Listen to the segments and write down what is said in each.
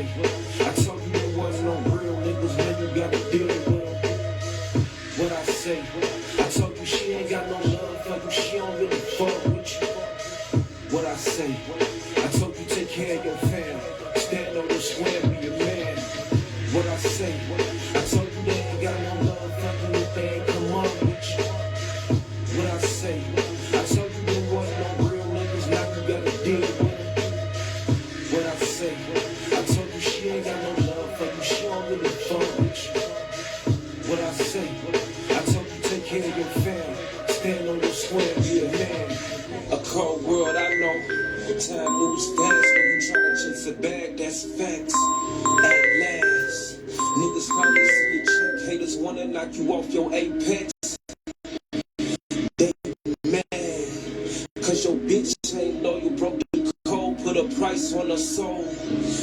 say? I told you there wasn't no real niggas, now you gotta deal with them. What I say? I told you she ain't got no love for you, she don't really fuck with you. What I say? I told you take care of your fam, stand on your square, be a man. What I say? I told you they ain't got no love for you if they ain't come up with you. What I say? I told you there wasn't no real niggas, now you gotta deal with them. What I say? I told you she ain't got no love for you, she don't really fuck with you. What I say? I told you take care of your fam, stand on your square, be a man. A cold world, I know. Time moves fast when you try to chase a bag, that's facts. At last, niggas finally see your check. Haters wanna knock you off your apex. They mad, cause your bitch ain't loyal, broke the code, put a price on her soul.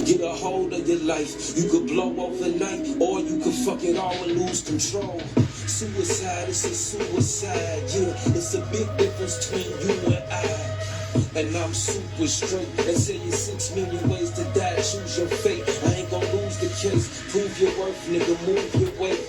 Get a hold of your life, you could blow overnight, or you could fuck it all and lose control. Suicide, it's a suicide, yeah. It's a big difference between you and I. And I'm super straight. They say you 6 million ways to die, choose your fate. I ain't gon' lose the case. Prove your worth, nigga, move your weight.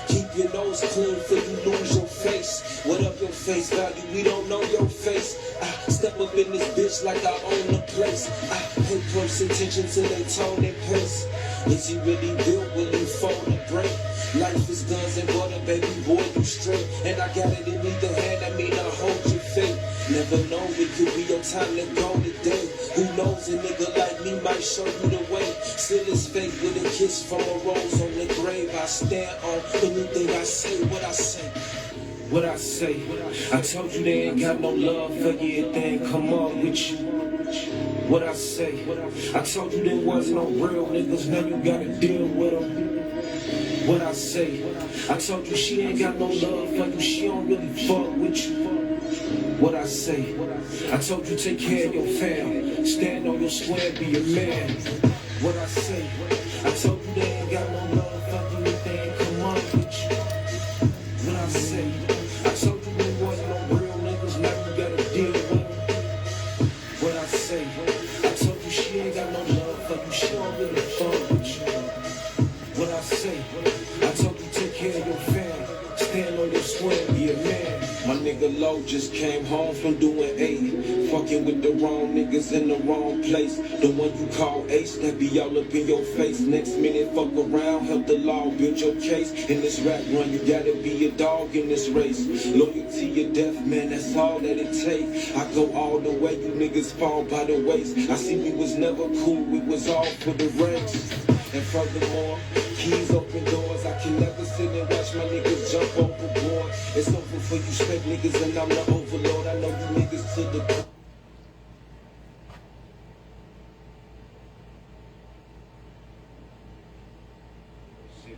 Keep your nose clean for you lose your face. What up your face value? We don't know your face. I step up in this bitch like I own the place. I pay close attention to they tone and pace. Is he really built? Will he fold and break? Life is guns and butter, baby boy, you straight. And I got it in either hand, I mean I hold your fate. Never know, it could be your time to go today. Who knows, a nigga like me might show you the way. Seal his fate with a kiss from a rose on the grave. I stand on anything I say, what I say. What I say? I told you they ain't got no love for you if they ain't come up with you. What I say? I told you there wasn't no real niggas, now you gotta deal with them. What I say? I told you she ain't got no love for you, she don't really fuck with you. What I say? I told you take care of your fam, stand on your square, be a man. What I say? I told you they ain't got no love for you if they ain't come up with you. What I say? I told you there wasn't no real niggas, now you gotta deal with them. What I say? I told you she ain't got no love for you, she don't really fuck with you. What I say? I told you take care of your fam, stand on your square, be a man. My nigga Low just came home from doing 8. Fucking with the wrong niggas in the wrong place. The one you call ace, that be all up in your face. Next minute fuck around, help the law build your case. In this rap run, you gotta be a dog in this race. Loyalty or death, man, that's all that it takes. I go all the way, you niggas fall by the waist. I see we was never cool, we was all for the race. And furthermore, keys open doors. I can never sit and watch my niggas jump overboard. It's over for you straight niggas and I'm the overlord. I know you niggas to the core.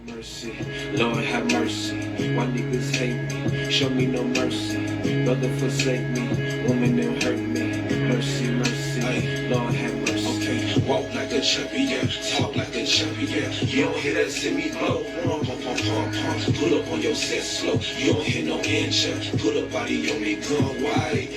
Mercy, Lord have mercy. Why niggas hate me? Show me no mercy. Brother forsake me, woman them hurt me. Mercy, mercy, Lord have mercy. Okay, walk like a champion, talk like a champion. You don't hear that send me blow. Pump, pump, pump, pump, pump. Pull up on your set slow. You don't hear no engine. Put a body on me gun wide.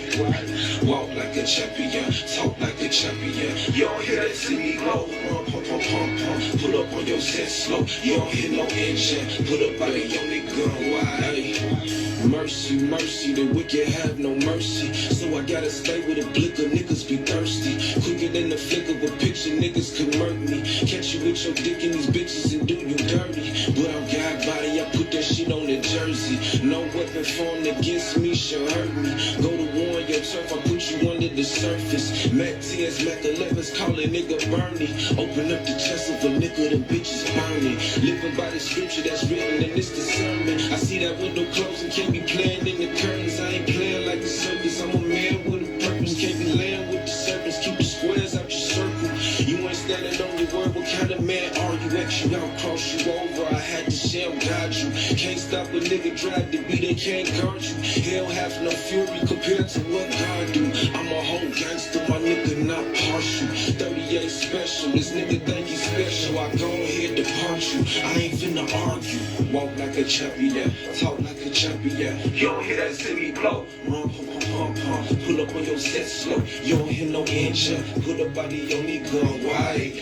Walk like a champion, talk like a champion. You don't hear that send me blow. Pump, pump, pump, pump. Pull up on your set slow. You don't hear no engine. Put a body on me gun wide. Mercy, mercy, the wicked have no mercy. So I gotta stay with a blick of niggas be thirsty. Quicker than the flick of a picture, niggas could murk me. Catch you with your dick in these bitches and do you dirty. But I'm God body, I put that shit on the jersey. No weapon formed against me shall hurt me. Go to war on your turf, I put you under the surface. Mac 10s, Mac 11s, call a nigga Bernie. Open up the chest of a nigga, the bitches burning. Living by the scripture that's written in this discernment. I see that window closing, can't be playing in the curtains. I ain't playing like the circus, I'm a man with a purpose. Can't be laying with the serpents, keep the squares out your circle. You ain't standing on your word, what kind of man are you? X you out, cross you over, I had to shell guide you. Can't stop a nigga, drive the beat, they can't guard you. Hell have no fury compared to what God do. I'm a whole gangster, my nigga not partial. 38 special, this nigga think he's special. I go ahead to punch you, I ain't finna argue. Walk like a champion, talk like a champion. You don't hear that city blow. Run, Pull up on your set slow, you don't hear no engine. Put a body on me, gun wide.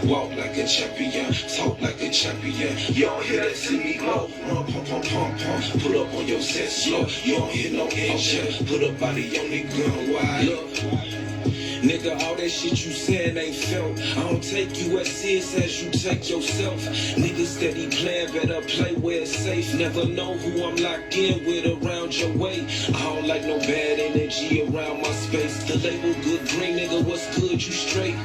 Walk like a champion, talk like a champion. You don't hear that, see me glow. Pull up on your set slow, you don't hear no engine. Put a body on me, gun wide. Look. Nigga, all that shit you saying ain't felt. I don't take you as serious as you take yourself. Niggas steady playing, better play where it's safe. Never know who I'm locked in with around your way. I don't like no bad energy around my space. The label good green, nigga, what's good, you straight.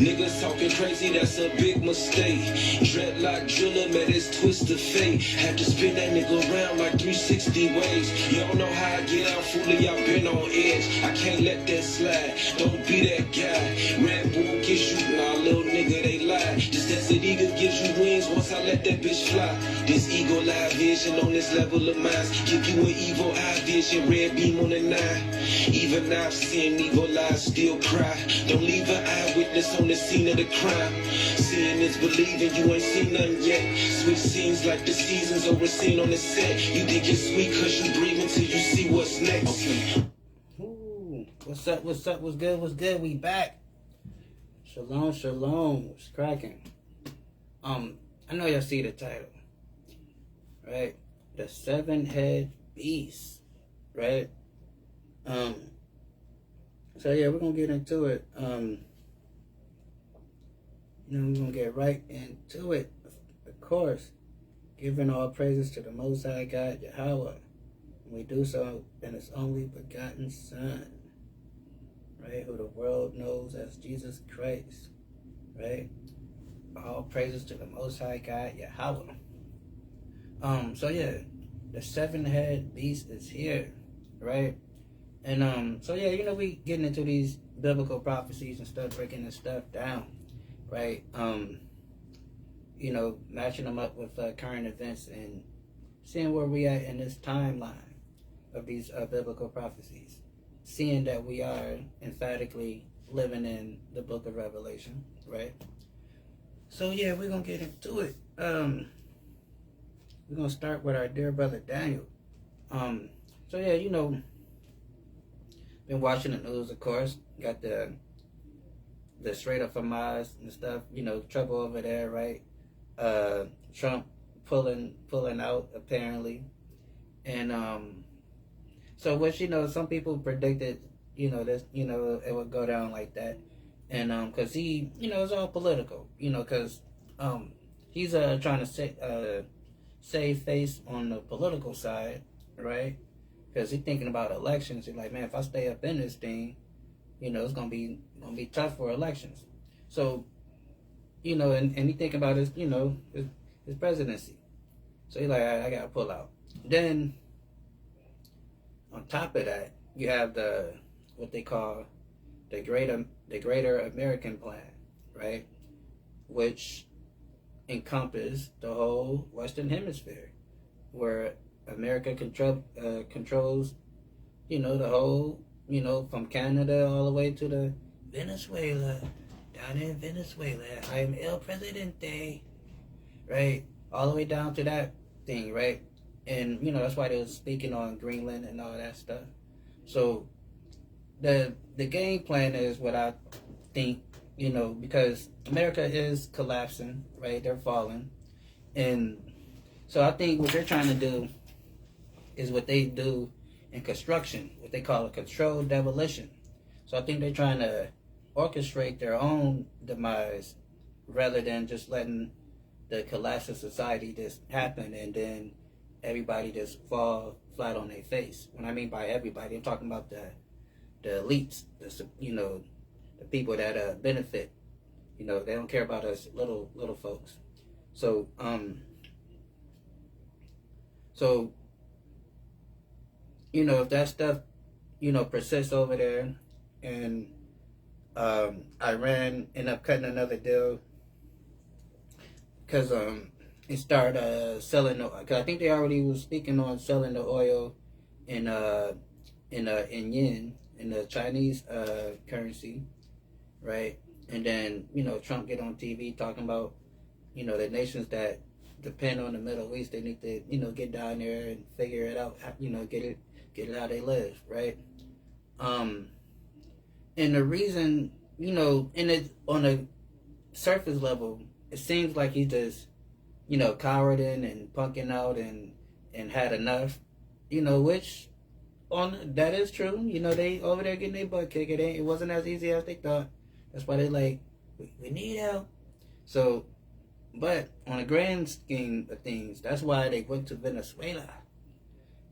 Niggas talking crazy, that's a big mistake. Dreadlock driller, man, it's twist of fate. Had to spin that nigga around like 360 ways. You don't know how I get out, fully, I've been on edge. I can't let that slide, don't be that guy. Red Bull gives you, nah, little nigga, they lie. This Desert Eagle gives you wings once I let that bitch fly. This Eagle Live vision on this level of mine. Give you an evil eye vision, red beam on the 9. Even I've seen evil eyes still cry. Don't leave an eyewitness on the scene of the crime. Seeing is believing, you ain't seen nothing yet. Switch scenes like the seasons over scene on the set. You think it's sweet cause you breathe until you see what's next. Okay. What's up, what's up, what's good, we back. Shalom, shalom, what's cracking? I know y'all see the title, right? The 7-head beast, right? So yeah, we're gonna get into it. We're gonna get right into it, of course, giving all praises to the Most High God, Yahweh. And we do so in His only begotten Son, right, who the world knows as Jesus Christ, right? All praises to the Most High God, Yahweh. So yeah, the 7-head beast is here, right? And so yeah, we getting into these biblical prophecies and stuff, breaking this stuff down, right? Matching them up with current events and seeing where we at in this timeline of these biblical prophecies. Seeing that we are emphatically living in the book of Revelation, right? So yeah, we're gonna get into it. We're gonna start with our dear brother Daniel. So yeah, been watching the news, of course. Got the Strait of Hamas and stuff. Trouble over there, right? Trump pulling out apparently, and so which some people predicted this it would go down like that, and because he it's all political, because he's trying to save face on the political side, right? Because he's thinking about elections. He's like, man, if I stay up in this thing, it's gonna be tough for elections. So and he thinking about his his presidency. So he's like, all right, I gotta pull out. Then on top of that, you have what they call the Greater American Plan, right? Which encompasses the whole Western Hemisphere, where America controls, the whole, from Canada all the way to the Venezuela, down in Venezuela. I am El Presidente, right? All the way down to that thing, right? And, that's why they was speaking on Greenland and all that stuff. So the game plan is what I think, because America is collapsing, right? They're falling. And so I think what they're trying to do is what they do in construction, what they call a controlled demolition. So I think they're trying to orchestrate their own demise rather than just letting the collapse of society just happen and then everybody just fall flat on their face. When I mean by everybody, I'm talking about the elites, the people that benefit. They don't care about us little folks. So if that stuff persists over there, and Iran end up cutting another deal because it started selling. Cause I think they already was speaking on selling the oil in yen, in the Chinese currency, right? And then Trump get on TV talking about the nations that depend on the Middle East. They need to get down there and figure it out. get it how they live, right? And the reason, in it on a surface level, it seems like he just, cowarding and punking out and had enough, which on that is true. They over there getting their butt kicked. It wasn't as easy as they thought. That's why they like, we need help. So, but on a grand scheme of things, that's why they went to Venezuela.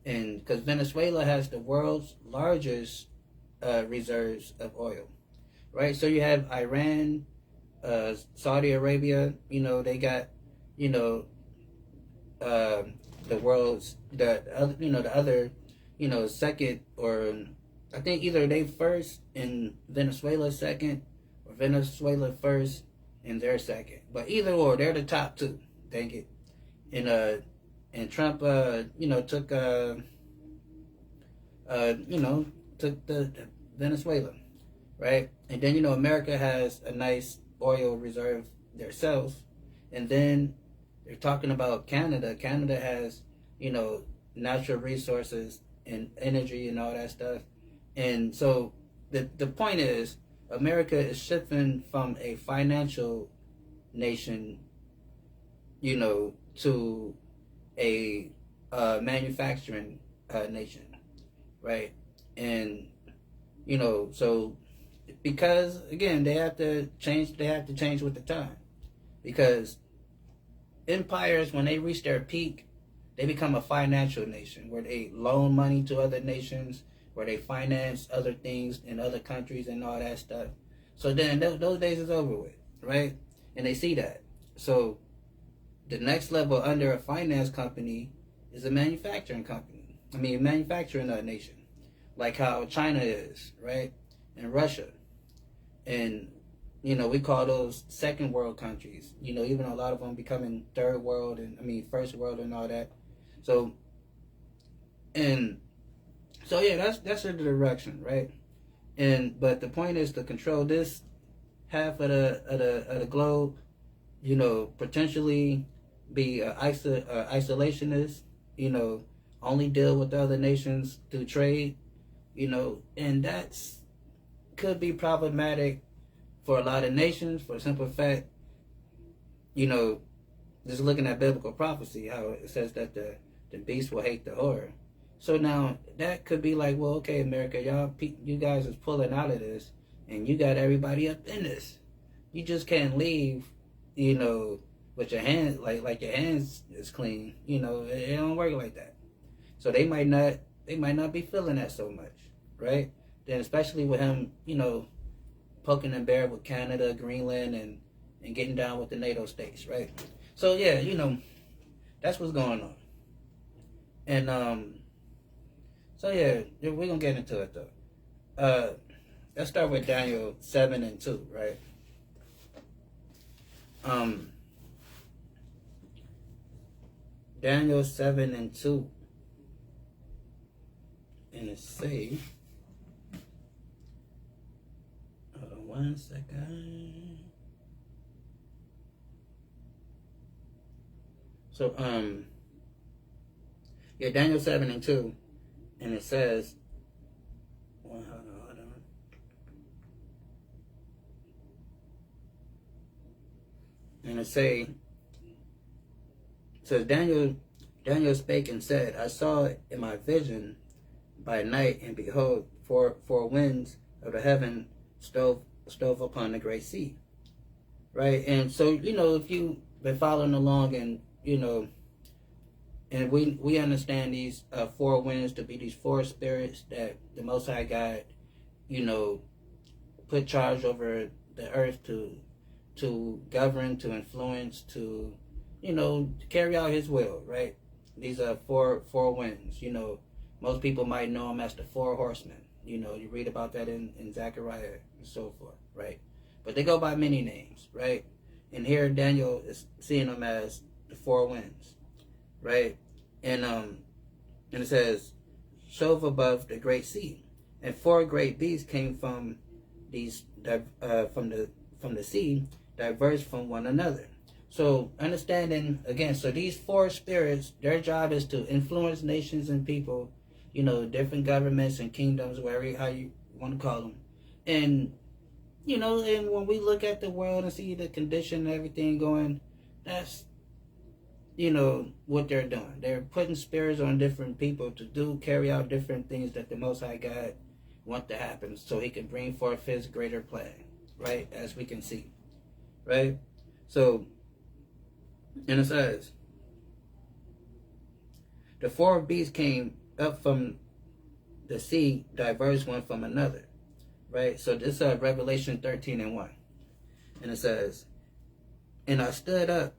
And because Venezuela has the world's largest reserves of oil, right? So you have Iran, Saudi Arabia. They got, the world's the other, second, or I think either they first and Venezuela second, or Venezuela first and they're second. But either or, they're the top two. Dang it. And Trump, took the Venezuela, right? And then, America has a nice oil reserve themselves. And then they're talking about Canada. Canada has, natural resources and energy and all that stuff. And so the point is, America is shifting from a financial nation, to a manufacturing nation, right? And so because again they have to change with the time, because empires, when they reach their peak, they become a financial nation where they loan money to other nations, where they finance other things in other countries and all that stuff. So then those days is over with, right? And they see that. So the next level under a finance company is a manufacturing company. Manufacturing nation, like how China is, right? And Russia. And, we call those second world countries, even a lot of them becoming third world and, first world and all that. So yeah, that's the direction, right? But the point is to control this half of the globe, potentially be isolationist, only deal with the other nations through trade, and that's could be problematic for a lot of nations for the simple fact, just looking at biblical prophecy, how it says that the beast will hate the whore. So now that could be like, well, okay, America, you guys is pulling out of this, and you got everybody up in this. You just can't leave, with your hands like your hands is clean. It don't work like that. So they might not be feeling that so much, right? Then especially with him, poking and bear with Canada, Greenland, and getting down with the NATO states, right? So yeah, that's what's going on. And so yeah, we're gonna get into it though. Let's start with Daniel 7:2, right? Daniel 7:2, and it say, hold on one second. So yeah, Daniel 7:2, and it says, well, hold on. And it says Daniel spake and said, I saw in my vision by night, and behold, four winds of the heaven stove upon the great sea. Right? And so, if you've been following along, and and we understand these four winds to be these four spirits that the Most High God, put charge over the earth to govern, to influence, to carry out His will, right? These are four winds. Most people might know them as the four horsemen. You read about that in Zechariah and so forth, right? But they go by many names, right? And here Daniel is seeing them as the four winds, right? And it says, shove above the great sea, and four great beasts came from these from the sea, diverse from one another. So understanding again, so these four spirits, their job is to influence nations and people different governments and kingdoms, wherever how you want to call them, and and when we look at the world and see the condition and everything going, that's what they're doing. They're putting spirits on different people to carry out different things that the Most High God want to happen, so He can bring forth His greater plan, right? As we can see, right? So, and it says, the four beasts came up from the sea, diverse one from another, right? So this is Revelation 13:1, and it says, and I stood up.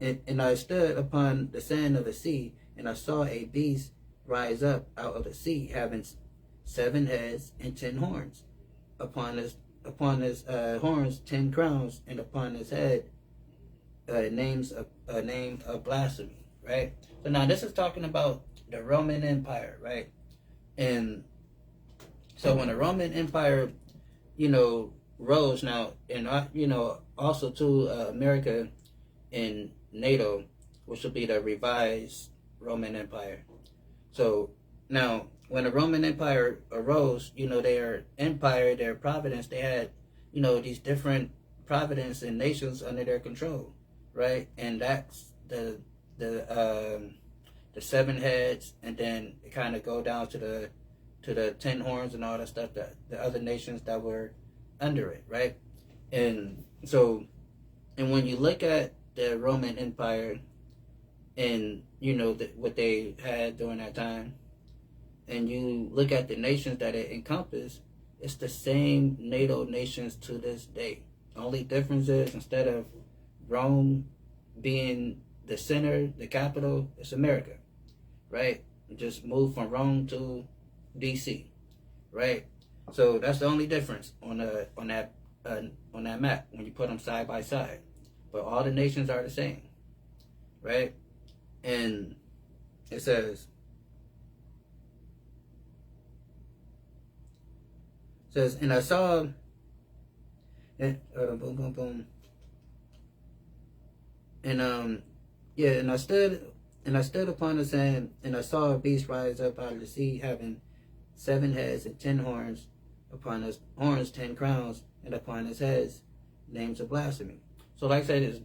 And I stood upon the sand of the sea, and I saw a beast rise up out of the sea, having 7 heads and 10 horns. Upon his horns 10 crowns, and upon his head a name of blasphemy. Right. So now this is talking about the Roman Empire, right? And so when the Roman Empire, rose now, and also to America in NATO, which will be the revised Roman Empire. So now, when the Roman Empire arose, their empire, their providence, they had, these different providence and nations under their control, right? And that's the 7 heads, and then it kind of go down to the 10 horns and all that stuff, that the other nations that were under it, right? And so, and when you look at the Roman Empire and what they had during that time, and you look at the nations that it encompassed, it's the same NATO nations to this day. The only difference is, instead of Rome being the center, the capital, it's America, right? Just moved from Rome to DC, right? So that's the only difference on that map when you put them side by side. But all the nations are the same, right? And it says, and I saw, and boom, boom, boom, and and I stood upon the sand, and I saw a beast rise up out of the sea, having 7 heads and 10 horns, upon his horns 10 crowns, and upon his heads names of blasphemy. So like I said, it's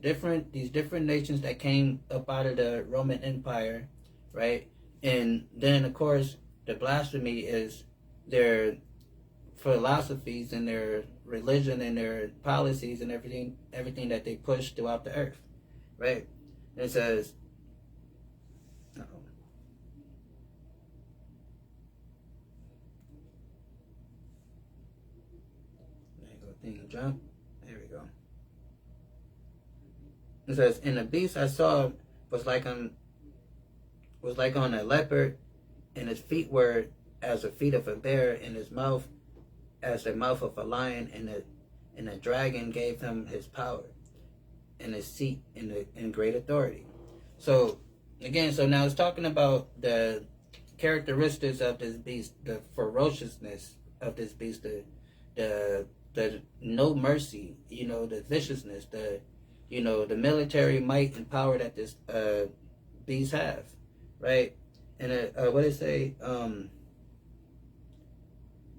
these different nations that came up out of the Roman Empire, right? And then, of course, the blasphemy is their philosophies and their religion and their policies and everything that they push throughout the earth, right? And it says, jump. There we go. It says, and the beast I saw was like on a leopard, and his feet were as the feet of a bear, and his mouth as the mouth of a lion, and the dragon gave him his power and his seat in great authority. So again, so now it's talking about the characteristics of this beast, the ferociousness of this beast, the no mercy, the viciousness, the military might and power that this beast have, right? And what did it say? And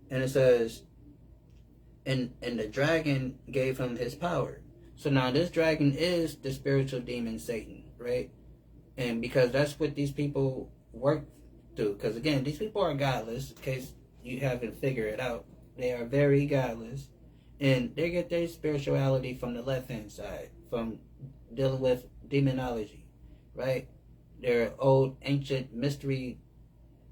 it says, and the dragon gave him his power. So now this dragon is the spiritual demon Satan, right? And because that's what these people work through. Because again, these people are godless, in case you haven't figured it out. They are very godless. And they get their spirituality from the left-hand side, from dealing with demonology, right? Their old, ancient mystery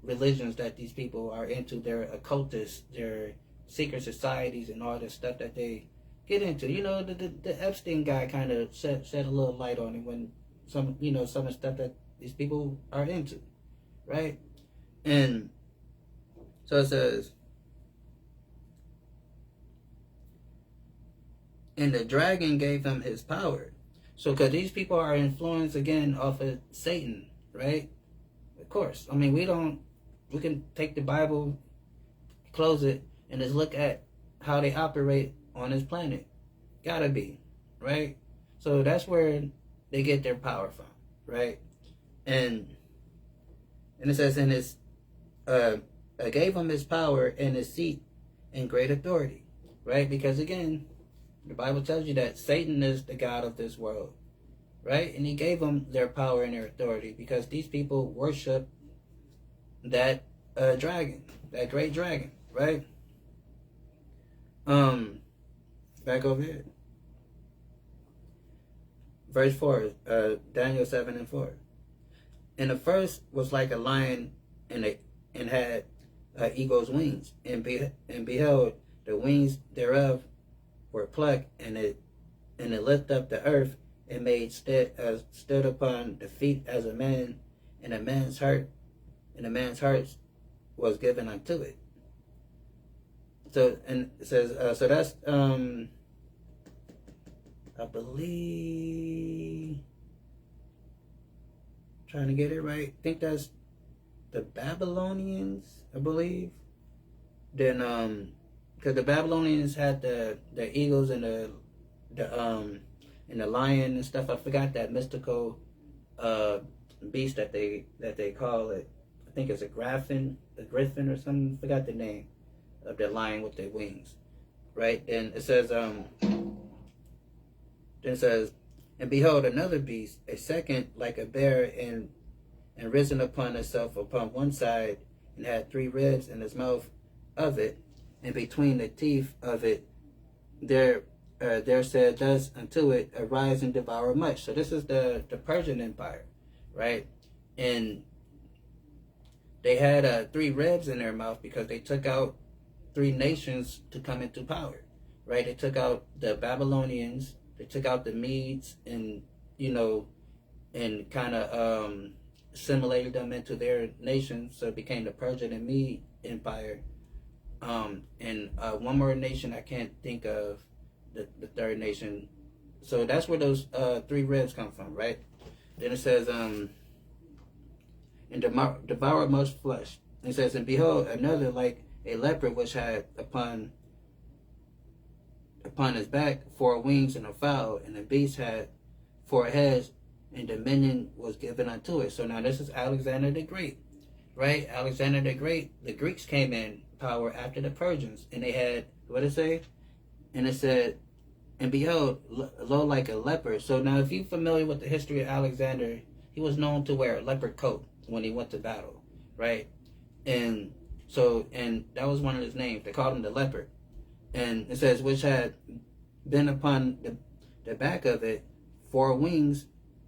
religions that these people are into. Their occultists, their secret societies, and all this stuff that they get into. The Epstein guy kind of shed a little light on it when some of the stuff that these people are into, right? And so it says, and the dragon gave him his power. So, because these people are influenced again off of Satan, right? Of course. I mean, we can take the Bible, close it, and just look at how they operate on this planet. Gotta be, right? So that's where they get their power from, right? And it says, and uh, gave him his power and his seat and great authority, right? Because again, the Bible tells you that Satan is the god of this world, right? And he gave them their power and their authority because these people worship that dragon, that great dragon, right? Back over here. Verse 4, Daniel 7 and 4. And the first was like a lion and had eagle's wings, and beheld the wings thereof were plucked, and it lifted up the earth and made stood upon the feet as a man, and a man's heart was given unto it. So, and it says, so that's I believe, trying to get it right, I think that's the Babylonians, I believe. Then because the Babylonians had the eagles and the lion and stuff. I forgot that mystical beast that they call it. I think it's a griffin or something. I forgot the name of the lion with the wings. Right? Then it says and behold another beast, a second like a bear, and risen upon itself upon one side, and had 3 ribs in his mouth of it, and between the teeth of it there said thus unto it, arise and devour much. So this is the Persian Empire, right? And they had 3 ribs in their mouth because they took out 3 nations to come into power, right? They took out the Babylonians, they took out the Medes, and and kind of assimilated them into their nation, so it became the Persian and Mede Empire. And one more nation I can't think of, the third nation. So that's where those 3 ribs come from, right? Then it says, and devour much flesh. And it says, and behold, another like a leopard, which had upon his back 4 wings and a fowl, and the beast had 4 heads, and dominion was given unto it. So now this is Alexander the Great, right? Alexander the Great, the Greeks came in power after the Persians, and they had, what did it say? And it said, and behold, lo like a leopard. So now if you're familiar with the history of Alexander, he was known to wear a leopard coat when he went to battle, right? And so, and that was one of his names. They called him the leopard. And it says, which had been upon the back of it 4 wings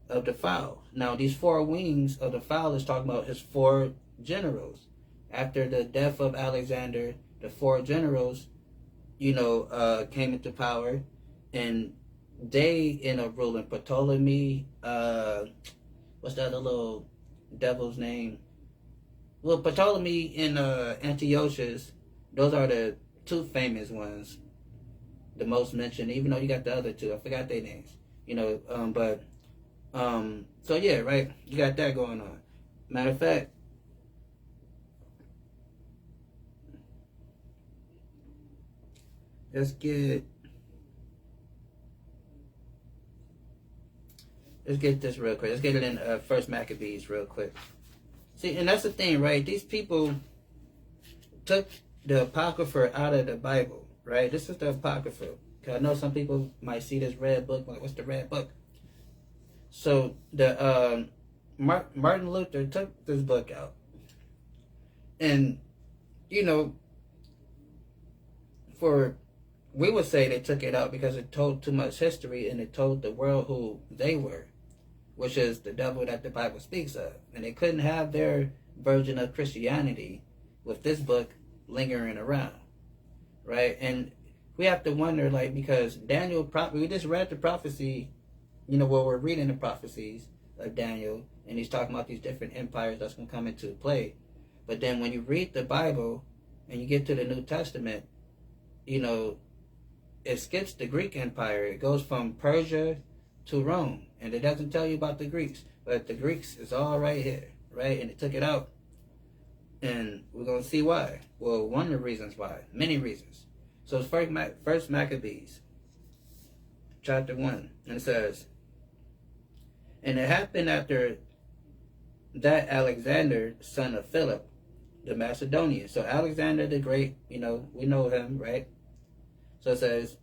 of the fowl. Now these 4 wings of the fowl is talking about his 4 generals. After the death of Alexander, the 4 generals, came into power, and they end up ruling. Ptolemy, what's the other little devil's name? Well, Ptolemy and Antiochus, those are the 2 famous ones, the most mentioned, even though you got the other 2. I forgot their names. So yeah, right, you got that going on. Matter of fact, let's get this real quick. Let's get it in First Maccabees real quick. See, and that's the thing, right? These people took the Apocrypha out of the Bible, right? This is the Apocrypha. Cause I know some people might see this red book, like, what's the red book? So the Martin Luther took this book out, and we would say they took it out because it told too much history, and it told the world who they were, which is the devil that the Bible speaks of. And they couldn't have their version of Christianity with this book lingering around, right? And we have to wonder, like, because Daniel, we just read the prophecy, where we're reading the prophecies of Daniel, and he's talking about these different empires that's going to come into play. But then when you read the Bible and you get to the New Testament, it skips the Greek Empire. It goes from Persia to Rome, and it doesn't tell you about the Greeks. But the Greeks is all right here, right? And it took it out, and we're gonna see why. Well, one of the reasons why, many reasons. So it's First Maccabees, chapter 1, and it says, and it happened after that Alexander, son of Philip, the Macedonians. So Alexander the Great, we know him, right? So it says,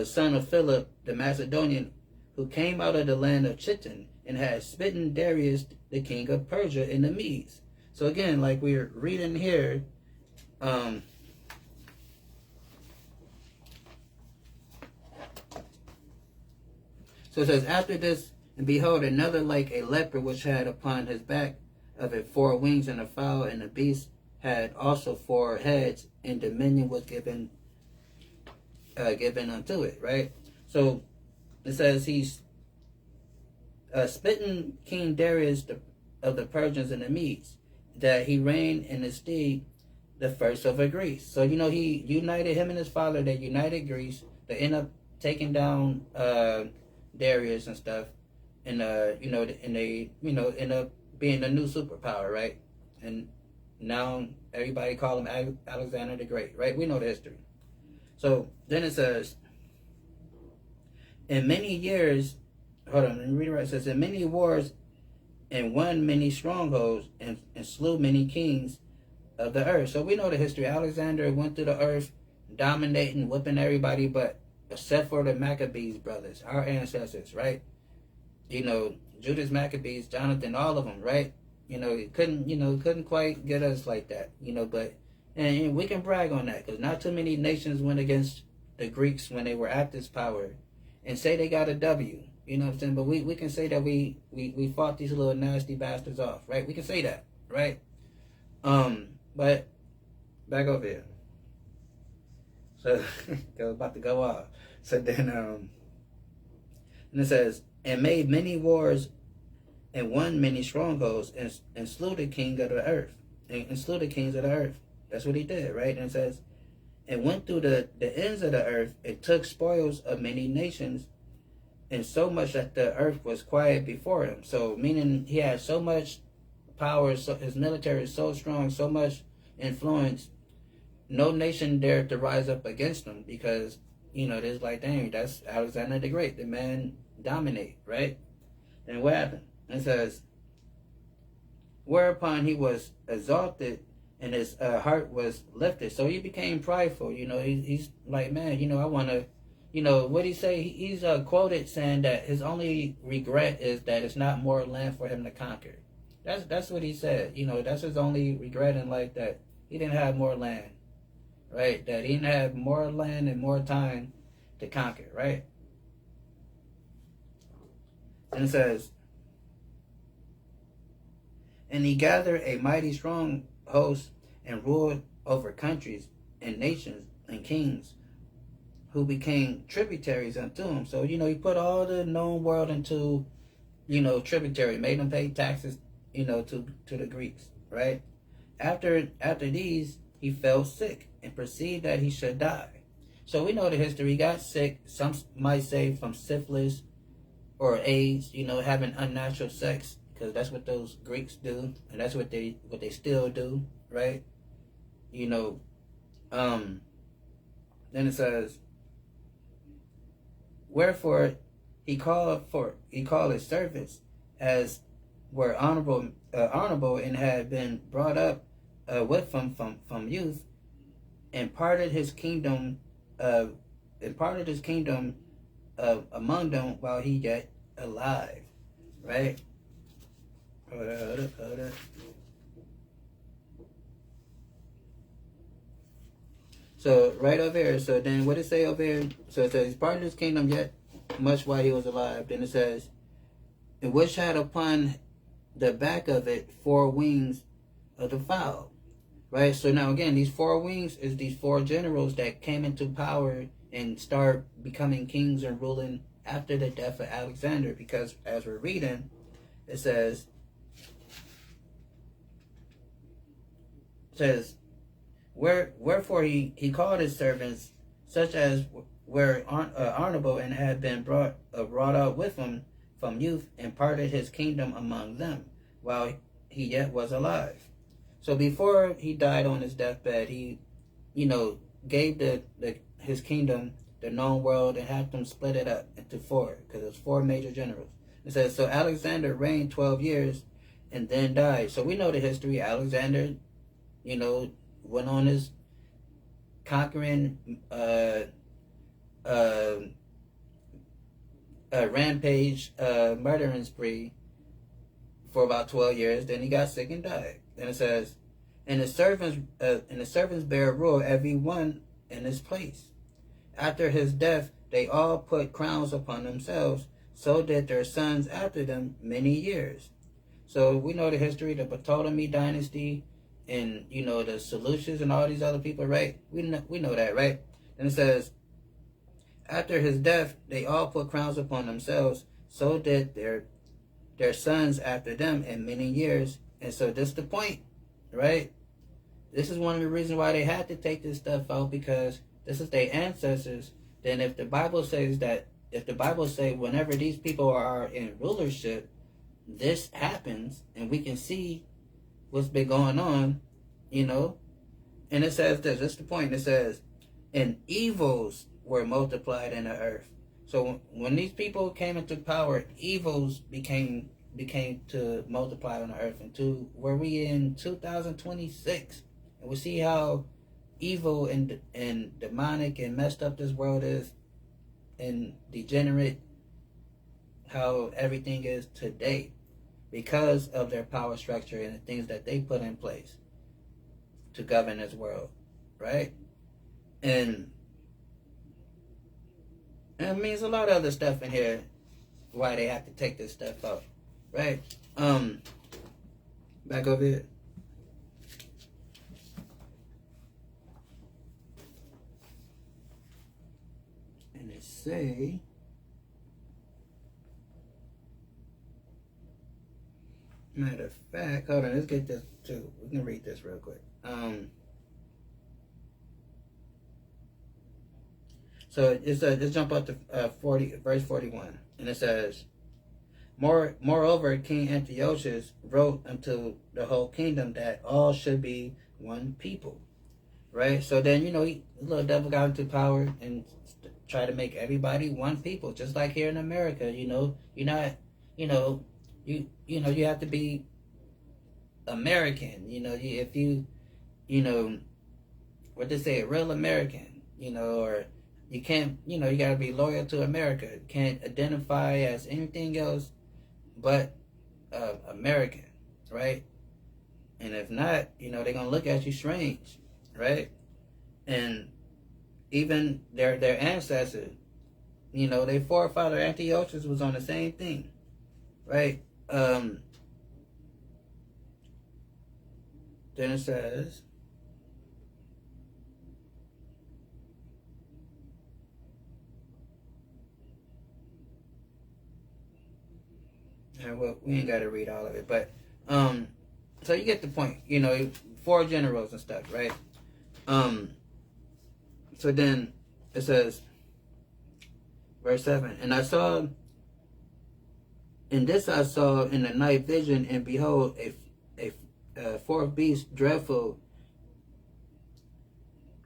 son of Philip the Macedonian, who came out of the land of Chitin and had smitten Darius the king of Persia and the Medes. So again, like we're reading here, so it says, after this, and behold, another like a leopard, which had upon his back of it 4 wings, and a fowl, and the beast had also 4 heads, and dominion was given unto it, right? So it says he's smitten King Darius of the Persians and the Medes, that he reigned in his stead the first over Greece. So he united him and his father. They united Greece. They end up taking down Darius and stuff, and and they end up being the new superpower, right? And now everybody call him Alexander the Great, right? We know the history. So then it says, in many years, hold on, let me read it right. It says, in many wars, and won many strongholds, and slew many kings of the earth. So we know the history. Alexander went through the earth, dominating, whipping everybody, but except for the Maccabees brothers, our ancestors, right? Judas Maccabees, Jonathan, all of them, right? It couldn't quite get us like that, but, and we can brag on that, because not too many nations went against the Greeks when they were at this power and say they got a W. You know what I'm saying? But we can say that we fought these little nasty bastards off, right? We can say that, right? But back over here. So I was about to go off. So then and it says, and made many wars and won many strongholds, and slew the king of the earth. And slew the kings of the earth. That's what he did, right? And it says, and went through the ends of the earth, and took spoils of many nations, and so much that the earth was quiet before him. So meaning he had so much power, so his military is so strong, so much influence, no nation dared to rise up against him, because there's like, dang, that's Alexander the Great. The man dominate, right? And what happened? It says, whereupon he was exalted, and his heart was lifted. So he became prideful. He's like, man, I want to, what he say? He's quoted saying that his only regret is that it's not more land for him to conquer. That's what he said. That's his only regret in life, that he didn't have more land, right? That he didn't have more land and more time to conquer, right? And it says, and he gathered a mighty strong host, and ruled over countries and nations and kings, who became tributaries unto him. So he put all the known world into tributary, made them pay taxes to the Greeks, right? After these, he fell sick and perceived that he should die. So we know the history. He got sick. Some might say from syphilis or AIDS, having unnatural sex, because that's what those Greeks do, and that's what they still do, right? Then it says, wherefore he called his servants, as were honorable, and had been brought up with him from youth, and parted his kingdom among them while he yet alive, right? Hold up. So right over here, so then what it say over here? So it says, part of his kingdom yet much while he was alive. Then it says, and which had upon the back of it 4 wings of the fowl. Right? So now again, these 4 wings is these 4 generals that came into power and start becoming kings and ruling after the death of Alexander. Because as we're reading, it says, wherefore he called his servants, such as were honorable, and had been brought out with him from youth, and parted his kingdom among them while he yet was alive. So before he died on his deathbed, he gave his kingdom, the known world, and had them split it up into 4, because it was 4 major generals. It says, so Alexander reigned 12 years and then died. So we know the history. Alexander you know, went on his conquering uh, rampage, murdering spree for about 12 years. Then he got sick and died. Then it says, and the servants bear rule, every one in his place. After his death, they all put crowns upon themselves. So did their sons after them many years. So we know the history, the Ptolemy dynasty, and you know the Seleucids and all these other people, right? We know that, right? And it says, after his death, they all put crowns upon themselves. So did their sons after them in many years. And so this is the point, right? This is one of the reasons why they had to take this stuff out, because this is their ancestors. Then if the Bible says that, if the Bible say whenever these people are in rulership, this happens, and we can see what's been going on, you know. And it says this, that's the point. It says, and evils were multiplied in the earth. So when these people came into power, evils became to multiply on the earth. And to where we in 2026, and we see how evil and demonic and messed up this world is, and degenerate, how everything is today, because of their power structure and the things that they put in place to govern this world, right? And it means a lot of other stuff in here why they have to take this stuff out, right? Back over here. And it say, matter of fact, hold on, let's get this too. We can read this real quick. So let's jump up to verse 41, and it says, Moreover, King Antiochus wrote unto the whole kingdom that all should be one people, right? So then, you know, the little devil got into power and try to make everybody one people, just like here in America. You know, you're not, you know, you have to be American. You know, if you know, what they say, a real American, you know, or you can't, you know, you got to be loyal to America. You can't identify as anything else but American, right? And if not, you know, they're going to look at you strange, right? And even their ancestors, you know, their forefather Antiochus was on the same thing, right? Then it says, well, we ain't got to read all of it, but so you get the point. You know, 4 generals and stuff, right? So then it says, verse 7, and I saw in the night vision, and behold, a fourth beast, dreadful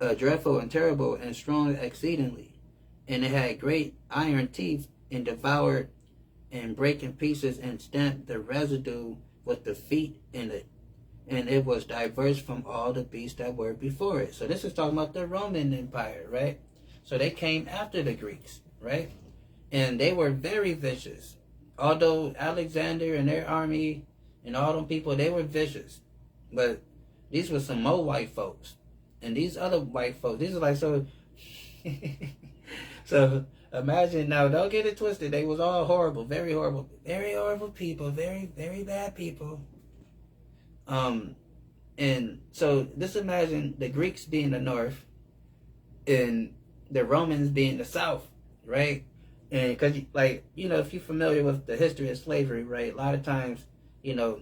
and terrible and strong exceedingly, and it had great iron teeth, and devoured and break in pieces and stamped the residue with the feet in it, and it was diverse from all the beasts that were before it. So this is talking about the Roman Empire, right? So they came after the Greeks, right? And they were very vicious. Although Alexander and their army and all them people, they were vicious. But these were some more white folks. And these other white folks, these are like, so... so imagine now, don't get it twisted. They was all horrible, very horrible people, very, very bad people. And so just imagine the Greeks being the north and the Romans being the south, right? And because, like, you know, if you're familiar with the history of slavery, right, a lot of times, you know,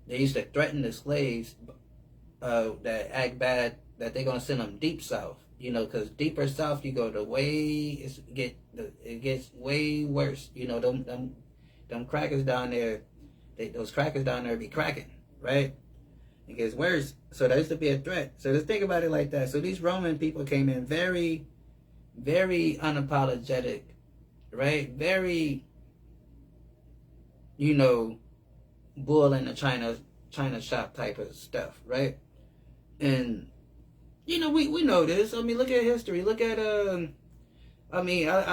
they used to threaten the slaves that act bad, that they're going to send them deep south, you know, because deeper south you go, it gets way worse. You know, them crackers down there, those crackers down there be cracking, right? It gets worse. So that used to be a threat. So just think about it like that. So these Roman people came in very, very unapologetic, right? Very, you know, bull in the China shop type of stuff, right? And we know this. I mean, look at history. Look at I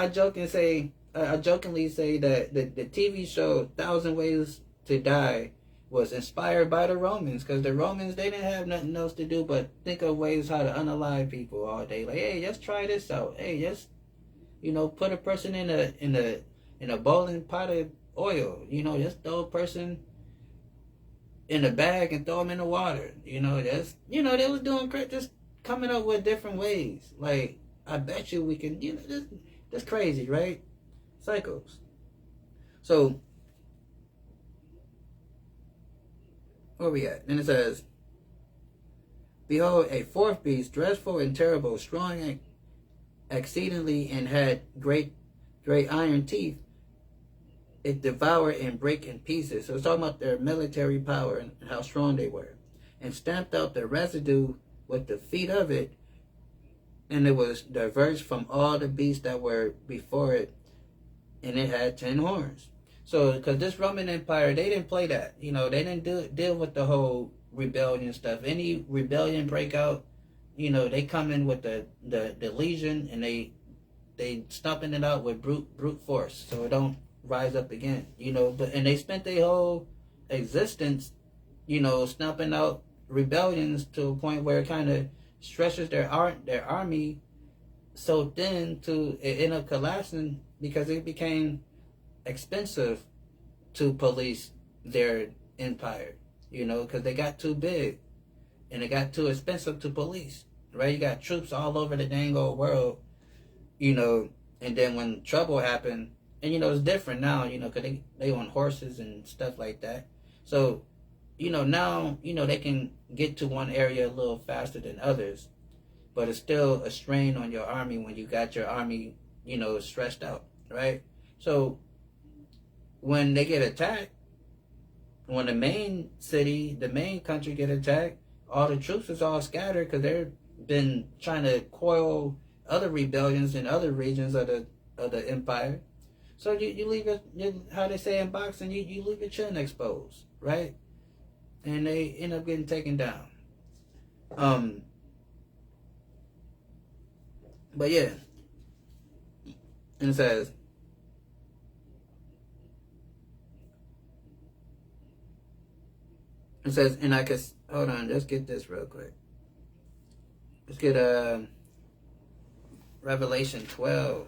jokingly say that the TV show Thousand Ways to Die was inspired by the Romans, because the Romans, they didn't have nothing else to do but think of ways how to unalive people all day. Like, hey, let's try this out. Hey, just put a person in a boiling pot of oil. Just throw a person in a bag and throw them in the water. They was doing great, just coming up with different ways. Like, I bet you we can. That's crazy, right? Psychos. So, where we at? Then it says, behold, a fourth beast, dreadful and terrible, strong exceedingly, and had great iron teeth. It devoured and brake in pieces. So it's talking about their military power and how strong they were. And stamped out the residue with the feet of it, and it was diverse from all the beasts that were before it, and it had 10 horns. So, because this Roman Empire, they didn't play that. They didn't deal with the whole rebellion stuff. Any rebellion breakout, they come in with the legion, and they stomping it out with brute force, so it don't rise up again. And they spent their whole existence, stomping out rebellions to a point where it kind of stretches their army so thin to it end up collapsing, because it became expensive to police their empire, because they got too big and it got too expensive to police, right? You got troops all over the dang old world, and then when trouble happened, and it's different now, because they on horses and stuff like that. So, now, they can get to one area a little faster than others, but it's still a strain on your army when you got your army, stretched out, right? So, when they get attacked, when the main city, the main country get attacked, all the troops is all scattered because they've been trying to quell other rebellions in other regions of the empire. So you leave it, how they say in boxing, you leave your chin exposed, right? And they end up getting taken down. But yeah, and it says, and I could, hold on, let's get this real quick. Let's get Revelation 12.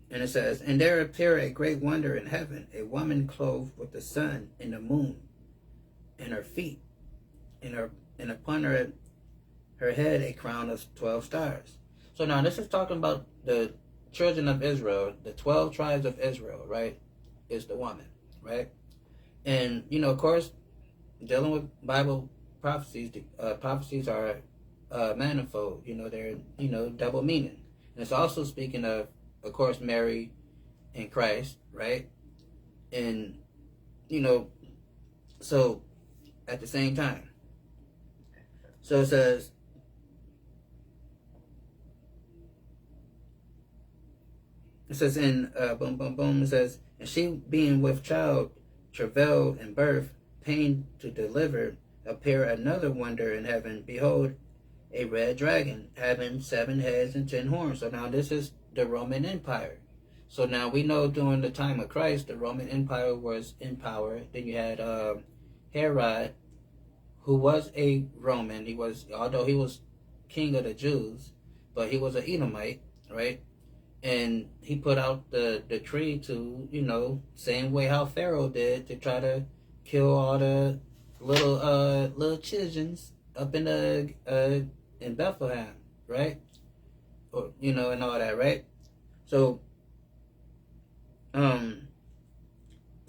And it says, and there appeared a great wonder in heaven, a woman clothed with the sun and the moon in her feet, and upon her head a crown of 12 stars. So now this is talking about the children of Israel, the 12 tribes of Israel, right? Is the woman, right? And, of course, dealing with Bible prophecies, prophecies are manifold, they're, double meaning. And it's also speaking of course, Mary and Christ, right? And, so at the same time. So it says, in it says, and she being with child, travailed in birth, pain to deliver, appeared another wonder in heaven. Behold, a red dragon, having 7 heads and 10 horns. So now this is the Roman Empire. So now we know during the time of Christ, the Roman Empire was in power. Then you had Herod, who was a Roman. Although he was king of the Jews, but he was an Edomite, right? And he put out the decree to, same way how Pharaoh did, to try to kill all the little children up in Bethlehem, right? Or, and all that, right? So,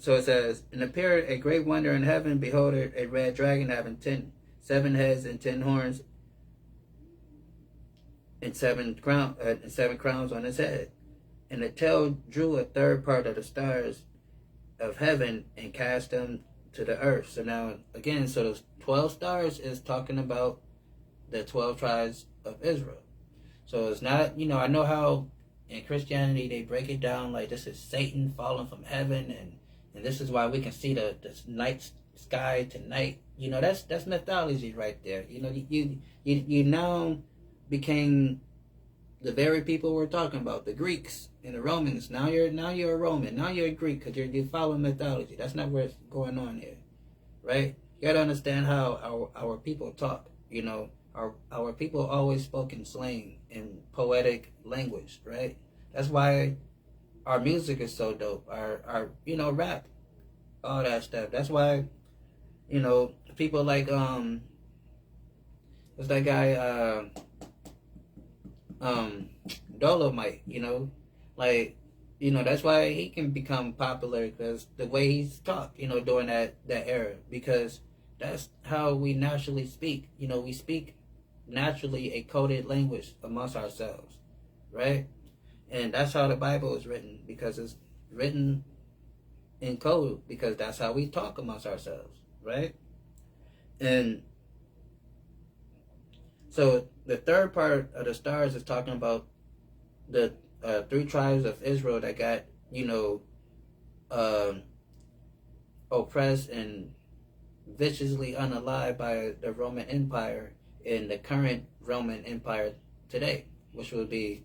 so it says, and appeared a great wonder in heaven, behold, a red dragon having 7 heads and 10 horns, and 7 crowns on his head. And the tail drew a third part of the stars of heaven and cast them to the earth. So now, again, so those 12 stars is talking about the 12 tribes of Israel. So it's not, I know how in Christianity, they break it down like this is Satan falling from heaven, and this is why we can see the night sky tonight. You know, that's mythology right there. You know, you now became the very people we're talking about, the Greeks and the Romans. Now you're a Roman. Now you're a Greek because you're following mythology. That's not what's going on here, right? You gotta understand how our people talk. You know, our people always spoke in slang and poetic language, right? That's why our music is so dope. Our you know, rap, all that stuff. That's why, you know, people like what's that guy Dolomite, you know, like, you know, that's why he can become popular, because the way he's talked, you know, during that era, because that's how we naturally speak. You know, we speak naturally a coded language amongst ourselves, right? And that's how the Bible is written, because it's written in code, because that's how we talk amongst ourselves, right? And so the third part of the stars is talking about the 3 tribes of Israel that got, you know, oppressed and viciously unalived by the Roman Empire in the current Roman Empire today, which would be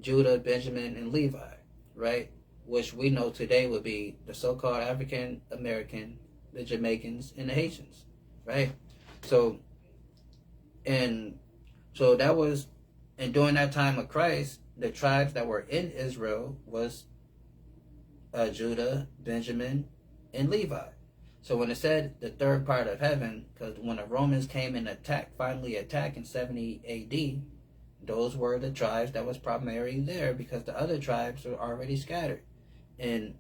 Judah, Benjamin, and Levi, right? Which we know today would be the so-called African American, the Jamaicans, and the Haitians, right? So that was, and during that time of Christ, the tribes that were in Israel was Judah, Benjamin, and Levi. So when it said the third part of heaven, because when the Romans came and finally attacked in 70 AD, those were the tribes that was primarily there, because the other tribes were already scattered, and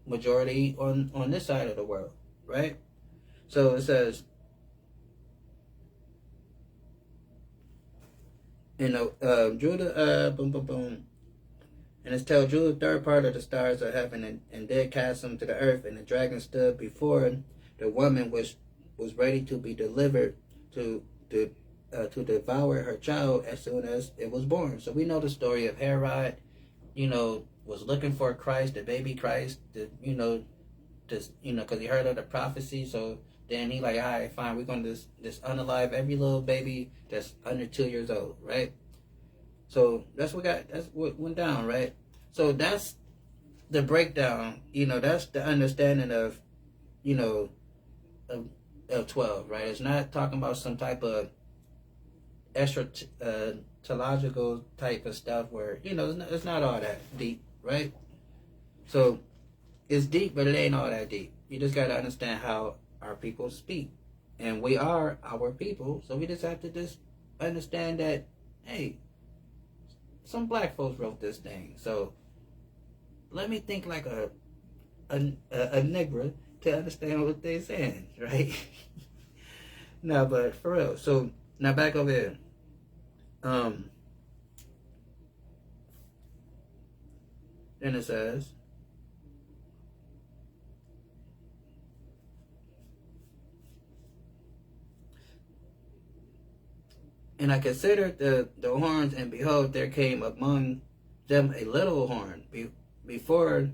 majority on this side of the world, right? So it says, you know, Judah, boom, boom, boom. And it's tell Judah the third part of the stars of heaven, and did cast them to the earth, and the dragon stood before the woman which was ready to be delivered to devour her child as soon as it was born. So we know the story of Herod, you know, was looking for Christ, the baby Christ, you know, just, you know, because he heard of the prophecy. So then he like, all right, fine, we're going to just unalive every little baby that's under 2 years old, right? So that's what went down, right? So that's the breakdown, you know, that's the understanding of, you know, of 12, right? It's not talking about some type of theological type of stuff where, you know, it's not all that deep, right? So it's deep, but it ain't all that deep. You just got to understand how our people speak. And we are our people, so we just have to just understand that, hey, some black folks wrote this thing, so let me think like a nigger to understand what they're saying, right? No, but for real. So now back over here. Then it says, and I considered the horns, and behold, there came among them a little horn, before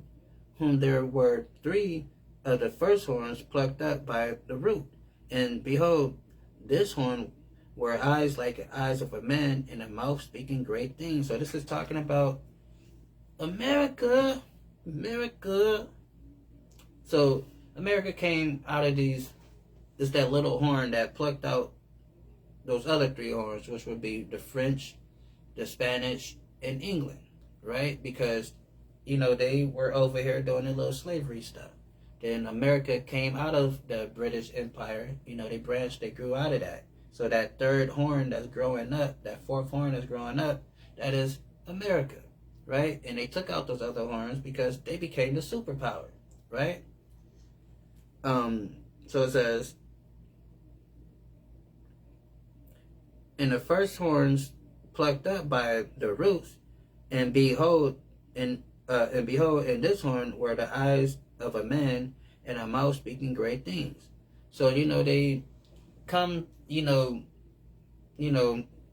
whom there were 3 of the first horns plucked up by the root. And behold, this horn were eyes like the eyes of a man, and a mouth speaking great things. So this is talking about America. So America came out of it's that little horn that plucked out those other 3 horns, which would be the French, the Spanish, and England, right? Because, you know, they were over here doing a little slavery stuff. Then America came out of the British Empire. You know, they grew out of that. So that 3rd horn that's growing up, that 4th horn that's growing up, that is America, right? And they took out those other horns because they became the superpower, right? So it says, and the first horns plucked up by the roots, and behold, in this horn were the eyes of a man, and a mouth speaking great things. So, you know, they come, you know,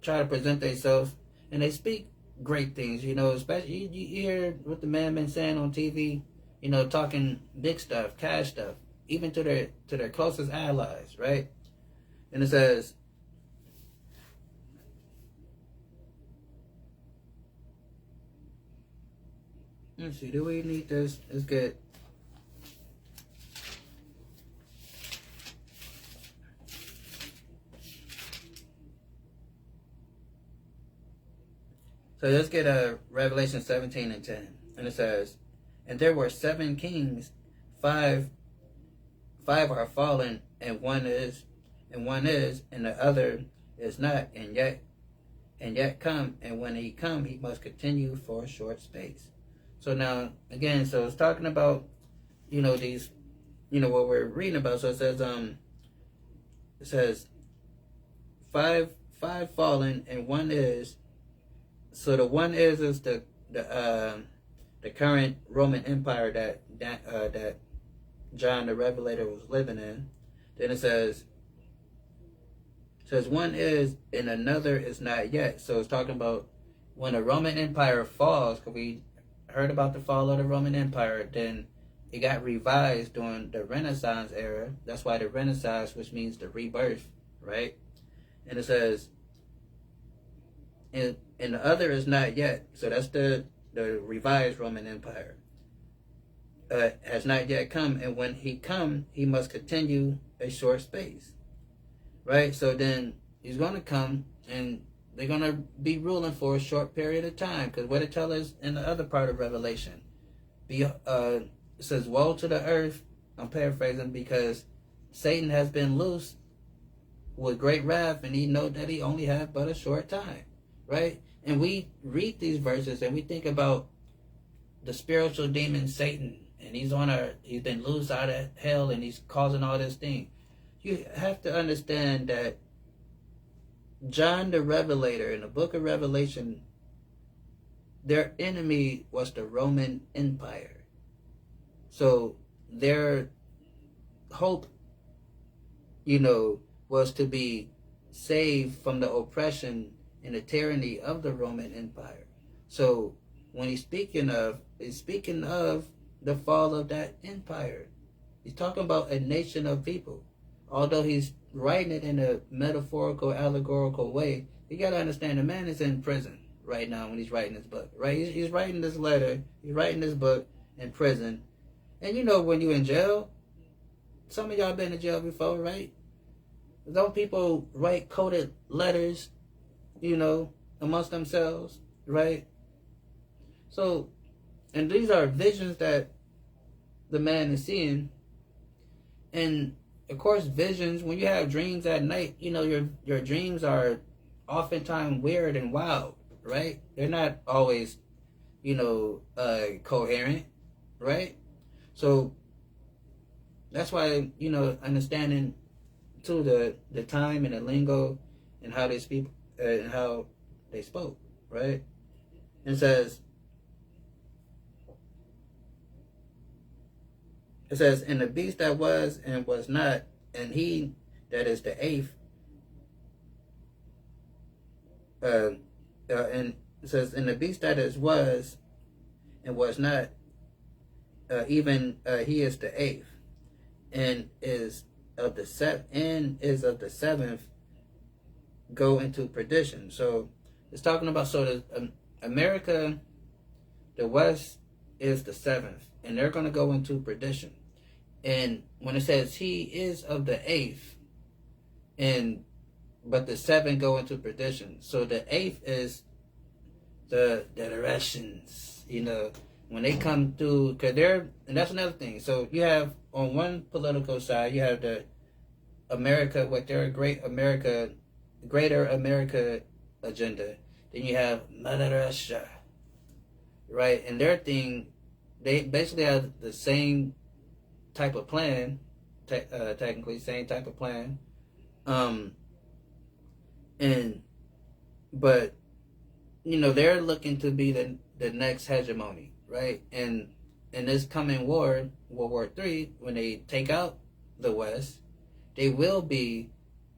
try to present themselves, and they speak great things. Especially you hear what the man been saying on TV. Talking big stuff, cash stuff, even to their closest allies, right? And it says, let's see, do we need this? It's good. So let's get Revelation 17 and 10. And it says, and there were 7 kings, five are fallen, and one is, and the other is not, and yet come, and when he come, he must continue for a short space. So now, again, so it's talking about, these, what we're reading about. So it says, five fallen, and one is. So the one is the current Roman Empire that John the Revelator was living in. Then it says one is and another is not yet. So it's talking about when the Roman Empire falls, because we heard about the fall of the Roman Empire, then it got revised during the Renaissance era. That's why the Renaissance, which means the rebirth, right? And it says, and the other is not yet. So that's the revised Roman Empire. Has not yet come, and when he come, he must continue a short space. Right? So then he's going to come, and they're going to be ruling for a short period of time. Because what it tells us in the other part of Revelation, it says, woe to the earth, I'm paraphrasing, because Satan has been loose with great wrath, and he knows that he only have but a short time. Right? And we read these verses and we think about the spiritual demon Satan, and he's been loose out of hell, and he's causing all this thing. You have to understand that John the Revelator in the book of Revelation, their enemy was the Roman Empire. So their hope, was to be saved from the oppression and the tyranny of the Roman Empire. So when he's speaking of the fall of that empire. He's talking about a nation of people. Although he's writing it in a metaphorical, allegorical way, you got to understand the man is in prison right now when he's writing this book, right? He's writing this letter, he's writing this book in prison. And when you're in jail, some of y'all been in jail before, right? Don't people write coded letters, amongst themselves, right? So, and these are visions that the man is seeing. And of course, visions, when you have dreams at night, your dreams are oftentimes weird and wild, right? They're not always, coherent, right? So that's why, understanding too the time and the lingo and how they speak and how they spoke, right? And it says, and the beast that was and was not, and he that is the eighth, and it says, and the beast that was and was not, even he is the eighth, and is of the seventh, go into perdition. So it's talking about, America, the West is the seventh, and they're going to go into perdition. And when it says he is of the eighth, but the seven go into perdition. So the eighth is the Russians, when they come through, and that's another thing. So you have on one political side, you have the America with their greater America agenda. Then you have Mother Russia, right? And their thing, they basically have the same type of plan, technically same type of plan, but they're looking to be the next hegemony, right? And in this coming war, World War III, when they take out the West, they will be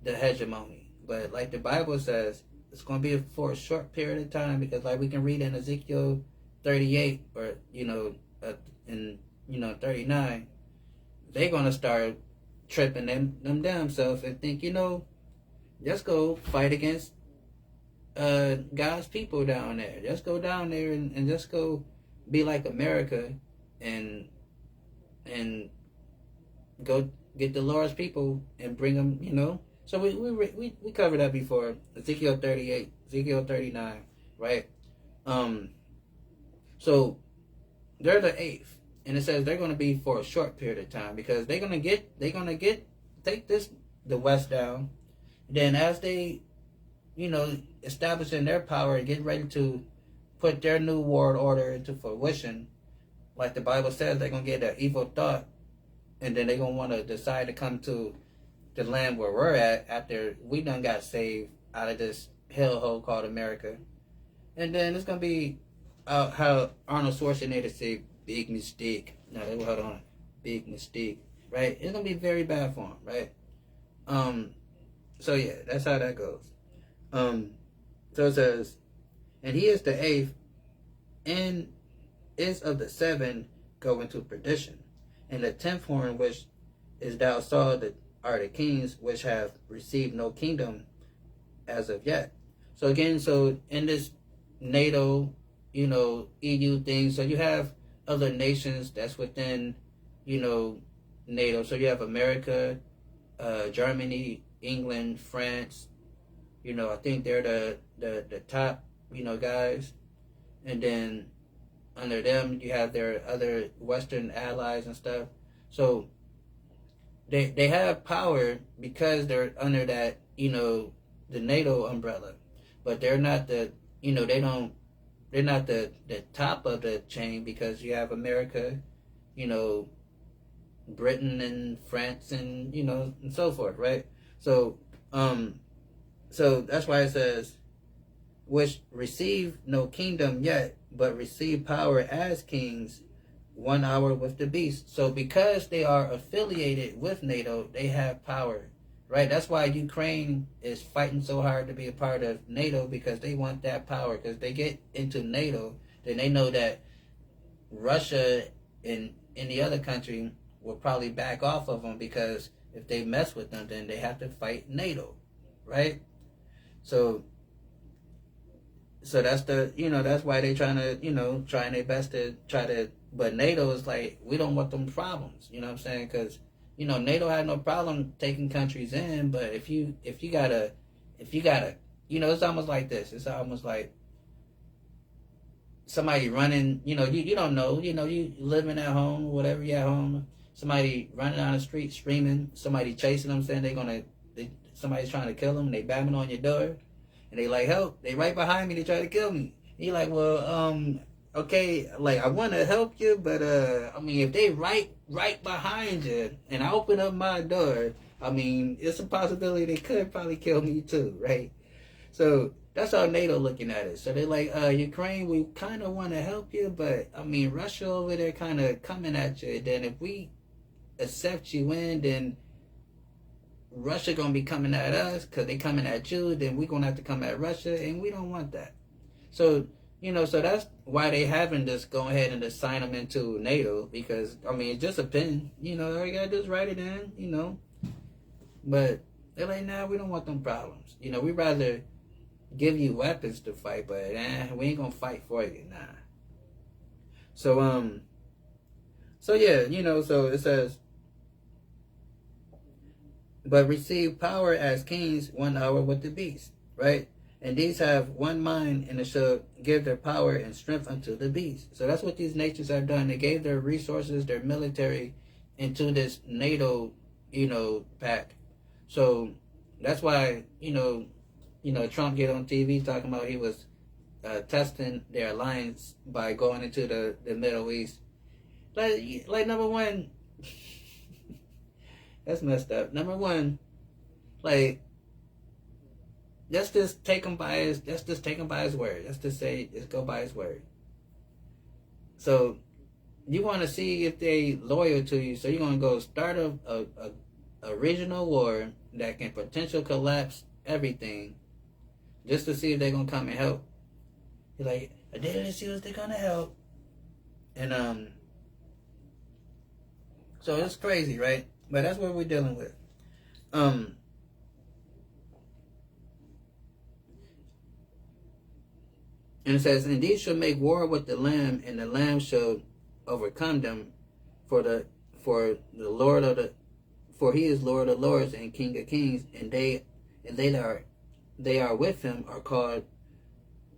the hegemony. But like the Bible says, it's going to be for a short period of time, because like we can read in Ezekiel 38 or in 39, they're going to start tripping them damn self and think, let's go fight against God's people down there. Just go down there and just go be like America and go get the Lord's people and bring them, So we covered that before. Ezekiel 38, Ezekiel 39, right? So they're the eighth, and it says they're going to be for a short period of time, because they're going to take the West down. Then as they, establishing their power and getting ready to put their new world order into fruition, like the Bible says, they're going to get an evil thought, and then they're going to want to decide to come to the land where we're at after we done got saved out of this hellhole called America. And then it's going to be how Arnold Schwarzenegger said, big mistake. No, hold on. Big mistake. Right? It's going to be very bad for him, right? So yeah, that's how that goes. So it says, and he is the eighth, and is of the seven go into perdition. And the 10th horn, which is thou saw, that are the kings which have received no kingdom as of yet. So again, so in this NATO, EU thing, so you have other nations that's within, NATO. So you have America, Germany, England, France. I think they're the top, guys. And then under them, you have their other Western allies and stuff. So they have power because they're under that, the NATO umbrella. But they're not they're not the top of the chain, because you have America, Britain and France and, and so forth, right? So, so that's why it says, which receive no kingdom yet, but receive power as kings 1 hour with the beast. So because they are affiliated with NATO, they have power, right? That's why Ukraine is fighting so hard to be a part of NATO, because they want that power. Because they get into NATO, then they know that Russia and any other country will probably back off of them, because if they mess with them, then they have to fight NATO, right? So that's that's why they trying to, trying their best to try to, but NATO is like, we don't want them problems, you know what I'm saying? Because, NATO had no problem taking countries in, but if you gotta, it's almost like this. It's almost like somebody running, you don't know, you living at home, whatever, you at home, somebody running down the street screaming, somebody chasing them, saying somebody's trying to kill them, and they banging on your door. And they like, help, they right behind me, they try to kill me. And you're like, well, okay, like, I want to help you, but, if they right behind you, and I open up my door, it's a possibility they could probably kill me too, right? So that's how NATO looking at it. So they're like, Ukraine, we kind of want to help you, but, Russia over there kind of coming at you. Then if we accept you in, then Russia gonna be coming at us because they coming at you. Then we gonna have to come at Russia, and we don't want that. So so that's why they having this go ahead and just sign them into NATO, because it's just a pen. All you gotta do is write it in. But they're like, nah, we don't want them problems. We rather give you weapons to fight, but we ain't gonna fight for you, nah. So so yeah, so it says, but receive power as kings 1 hour with the beast, right? And these have one mind, and it shall give their power and strength unto the beast. So that's what these nations have done. They gave their resources, their military, into this NATO, pact. So that's why, Trump get on TV talking about he was testing their alliance by going into the Middle East. Like number one, that's messed up. Number one, like, let's just take him by his word. Let's just say, let's go by his word. So you want to see if they loyal to you. So you're going to go start a regional war that can potentially collapse everything, just to see if they're gonna come and help. He's like, I did it to see if they're gonna help. And so it's crazy, right? But that's what we're dealing with. And it says, and these shall make war with the Lamb, and the Lamb shall overcome them, for the Lord of the, for he is Lord of lords and King of kings, and they are with him are called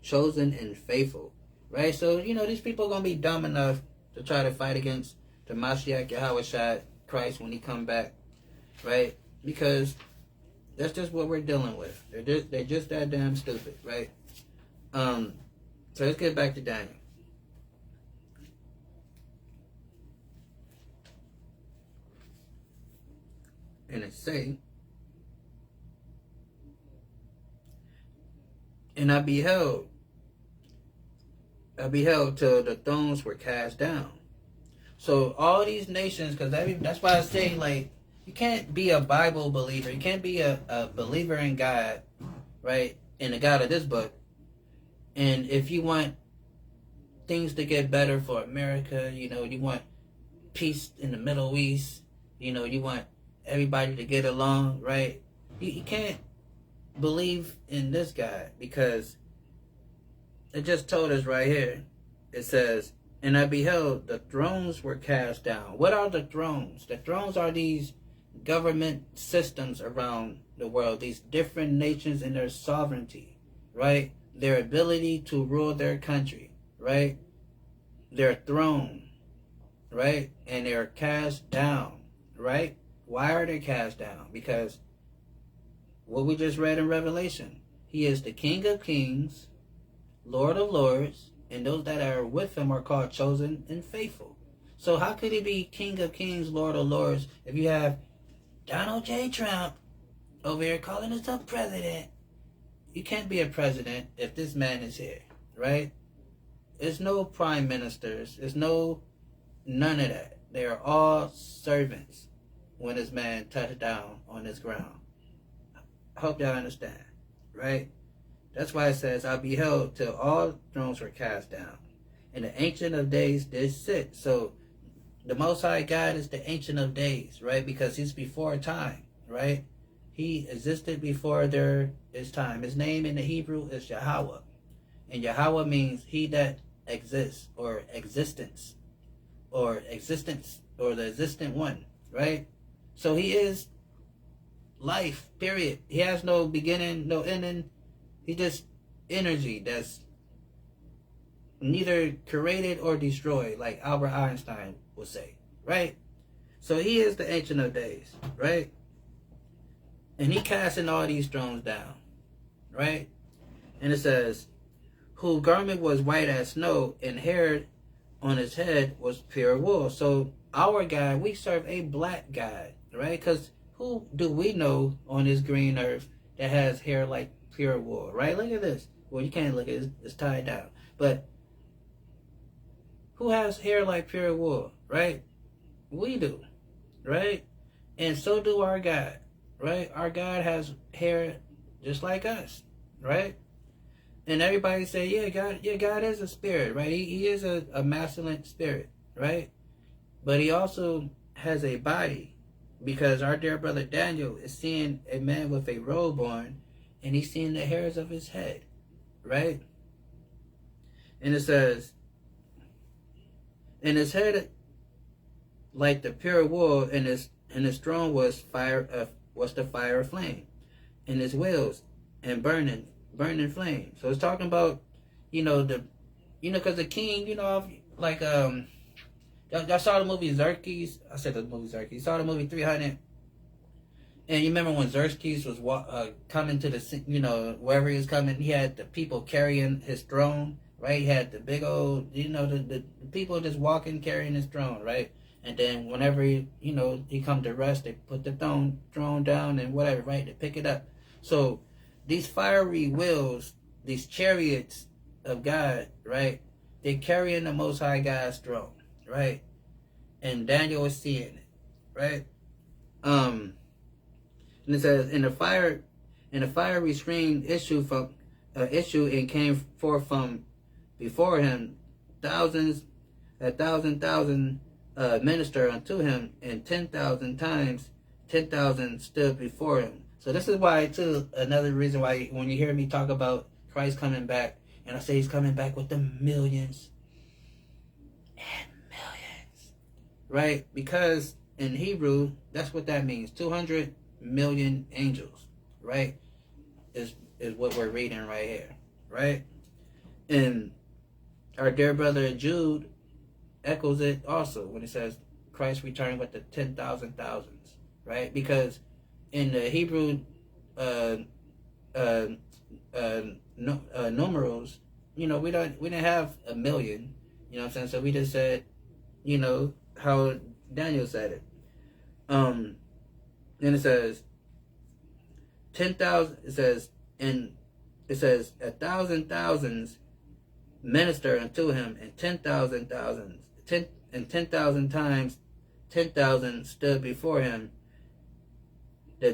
chosen and faithful. Right? So, these people are gonna be dumb enough to try to fight against the Mashiach Yahushua Christ when he come back. Right? Because that's just what we're dealing with. They're just that damn stupid, right? So let's get back to Daniel. And it say, and I beheld till the thrones were cast down. So all these nations, because that's why I say, like, you can't be a Bible believer. You can't be a believer in God, right? In the God of this book. And if you want things to get better for America, you want peace in the Middle East, you want everybody to get along, right? You can't believe in this God, because it just told us right here. It says, and I beheld the thrones were cast down. What are the thrones? The thrones are these government systems around the world, these different nations and their sovereignty, right? Their ability to rule their country, right? Their throne, right? And they're cast down, right? Why are they cast down? Because what we just read in Revelation, he is the King of kings, Lord of lords, and those that are with him are called chosen and faithful. So how could he be King of kings, Lord of lords, if you have Donald J. Trump over here calling himself president? You can't be a president if this man is here, right? There's no prime ministers. There's none of that. They are all servants when this man touched down on this ground. I hope y'all understand, right? That's why it says, I beheld till all thrones were cast down, and the Ancient of Days did sit. So the Most High God is the Ancient of Days, right? Because he's before time, right? He existed before there is time. His name in the Hebrew is Yahweh. And Yahweh means he that exists, or existence, or the existent one, right? So he is life, period. He has no beginning, no ending. He's just energy that's neither created or destroyed, like Albert Einstein would say, right? So he is the Ancient of Days, right? And he casting all these thrones down, right? And it says, whose garment was white as snow, and hair on his head was pure wool. So our God, we serve a black God, right? Because who do we know on this green earth that has hair like pure wool, right? Look at this. Well, you can't look at it. It's tied down. But who has hair like pure wool, right? We do, right? And so do our God, right? Our God has hair just like us, right? And everybody say, yeah, God is a spirit, right? He is a masculine spirit, right? But he also has a body, because our dear brother Daniel is seeing a man with a robe on, and he's seeing the hairs of his head, right? And it says, and his head like the pure wool, and his throne was the fire of flame, and his wheels and burning flame. So it's talking about, because the king, like y'all saw the movie Xerxes. I said the movie Xerxes. Saw the movie 300. And you remember when Xerxes was coming to the, wherever he was coming, he had the people carrying his throne, right? He had the big old, the people just walking, carrying his throne, right? And then whenever he come to rest, they put the throne down and whatever, right? They pick it up. So these fiery wheels, these chariots of God, right? They're carrying the Most High God's throne, right? And Daniel is seeing it, right? And it says, and the fiery stream issued issue and came forth from before him thousands, 1,000,000 minister unto him, and 10,000 times 10,000 stood before him. So this is why, too, another reason why when you hear me talk about Christ coming back, and I say he's coming back with the millions and millions, right? Because in Hebrew, that's what that means. 200 million angels, right? Is what we're reading right here, right? And our dear brother Jude echoes it also when it says Christ returned with the 10,000 thousands, right? Because in the Hebrew numerals, we didn't have a million, you know what I'm saying? So we just said, how Daniel said it. Then it says 10,000. It says 1,000 thousands minister unto him, and 10,000 thousands, 10,000 times 10,000 stood before him. The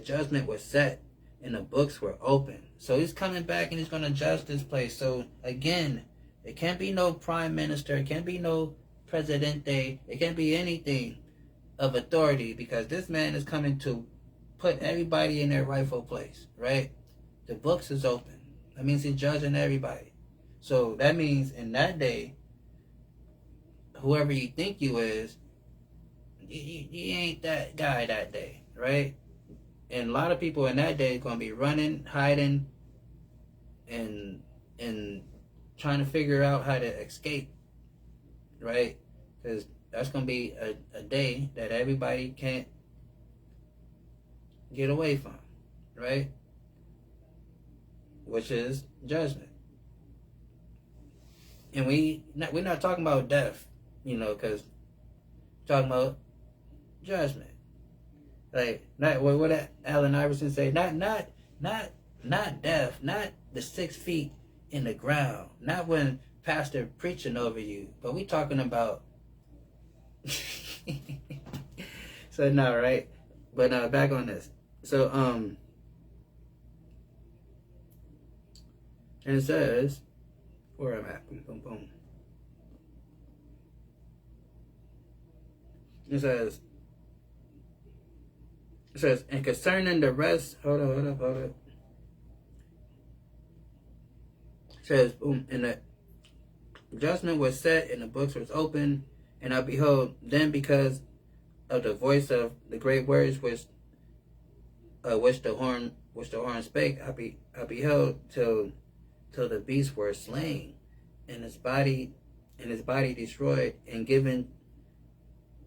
judgment was set, and the books were open. So he's coming back, and he's going to judge this place. So again, it can't be no prime minister, it can't be no presidente, it can't be anything of authority, because this man is coming to put everybody in their rightful place, right? The books is open. That means he's judging everybody. So that means in that day, whoever you think you is, you ain't that guy that day, right? And a lot of people in that day are going to be running, hiding, and trying to figure out how to escape, right? Because that's going to be a day that everybody can't get away from, right? Which is judgment. And we're not talking about death, because we're talking about judgment. Like, not what did Allen Iverson say? Not death, not the 6 feet in the ground, not when pastor preaching over you, but we talking about. So no, right? But back on this. So and it says, where am I at? Boom, boom, boom. It says, and concerning the rest, hold up. It says, boom, and the judgment was set, and the books was open, and I behold, then because of the voice of the great words which the horn spake, I beheld till the beasts were slain, and his body destroyed, and given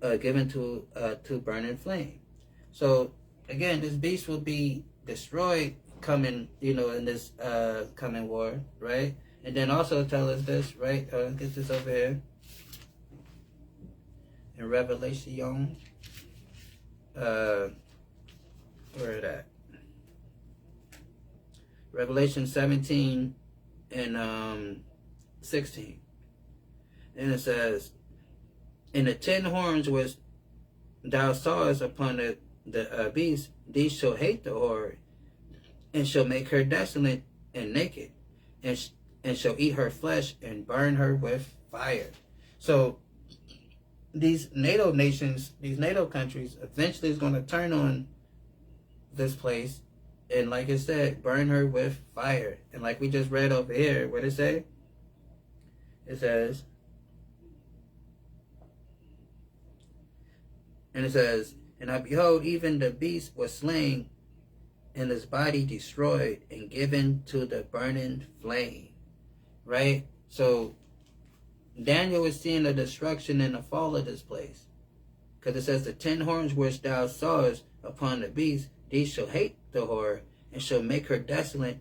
to burning flame. So again, this beast will be destroyed coming, in this coming war, right? And then also tell us this, right? Let's get this over here in Revelation. Where is that? Revelation 17 and 16. And it says, "And the 10 horns which thou sawest upon the beast, these shall hate the whore, and shall make her desolate and naked, and shall eat her flesh and burn her with fire." So these NATO nations, these NATO countries, eventually is going to turn on this place, and like it said, burn her with fire. And like we just read over here, what it say? It says, and I behold, even the beast was slain, and his body destroyed, and given to the burning flame. Right? So Daniel is seeing the destruction and the fall of this place. Because it says, the 10 horns which thou sawest upon the beast, these shall hate the whore, and shall make her desolate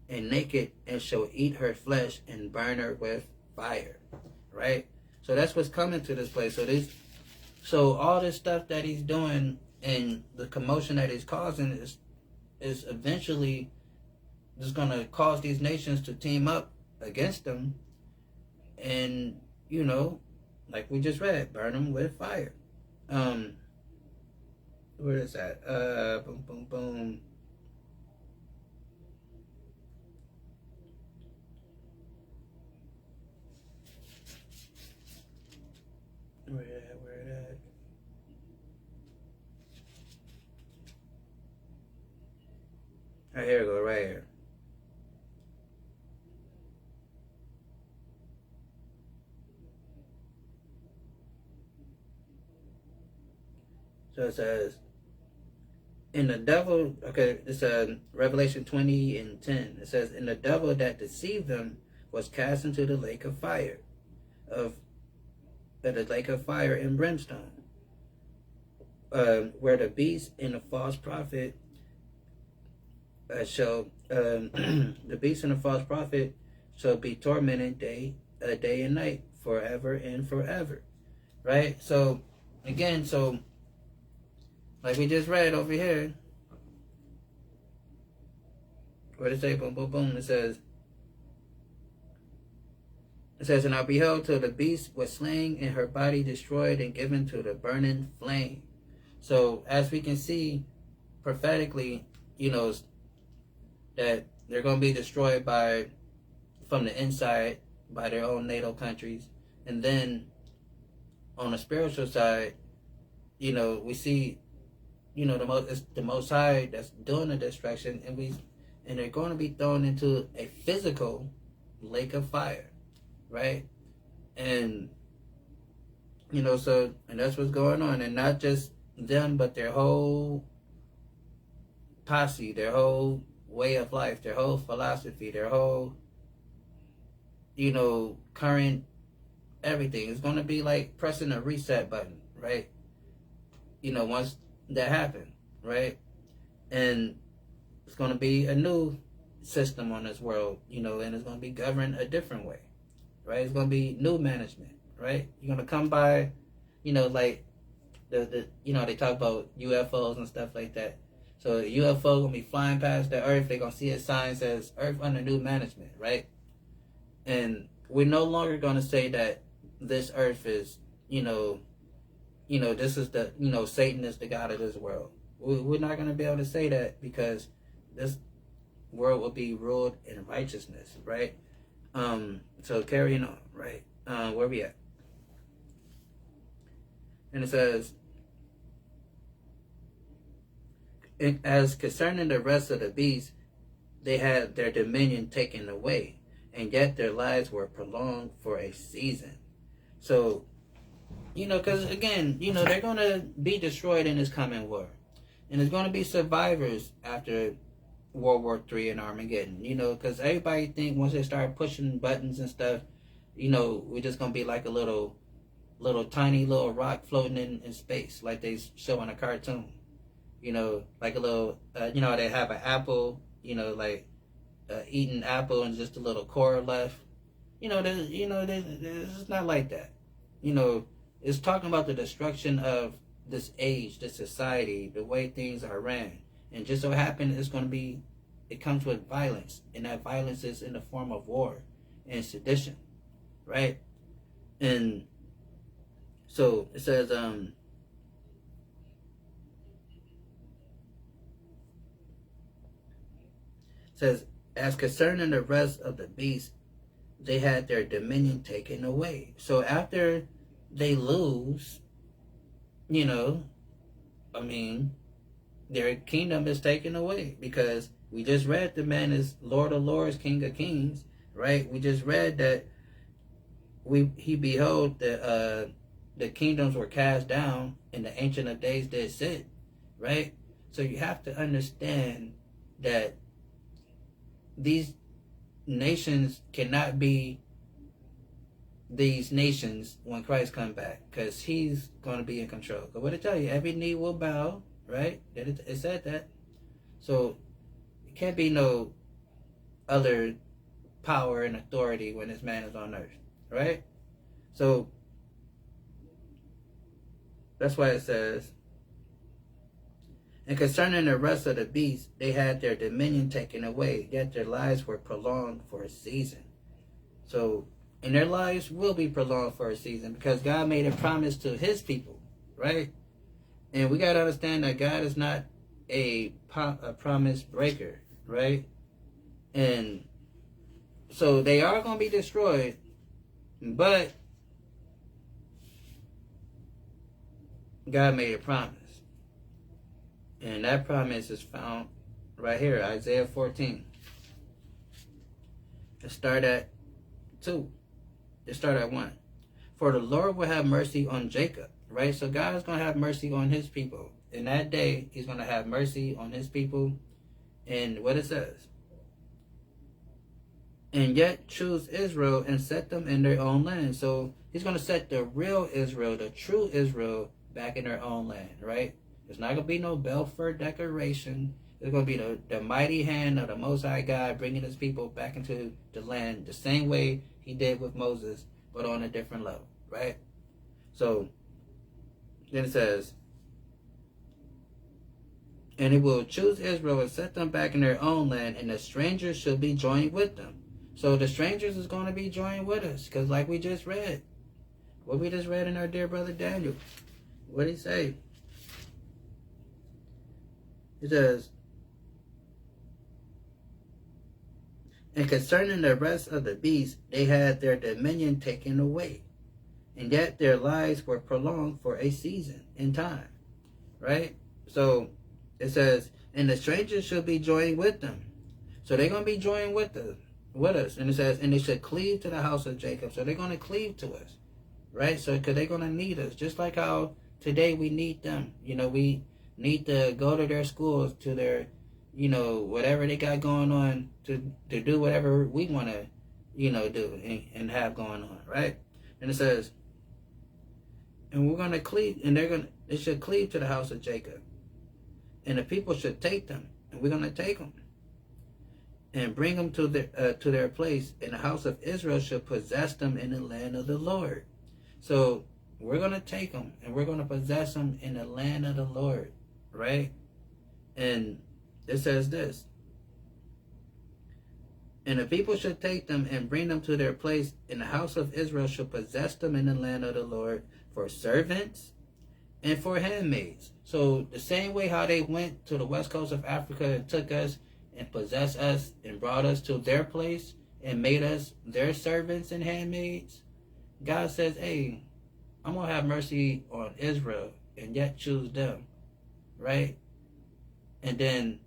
and naked, and shall eat her flesh and burn her with fire. Right? So that's what's coming to this place. So all this stuff that he's doing and the commotion that he's causing is eventually just going to cause these nations to team up against them. And, like we just read, burn them with fire. Where is that? Boom, boom, boom. Right here, go right here. So it says, in the devil, okay, it's Revelation 20 and 10. It says, and the devil that deceived them was cast into the lake of fire, the lake of fire and brimstone, where the beast and the false prophet the beast and the false prophet shall be tormented day and night, forever and forever. Right? So again, so like we just read over here, where it say boom boom boom, it says, and I beheld till the beast was slain and her body destroyed and given to the burning flame. So as we can see prophetically, that they're going to be destroyed from the inside by their own NATO countries. And then on the spiritual side, we see, the Most High that's doing the destruction, and they're going to be thrown into a physical lake of fire, right? And and that's what's going on, and not just them, but their whole posse, their whole way of life, their whole philosophy, their whole current everything. Is going to be like pressing a reset button, right? Once that happened, right? And it's going to be a new system on this world, and it's going to be governed a different way, right? It's going to be new management, right? You're going to come by, like the they talk about UFOs and stuff like that. So the UFO gonna be flying past the Earth. They're gonna see a sign says Earth under new management, right? And we're no longer gonna say that this Earth is, this is the, Satan is the God of this world. We're not gonna be able to say that, because this world will be ruled in righteousness, right? So carrying on, right? Where we at? And it says, as concerning the rest of the beasts, they had their dominion taken away, and yet their lives were prolonged for a season. So, because again, they're going to be destroyed in this coming war. And there's going to be survivors after World War III and Armageddon, because everybody think once they start pushing buttons and stuff, we're just going to be like a little tiny little rock floating in space, like they show in a cartoon. Like a little, they have an apple, like eating apple and just a little core left. It's not like that. It's talking about the destruction of this age, this society, the way things are ran. And just so happened it comes with violence. And that violence is in the form of war and sedition, right? And so it says, as concerning the rest of the beasts, they had their dominion taken away. So after they lose, their kingdom is taken away, because we just read the man is Lord of Lords, King of Kings, right? We just read that he beheld the kingdoms were cast down and the Ancient of Days did sit, right? So you have to understand that these nations cannot be these nations when Christ comes back, because he's going to be in control. But what I tell you, every knee will bow, right? It said that. So it can't be no other power and authority when this man is on earth, right? So that's why it says, and concerning the rest of the beasts, they had their dominion taken away, yet their lives were prolonged for a season. So, and their lives will be prolonged for a season, because God made a promise to his people, right? And we got to understand that God is not a promise breaker, right? And so they are going to be destroyed, but God made a promise. And that promise is found right here, Isaiah 14. Let's start at 2. Let's start at 1. For the Lord will have mercy on Jacob, right? So God is going to have mercy on his people. In that day, he's going to have mercy on his people. And what it says, and yet choose Israel and set them in their own land. So he's going to set the real Israel, the true Israel, back in their own land, right? There's not going to be no Belfort Declaration. It's going to be the mighty hand of the Most High God bringing his people back into the land the same way he did with Moses, but on a different level, right? So then it says, and he will choose Israel and set them back in their own land, and the strangers shall be joined with them. So the strangers is going to be joined with us, because like we just read, what we just read in our dear brother Daniel, what did he say? He says, and concerning the rest of the beasts, they had their dominion taken away, and yet their lives were prolonged for a season in time, right? So it says, and the strangers shall be joined with them. So they're going to be joined with us. And it says, and they should cleave to the house of Jacob. So they're going to cleave to us, right? So because they're going to need us, just like how today we need them. You know, we need to go to their schools, to their, you know, whatever they got going on, to do whatever we want to, you know, do and have going on, right? And it says, and we're going to cleave, and they should cleave to the house of Jacob. And the people should take them, and we're going to take them and bring them to their place, and the house of Israel shall possess them in the land of the Lord. So we're going to take them, and we're going to possess them in the land of the Lord, right? And it says this, and the people should take them and bring them to their place, and the house of Israel shall possess them in the land of the Lord for servants and for handmaids. So the same way how they went to the west coast of Africa and took us and possessed us and brought us to their place and made us their servants and handmaids, God says, hey, I'm going to have mercy on Israel and yet choose them, right? And then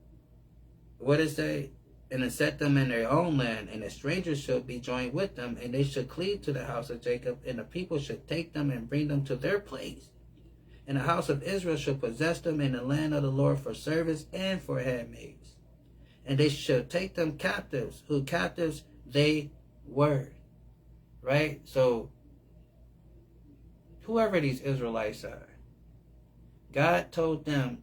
what it say? And to set them in their own land, and the strangers shall be joined with them, and they shall cleave to the house of Jacob, and the people should take them and bring them to their place. And the house of Israel shall possess them in the land of the Lord for service and for handmaids. And they shall take them captives, who captives they were. Right? So, whoever these Israelites are, God told them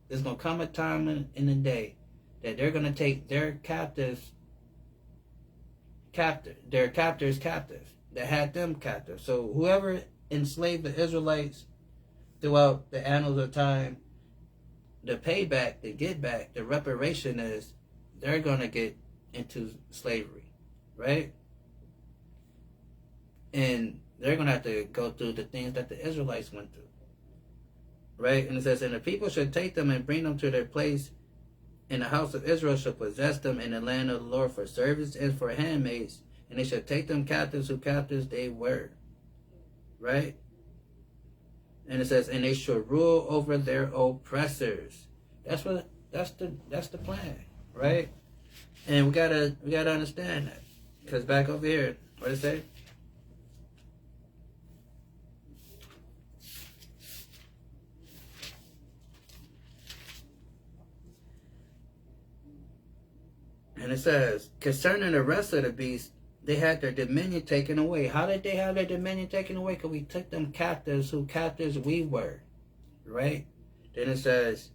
there's going to come a time in the day that they're going to take their captors captive, that had them captive. So, whoever enslaved the Israelites throughout the annals of time, the payback, the get back, the reparation is they're going to get into slavery, right? And they're going to have to go through the things that the Israelites went through, right? And it says, and the people should take them and bring them to their place, and the house of Israel shall possess them in the land of the Lord for servants and for handmaids, and they shall take them captives, who captives they were, right? And it says, and they shall rule over their oppressors. That's the plan, right? And we gotta understand that. Because back over here, what does it say? And it says, concerning the rest of the beasts, they had their dominion taken away. How did they have their dominion taken away? Because we took them captives, who captives we were, right? Then it says,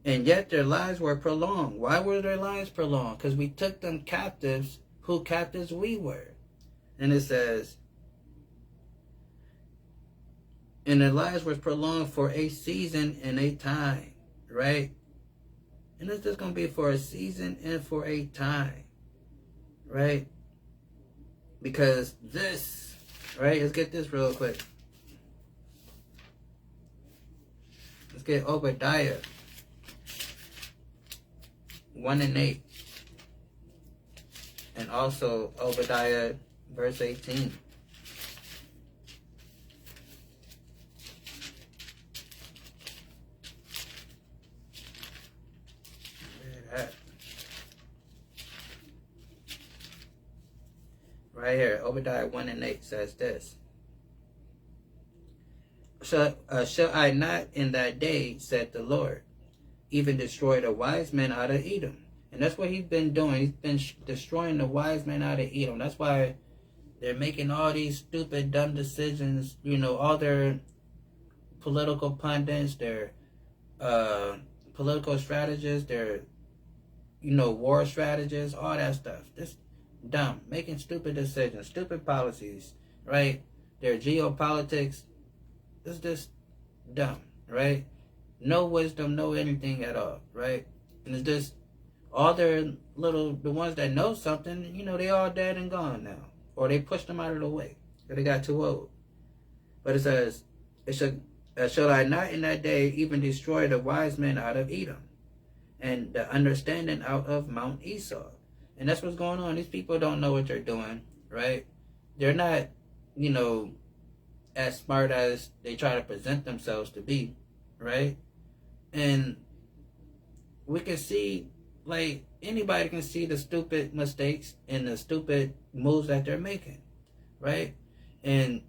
and yet their lives were prolonged. Why were their lives prolonged? Because we took them captives, who captives we were. And it says, and their lives were prolonged for a season and a time, right? And it's just going to be for a season and for a time, right? Because this, right? Let's get this real quick. Let's get Obadiah 1:8. And also Obadiah verse 18. right here, Obadiah 1:8 says this. Shall I not in that day, said the Lord, even destroy the wise men out of Edom? And that's what he's been doing. He's been destroying the wise men out of Edom. That's why they're making all these stupid, dumb decisions. You know, all their political pundits, their political strategists, their, war strategists, all that stuff. Just dumb, making stupid decisions, stupid policies, right? Their geopolitics is just dumb, right? No wisdom, no anything at all, right? And it's just all their the ones that know something, they all dead and gone now. Or they pushed them out of the way because they got too old. But it says, shall I not in that day even destroy the wise men out of Edom, and the understanding out of Mount Esau? And that's what's going on. These people don't know what they're doing, right? They're not, as smart as they try to present themselves to be, right? And we can see, like, anybody can see the stupid mistakes and the stupid moves that they're making, right? And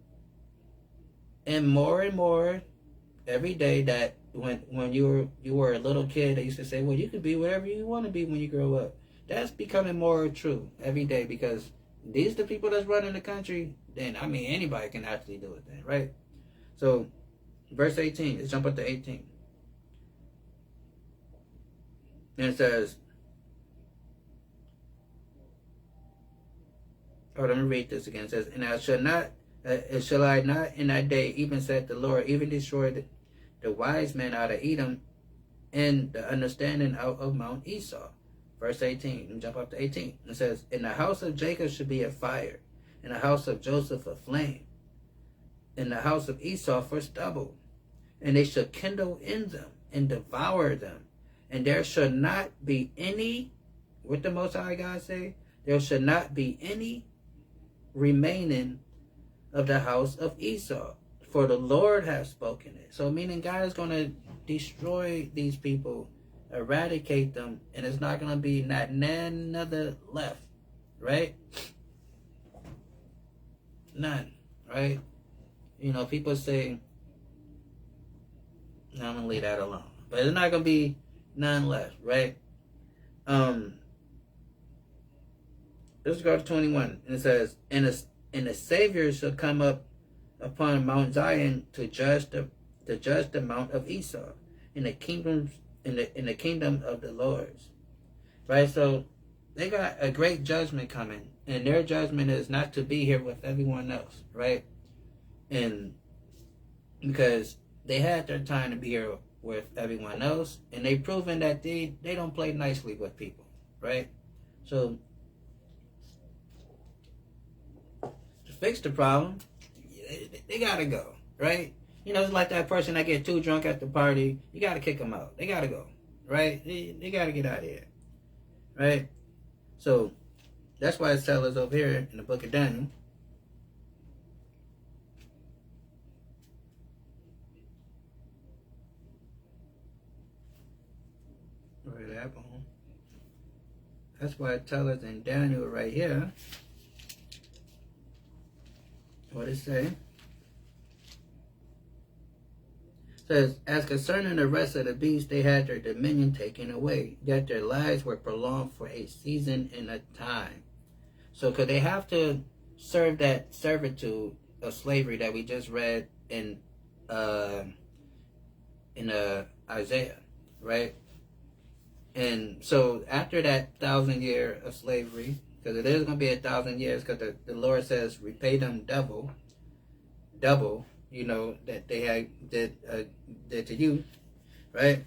more and more every day, that when you were a little kid, they used to say, well, you can be whatever you want to be when you grow up. That's becoming more true every day, because these the people that's running the country. Then anybody can actually do it then, right? So verse 18, let's jump up to 18. And it says, let me read this again. It says, and shall I not in that day, even said the Lord, even destroy the wise men out of Edom, and the understanding out of Mount Esau. Verse 18, let me jump up to 18. It says, in the house of Jacob should be a fire, in the house of Joseph a flame, in the house of Esau for stubble, and they shall kindle in them and devour them. And there shall not be any, what the Most High God say? There shall not be any remaining of the house of Esau, for the Lord has spoken it. So meaning God is going to destroy these people, eradicate them, and it's not going to be not none other left, right? None, right? People say, no, I'm going to leave that alone. But it's not going to be none left, right? Let's go to 21. And it says, and the Savior shall come up upon Mount Zion to judge the mount of Esau in the kingdom of the Lords. Right? So they got a great judgment coming, and their judgment is not to be here with everyone else, right? And because they had their time to be here with everyone else, and they've proven that they don't play nicely with people, right? So to fix the problem, they gotta go, right? It's like that person that get too drunk at the party. You gotta kick them out. They gotta go, right? They gotta get out of here, right? So that's why it tells us over here in the book of Daniel. That's why it tells us in Daniel right here. What it say? It says, as concerning the rest of the beasts, they had their dominion taken away, yet their lives were prolonged for a season and a time. So could they have to serve that servitude of slavery that we just read in Isaiah, right? And so after that 1,000 year of slavery, because it is going to be 1,000 years, because the Lord says, repay them double, that they had did to you, right?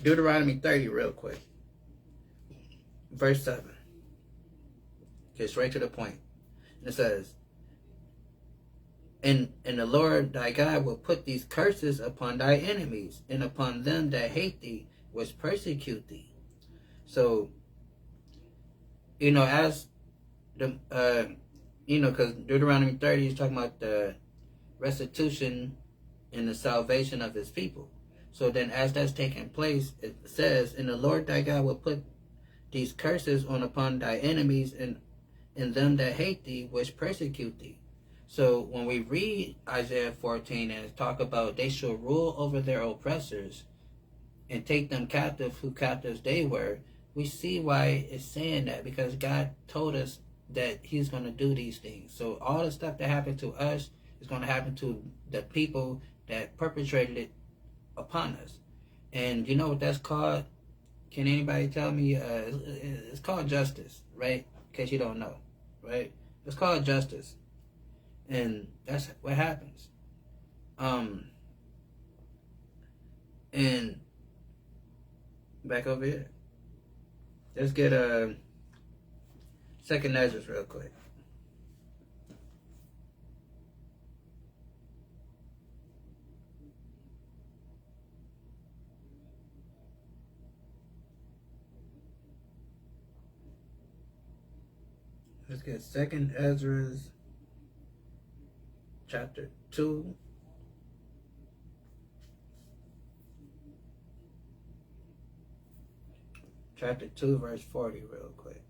Deuteronomy 30 real quick. Verse 7. Get straight to the point. And it says, and the Lord thy God will put these curses upon thy enemies, and upon them that hate thee, which persecute thee. So, as the, because Deuteronomy 30 is talking about the restitution and the salvation of his people. So then as that's taking place, it says, and the Lord thy God will put these curses upon thy enemies, and and them that hate thee, which persecute thee. So when we read Isaiah 14 and talk about they shall rule over their oppressors and take them captive who captives they were, we see why it's saying that, because God told us that he's going to do these things. So all the stuff that happened to us is going to happen to the people that perpetrated it upon us. And you know what that's called? Can anybody tell me? It's called justice, right? In case you don't know, right? It's called justice. And that's what happens. And back over here. Let's get a second Ezra real quick. Let's get second Ezra's chapter 2. Chapter 2, verse 40, real quick.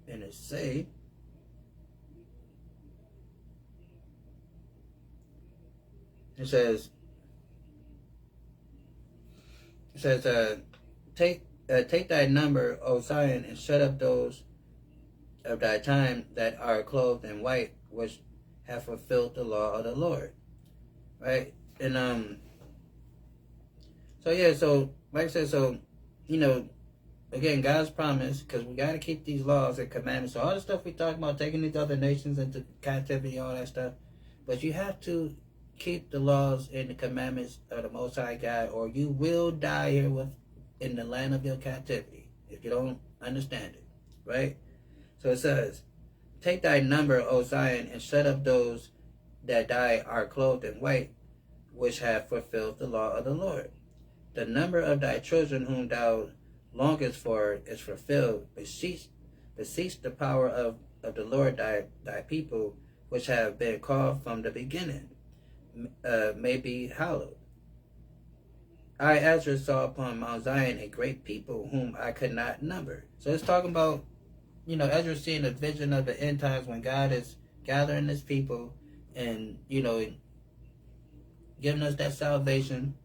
And it says, take thy number, O Zion, and shut up those of thy time that are clothed in white, which have fulfilled the law of the Lord. Right? And so like I said, so again, God's promise, because we got to keep these laws and commandments. So all the stuff we talk about, taking these other nations into captivity, all that stuff, but you have to keep the laws and the commandments of the Most High God, or you will die here in the land of your captivity if you don't understand it, right? So it says, take thy number, O Zion, and shut up those that die are clothed in white, which have fulfilled the law of the Lord. The number of thy children whom thou longest for is fulfilled. Beseech the power of the Lord thy people, which have been called from the beginning, may be hallowed. I, Ezra, saw upon Mount Zion a great people whom I could not number. So it's talking about, Ezra seeing a vision of the end times when God is gathering his people and, giving us that salvation,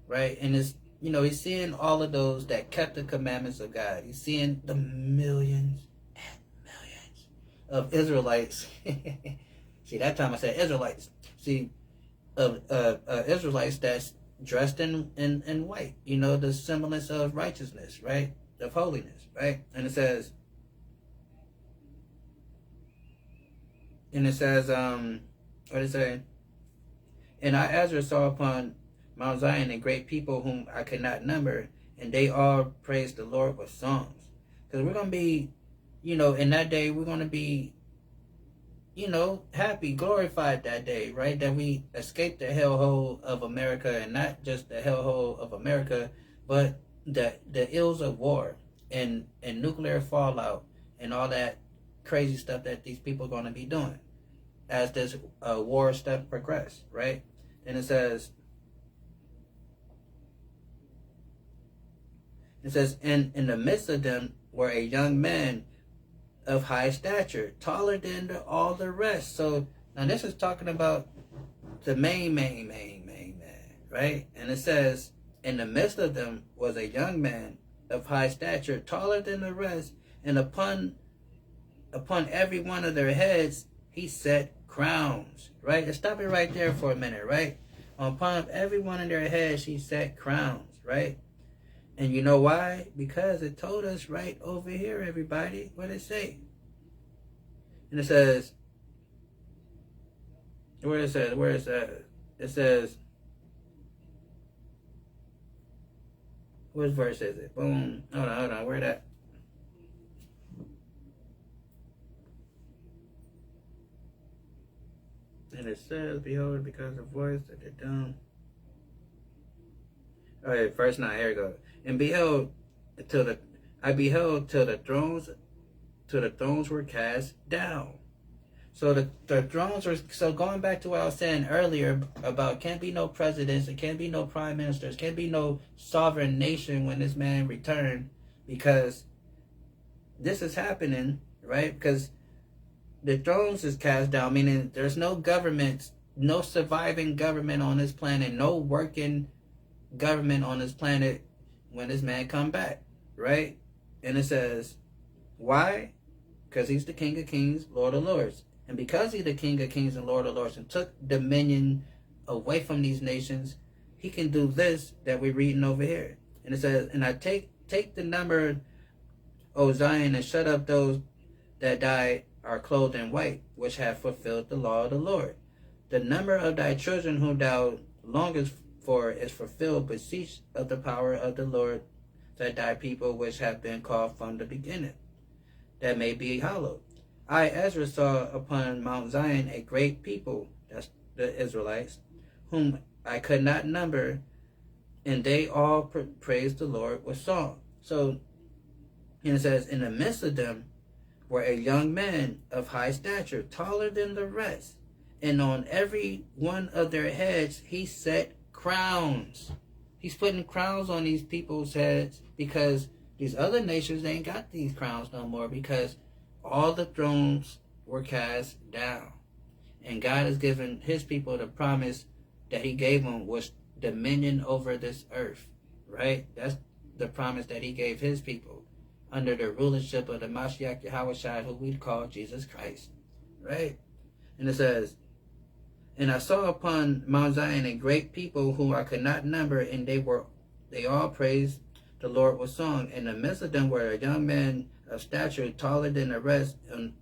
right? And it's, he's seeing all of those that kept the commandments of God. He's seeing the millions and millions of Israelites. See, that time I said Israelites. See, of Israelites that's dressed in white, the semblance of righteousness, right? Of holiness, right? And it says, what did it say? And I, Ezra, saw upon Mount Zion a great people whom I could not number, and they all praised the Lord with songs. Because we're going to be, in that day, we're going to be, happy, glorified that day, right? That we escaped the hellhole of America, and not just the hellhole of America, but the ills of war and nuclear fallout and all that crazy stuff that these people are going to be doing as this war stuff progress, right? Then it says, in the midst of them were a young man of high stature, taller than all the rest. So now this is talking about the main man, right? And it says, in the midst of them was a young man of high stature, taller than the rest, and upon every one of their heads he set crowns, right? Let's stop it right there for a minute, right? Upon every one of their heads he set crowns, right? And you know why? Because it told us right over here, everybody, what it say. And it says, where is that? It says, which verse is it? Boom. Hold on. Where that? And it says, behold, because the voice that they're dumb. Oh, yeah, verse 9, here we go. And I beheld till the thrones till the thrones were cast down. So the thrones were, so going back to what I was saying earlier about can't be no presidents, there can't be no prime ministers, can't be no sovereign nation when this man returned, because this is happening, right? Because the thrones is cast down, meaning there's no government, no surviving government on this planet, no working government on this planet when this man come back, right? And it says, why? Because he's the King of Kings, Lord of Lords. And because he's the King of Kings and Lord of Lords and took dominion away from these nations, he can do this that we're reading over here. And it says, and I take the number, O Zion, and shut up those that die are clothed in white, which have fulfilled the law of the Lord. The number of thy children whom thou longest for is fulfilled. Beseech of the power of the Lord that thy people which have been called from the beginning, that may be hallowed. I, Ezra, saw upon Mount Zion a great people, that's the Israelites, whom I could not number, and they all praised the Lord with song. So, and it says, in the midst of them were a young man of high stature, taller than the rest, and on every one of their heads he set crowns. He's putting crowns on these people's heads because these other nations ain't got these crowns no more, because all the thrones were cast down. And God has given his people the promise that he gave them was dominion over this earth, right? That's the promise that he gave his people under the rulership of the Mashiach Yahushua, who we call Jesus Christ, right? And it says, and I saw upon Mount Zion a great people whom I could not number, and they all praised the Lord with song. In the midst of them were a young man of stature taller than the rest, and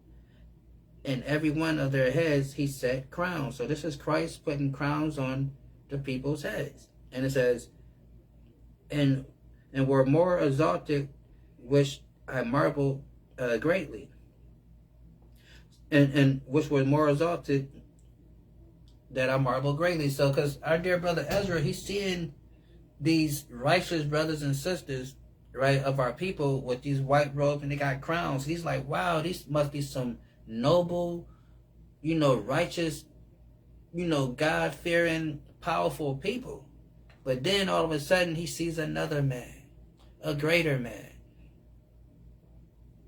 every one of their heads he set crowns. So this is Christ putting crowns on the people's heads. And it says, and were more exalted, which I marveled greatly. And which were more exalted, that I marvel greatly. So, because our dear brother Ezra, he's seeing these righteous brothers and sisters, right, of our people with these white robes, and they got crowns. He's like, wow, these must be some noble, righteous, God-fearing, powerful people. But then all of a sudden he sees another man, a greater man,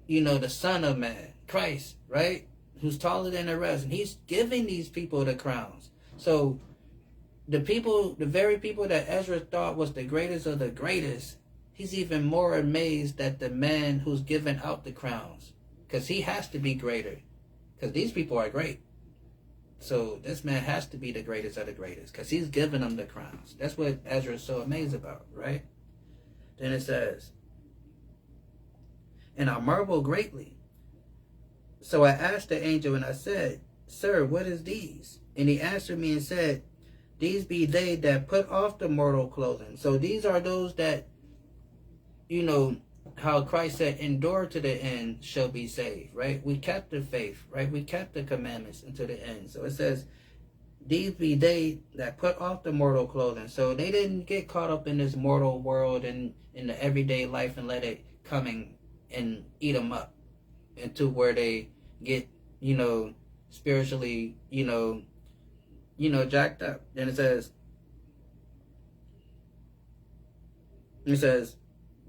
the Son of Man, Christ, right, who's taller than the rest, and he's giving these people the crowns. So the very people that Ezra thought was the greatest of the greatest, he's even more amazed at the man who's giving out the crowns, because he has to be greater, because these people are great. So this man has to be the greatest of the greatest, because he's giving them the crowns. That's what Ezra is so amazed about, right? Then it says, and I marvel greatly. So I asked the angel, and I said, Sir, what is these? And he answered me and said, these be they that put off the mortal clothing. So these are those that, how Christ said, endure to the end shall be saved, right? We kept the faith, right? We kept the commandments until the end. So it says, these be they that put off the mortal clothing. So they didn't get caught up in this mortal world and in the everyday life and let it come and eat them up into where they get, spiritually, jacked up. Then it says,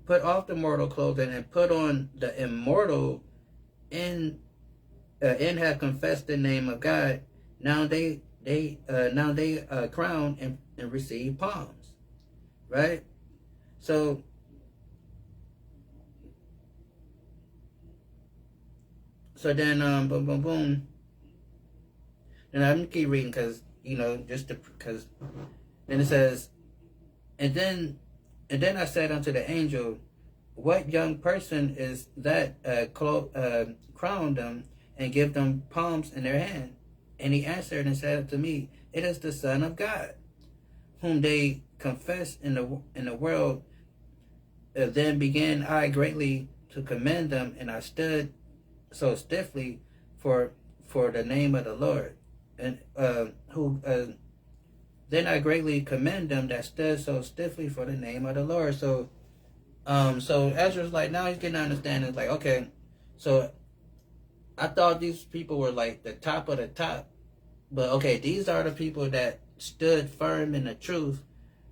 put off the mortal clothing and put on the immortal, and have confessed the name of God. Now they crown and receive palms, right? So then boom boom boom. And I'm gonna keep reading because because then it says, and then I said unto the angel, what young person is that crown them and give them palms in their hand? And he answered and said unto me, it is the Son of God, whom they confess in the world. Then began I greatly to commend them, and I stood so stiffly for the name of the Lord. And then I greatly commend them that stood so stiffly for the name of the Lord. So Ezra's like, now he's getting to understand. It's like, okay, so I thought these people were like the top of the top. But okay, these are the people that stood firm in the truth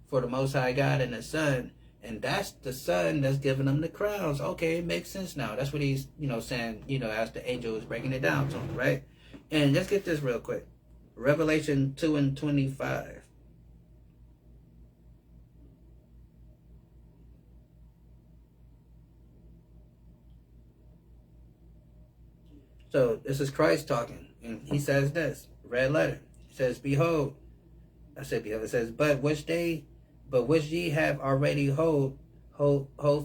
for the Most High God and the Son. And that's the Son that's giving them the crowns. Okay, it makes sense now. That's what he's, saying, as the angel is breaking it down to him, right? And let's get this real quick. Revelation 2:25. So this is Christ talking. And he says this, red letter. He says, behold. It says, but which ye have already hold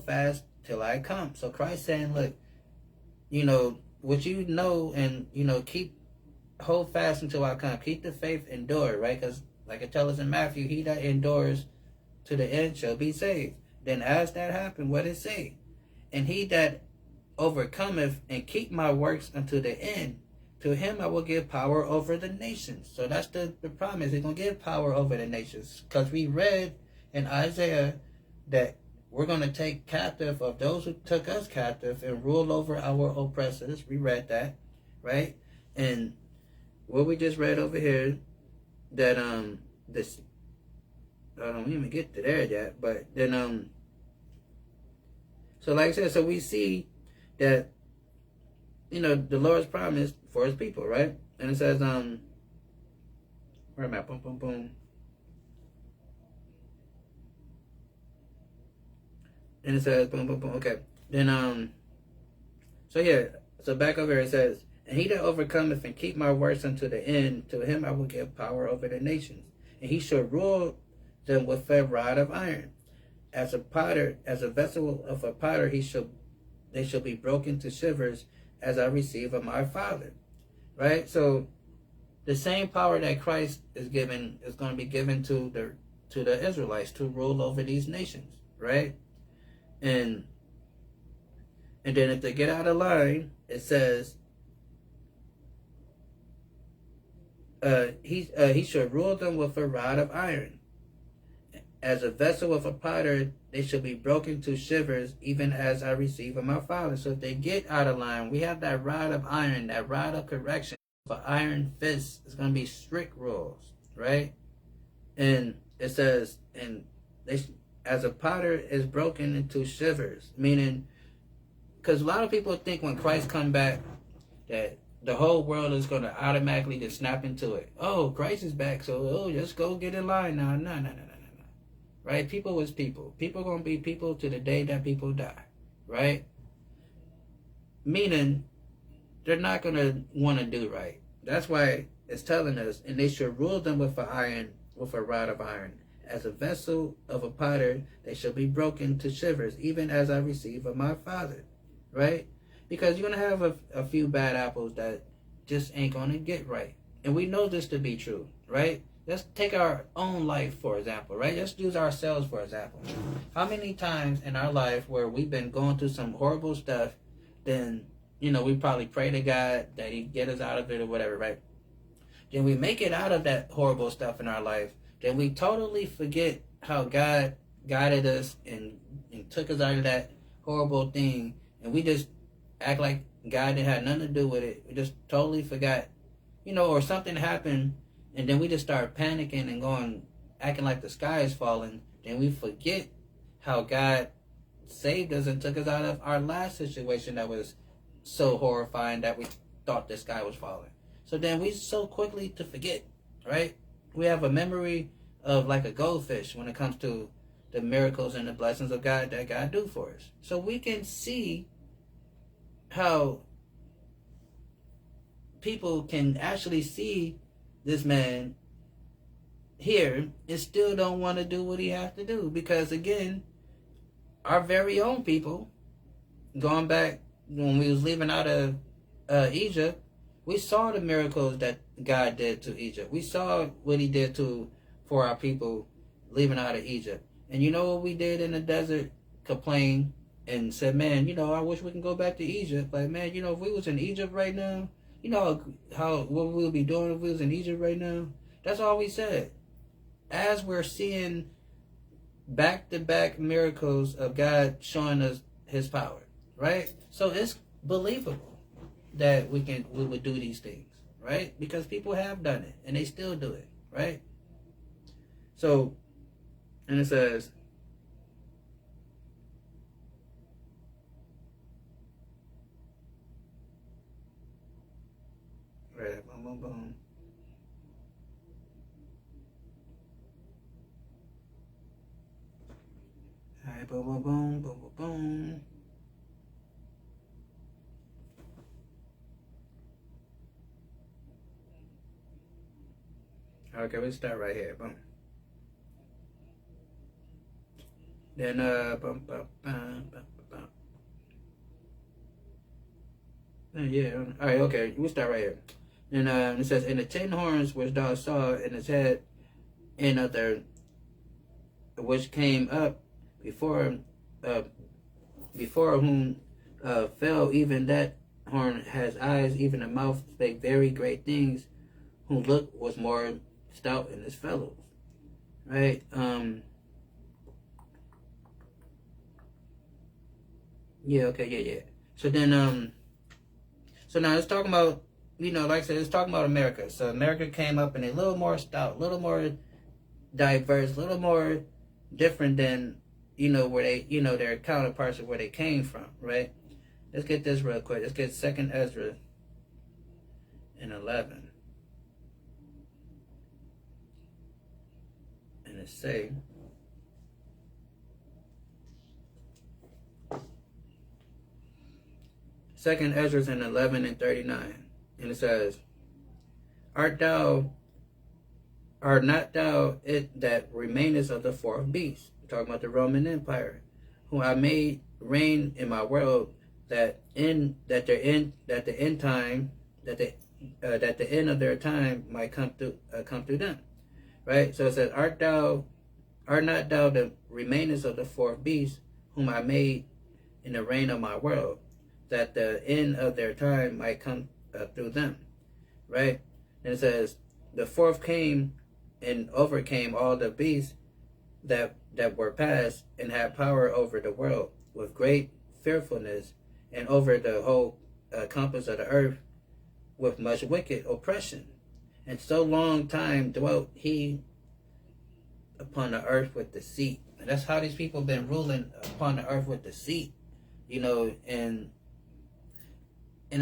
fast till I come. So Christ saying, look, what you know and, hold fast until I come. Keep the faith, endure, right? Because like it tells us in Matthew, he that endures to the end shall be saved. Then as that happened, what it say? And he that overcometh and keep my works unto the end, to him I will give power over the nations. So that's the promise. He's going to give power over the nations. Because we read in Isaiah that we're going to take captive of those who took us captive and rule over our oppressors. We read that, right? And what we just read over here, that this, I don't even get to there yet, but then so like I said, so we see that the Lord's promise for his people, right? And it says where am I? Boom, boom, boom. And it says boom, boom, boom. Okay. Then so back over here it says, and he that overcometh and keep my works unto the end, to him I will give power over the nations, and he shall rule them with a rod of iron. As a vessel of a potter, they shall be broken to shivers, as I receive of my Father. Right? So the same power that Christ is given is going to be given to the Israelites to rule over these nations, right? And then if they get out of line, it says he shall rule them with a rod of iron. As a vessel of a potter, they shall be broken to shivers, even as I receive of my Father. So if they get out of line, we have that rod of iron, that rod of correction. For iron fist, it's going to be strict rules, right? And it says, as a potter is broken into shivers, meaning, because a lot of people think when Christ come back that the whole world is going to automatically just snap into it. Oh, Christ is back, so just go get in line now. No. Right? People is people. People going to be people to the day that people die. Right? Meaning, they're not going to want to do right. That's why it's telling us, and they shall rule them with a rod of iron. As a vessel of a potter, they shall be broken to shivers, even as I receive of my Father. Right? Because you're going to have a few bad apples that just ain't going to get right. And we know this to be true. Right? Let's take our own life, for example, right? Let's use ourselves, for example. How many times in our life where we've been going through some horrible stuff, then, we probably pray to God that he get us out of it or whatever, right? Then we make it out of that horrible stuff in our life. Then we totally forget how God guided us and took us out of that horrible thing. And we just act like God didn't have nothing to do with it. We just totally forgot, or something happened. And then we just start panicking and acting like the sky is falling. Then we forget how God saved us and took us out of our last situation that was so horrifying that we thought the sky was falling. So then we so quickly to forget, right? We have a memory of like a goldfish when it comes to the miracles and the blessings of God that God do for us. So we can see how people can actually see this man here and still don't want to do what he has to do. Because again, our very own people, going back when we was leaving out of Egypt, we saw the miracles that God did to Egypt. We saw what he did for our people leaving out of Egypt. And you know what we did in the desert? Complain and said, man, I wish we can go back to Egypt. Like, man, if we was in Egypt right now, what we'll be doing if we was in Egypt right now? That's all we said. As we're seeing back-to-back miracles of God showing us his power, right? So it's believable. that we would do these things, right? Because people have done it and they still do it, right? So, and it says, right, boom, boom, boom. All right, boom, boom, boom, boom, boom, boom. Okay, let's start right here. Boom. Then bum, bum, bum, bum, bum. Yeah. All right. Okay. We'll start right here. And it says, "And the 10 horns which thou saw in his head, and other which came up before, uh, before whom fell, even that horn has eyes, even a mouth spake very great things, whose look was more stout than his fellows." Right. Yeah. Okay. Yeah. So then so now it's talking about, like I said, it's talking about America. So America came up and a little more stout, a little more diverse, a little more different than, where they, their counterparts of where they came from, right? Let's get this real quick. Let's get 2nd Ezra and 11. And it say, Second Ezra in 11 and 39. And it says, Art not thou it that remainest of the fourth beast? Talking about the Roman Empire, whom I made reign in my world, that the end of their time might come through them. Right? So it says, Art not thou the remainest of the fourth beast, whom I made in the reign of my world, that the end of their time might come through them. Right? And it says, the fourth came and overcame all the beasts that were past, and had power over the world with great fearfulness, and over the whole compass of the earth with much wicked oppression. And so long time dwelt he upon the earth with deceit. And that's how these people been ruling upon the earth with deceit, and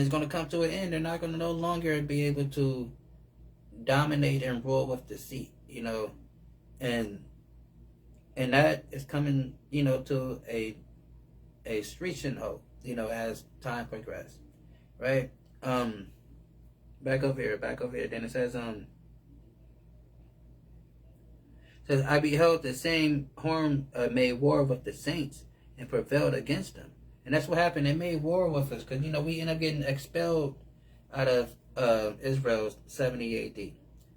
it's going to come to an end. They're not going to no longer be able to dominate and rule with deceit, and that is coming, to a screeching halt, as time progresses, right? Back over here. Then it says, I beheld the same horn made war with the saints and prevailed against them. And that's what happened. They made war with us because, we end up getting expelled out of Israel 70 AD,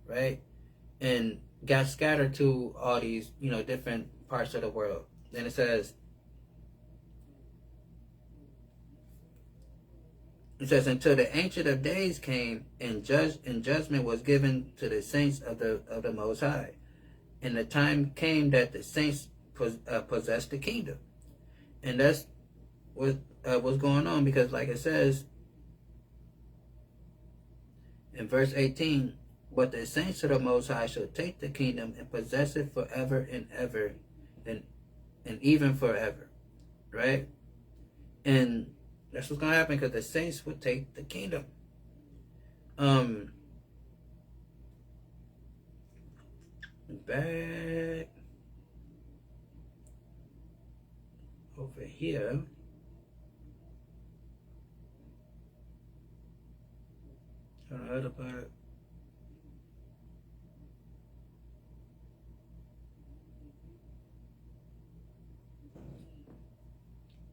right? And got scattered to all these, different parts of the world. Then it says, until the Ancient of Days came, and judgment was given to the saints of the Most High. And the time came that the saints possessed the kingdom. And that's what's going on, because like it says in verse 18, but the saints of the Most High shall take the kingdom and possess it forever and ever, and even forever, right? And that's what's going to happen, because the saints will take the kingdom. Back over here. I heard about it.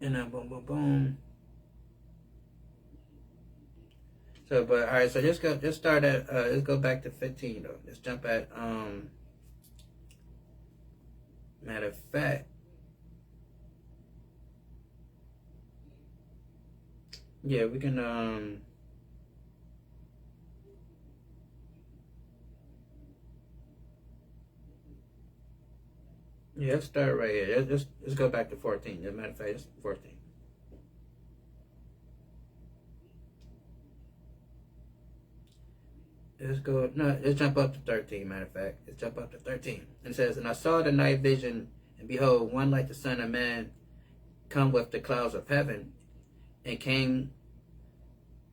And then boom, boom, boom. So, but all right. So let's start at. Let's go back to 15 though. Let's jump at. Matter of fact. Yeah, we can. Yeah, let's start right here. Let's go back to 14. As a matter of fact, it's 14. Let's go. No, let's jump up to 13. Matter of fact, let's jump up to 13. And it says, "And I saw the night vision, and behold, one like the Son of Man come with the clouds of heaven, and came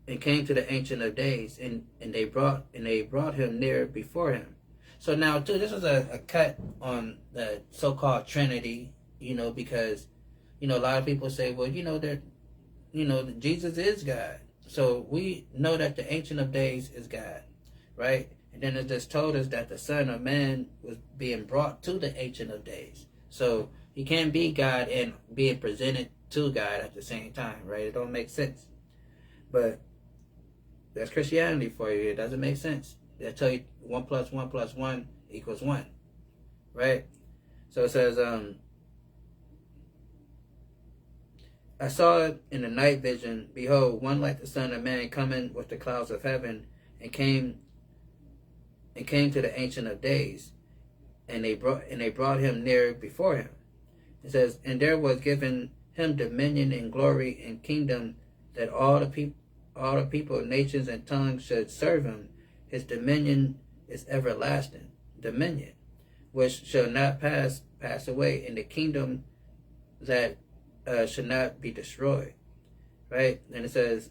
to the Ancient of Days, and they brought him near before him." So now, too, this is a cut on the so-called Trinity, because a lot of people say, well, Jesus is God. So we know that the Ancient of Days is God, right? And then it just told us that the Son of Man was being brought to the Ancient of Days. So he can't be God and being presented to God at the same time, right? It don't make sense. But that's Christianity for you. It doesn't make sense. They tell you 1 + 1 + 1 = 1, right? So it says, "I saw it in the night vision. Behold, one like the Son of Man coming with the clouds of heaven, and came to the Ancient of Days, and they brought him near before him." It says, "And there was given him dominion and glory and kingdom, that all the people, nations, and tongues should serve him. His dominion is everlasting dominion, which shall not pass away, and the kingdom that should not be destroyed." Right? And it says,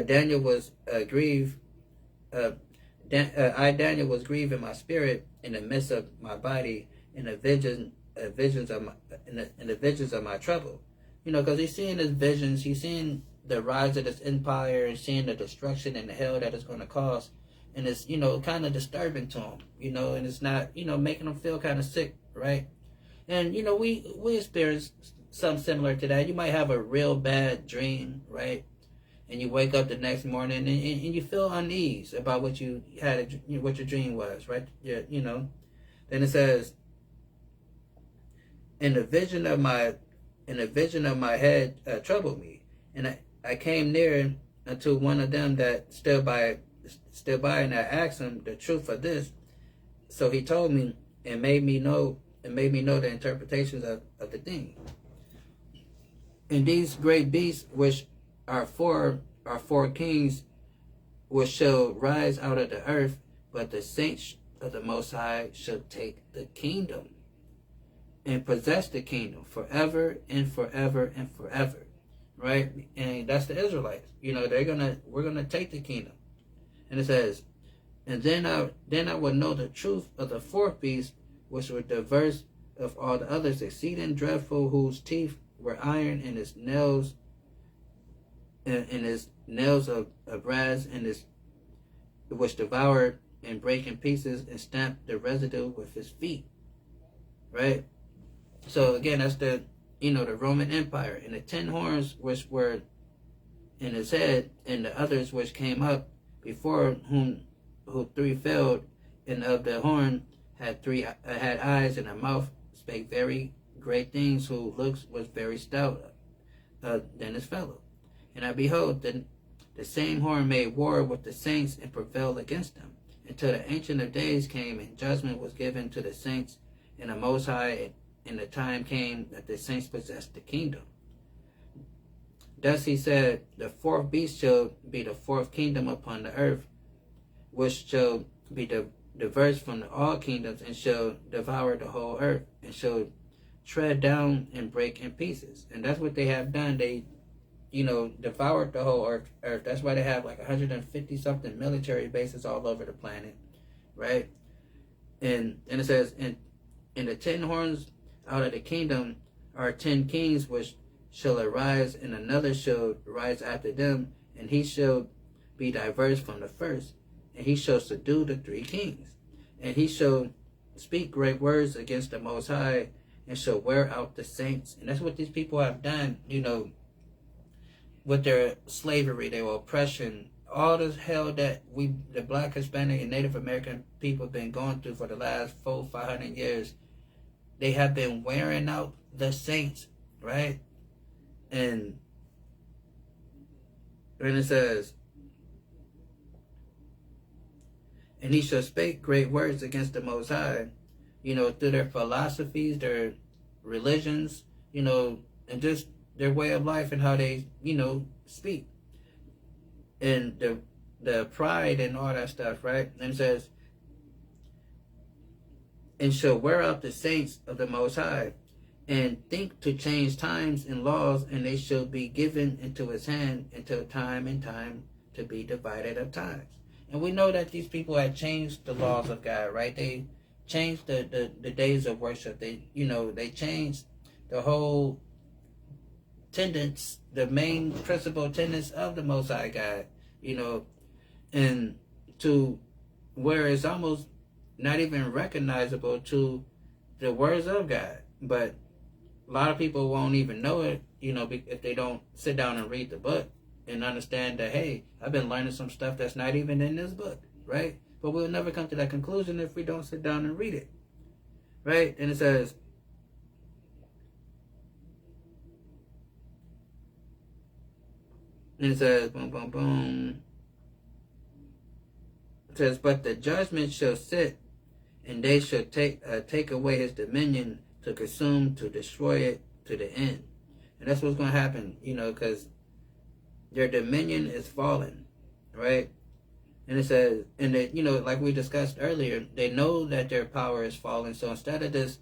"Daniel was grieved. I, Daniel, was grieved in my spirit, in the midst of my body, in the visions of my trouble." Because he's seeing his visions. He's seeing the rise of this empire and seeing the destruction and the hell that it's going to cause. And it's, kind of disturbing to him, and it's not, making him feel kind of sick, right? And, we experience something similar to that. You might have a real bad dream, right? And you wake up the next morning and you feel unease about what you had, what your dream was, right? Yeah, Then it says, "And the vision of my head troubled me, and I came near unto one of them that stood by, and I asked him the truth of this. So he told me and made me know the interpretations of the thing. And these great beasts, which are four kings, which shall rise out of the earth, but the saints of the Most High shall take the kingdom and possess the kingdom forever and forever and forever." Right? And that's the Israelites. We're gonna take the kingdom. And it says, "And then I will know the truth of the fourth beast, which were diverse of all the others, exceeding dreadful, whose teeth were iron, and his nails of brass, and his which devoured and brake in pieces, and stamped the residue with his feet." Right? So again, that's the Roman Empire, and the 10 horns which were in his head, and the others which came up before who 3 failed, and of the horn had eyes, and a mouth spake very great things, whose looks was very stout than his fellow. And I behold, the same horn made war with the saints, and prevailed against them, until the Ancient of Days came, and judgment was given to the saints and the Most High, and the time came that the saints possessed the kingdom. Thus he said, the fourth beast shall be the fourth kingdom upon the earth, which shall be diverse from all kingdoms, and shall devour the whole earth, and shall tread down and break in pieces." And that's what they have done. They, devoured the whole earth. That's why they have like 150 something military bases all over the planet, right? And it says, in the 10 horns out of the kingdom are 10 kings, which shall arise, and another shall rise after them, and he shall be diverse from the first, and he shall subdue the 3 kings, and he shall speak great words against the Most High, and shall wear out the saints. And that's what these people have done, with their slavery, their oppression, all this hell that the Black, Hispanic, and Native American people have been going through for the last 400-500 years. They have been wearing out the saints, right? And when it says, "And he shall speak great words against the Most High," through their philosophies, their religions, and just their way of life and how they, speak. And the pride and all that stuff, right? And it says, and shall wear out the saints of the Most High, and think to change times and laws, and they shall be given into his hand until time and time to be divided of times. And we know that these people had changed the laws of God, right? They changed the days of worship. They changed the whole tenets, the main principal tenets of the Most High God, and to where it's almost not even recognizable to the words of God. But a lot of people won't even know it, if they don't sit down and read the book and understand that, hey, I've been learning some stuff that's not even in this book, right? But we'll never come to that conclusion if we don't sit down and read it, right? And it says, boom, boom, boom. It says, but the judgment shall sit, and they shall take away his dominion, to consume, to destroy it to the end. And that's what's going to happen, because their dominion is fallen, right? And it says, and they, like we discussed earlier, they know that their power is fallen. So instead of just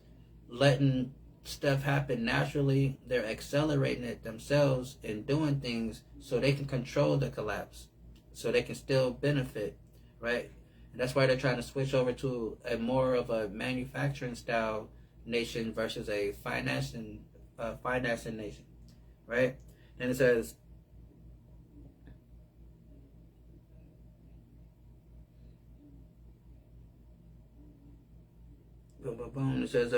letting stuff happen naturally, they're accelerating it themselves and doing things so they can control the collapse, so they can still benefit, right? And that's why they're trying to switch over to a more of a manufacturing style nation versus a financing nation, right? And it says, boom, boom, boom. It says,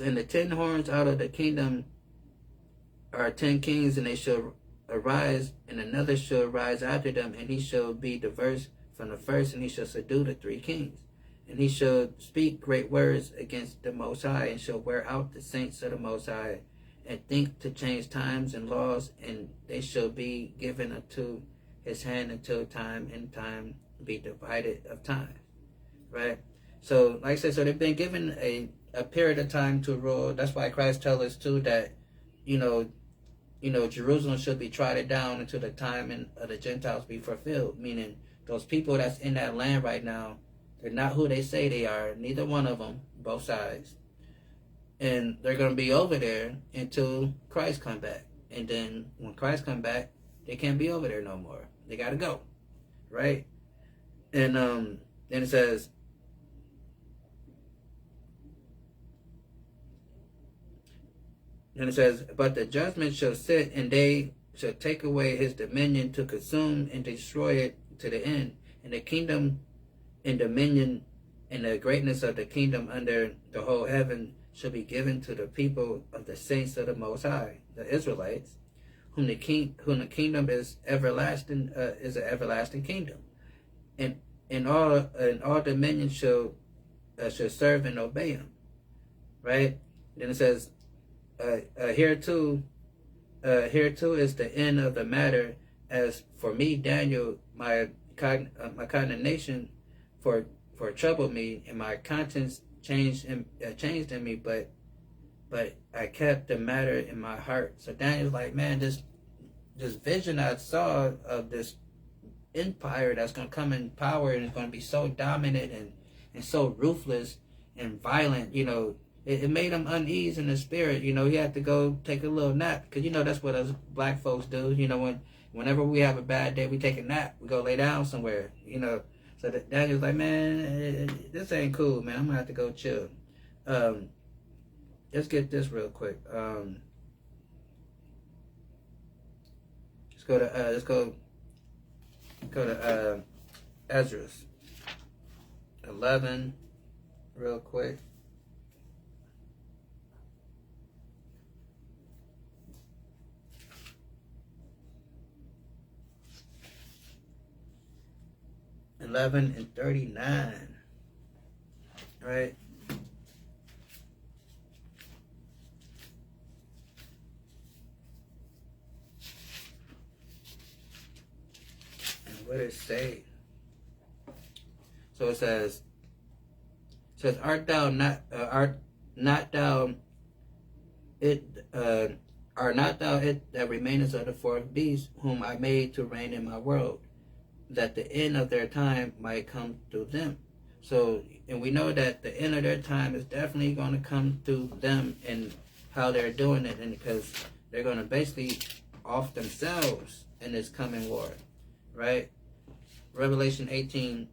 and the 10 horns out of the kingdom are 10 kings, and they shall arise, and another shall arise after them, and he shall be diverse from the first, and he shall subdue the 3 kings. And he shall speak great words against the Most High, and shall wear out the saints of the Most High, and think to change times and laws, and they shall be given unto his hand until time and time be divided of time. Right? So, like I said, so they've been given a period of time to rule. That's why Christ tells us too that, Jerusalem should be trodden down until the time of the Gentiles be fulfilled. Meaning, those people that's in that land right now, they're not who they say they are. Neither one of them, both sides. And they're going to be over there until Christ come back. And then when Christ come back, they can't be over there no more. They got to go. Right? And then it says, but the judgment shall sit, and they shall take away his dominion, to consume and destroy it to the end. And the kingdom and dominion and the greatness of the kingdom under the whole heaven shall be given to the people of the saints of the Most High, the Israelites, whom the kingdom is everlasting, is an everlasting kingdom, and all dominion shall serve and obey him. Right? Then it says, here too is the end of the matter. As for me, Daniel, my condemnation for troubled me, and my conscience changed in me, but I kept the matter in my heart. So Daniel's like, man, this vision I saw of this empire that's going to come in power, and it's going to be so dominant and so ruthless and violent, it made him uneasy in the spirit. He had to go take a little nap, because that's what us black folks do. Whenever we have a bad day, we take a nap. We go lay down somewhere. So Daniel's like, man, this ain't cool, man. I'm gonna have to go chill. Let's get this real quick. Let's go to Esdras 11 real quick. and 39, right? And what it say? So it says, art not thou it Are not thou it that remainest of the fourth beast, whom I made to reign in my world, that the end of their time might come through them? So, and we know that the end of their time is definitely going to come through them and how they're doing it, and because they're going to basically off themselves in this coming war, right? Revelation 18:1.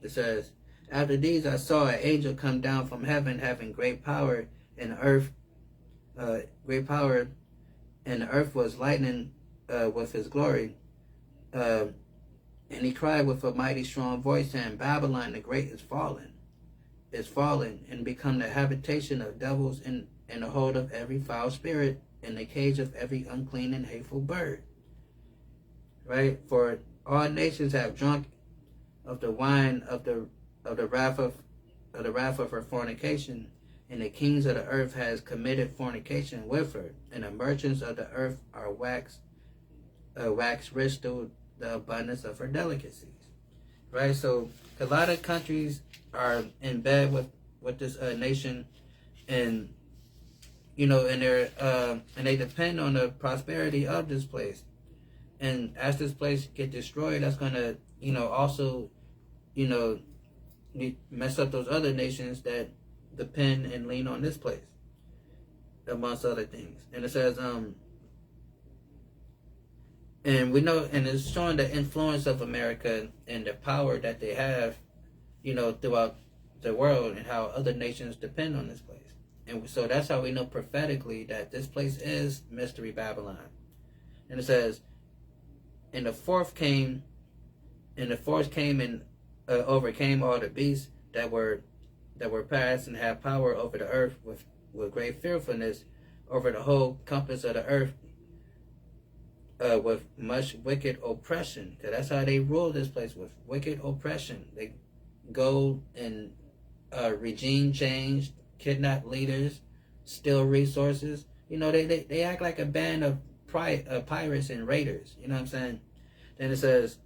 It says, after these I saw an angel come down from heaven, having great power, and the earth, was lightning with his glory. And he cried with a mighty strong voice, saying, Babylon the great is fallen, and become the habitation of devils, and the hold of every foul spirit, and the cage of every unclean and hateful bird. Right? For all nations have drunk of the wine of the wrath of her fornication, and the kings of the earth has committed fornication with her, and the merchants of the earth are wax rich through the abundance of her delicacies. Right? So a lot of countries are in bed with this nation, and and they're and they depend on the prosperity of this place. And as this place get destroyed, that's gonna also mess up those other nations that depend and lean on this place, amongst other things. And it says, and we know, and it's showing the influence of America and the power that they have, throughout the world, and how other nations depend on this place. And so that's how we know prophetically that this place is Mystery Babylon. And it says, and the fourth came and overcame all the beasts that were past, and had power over the earth with great fearfulness over the whole compass of the earth, with much wicked oppression. Because that's how they rule this place, with wicked oppression. They go and regime change, kidnap leaders, steal resources. They act like a band of pirates and raiders. You know what I'm saying? Then it says,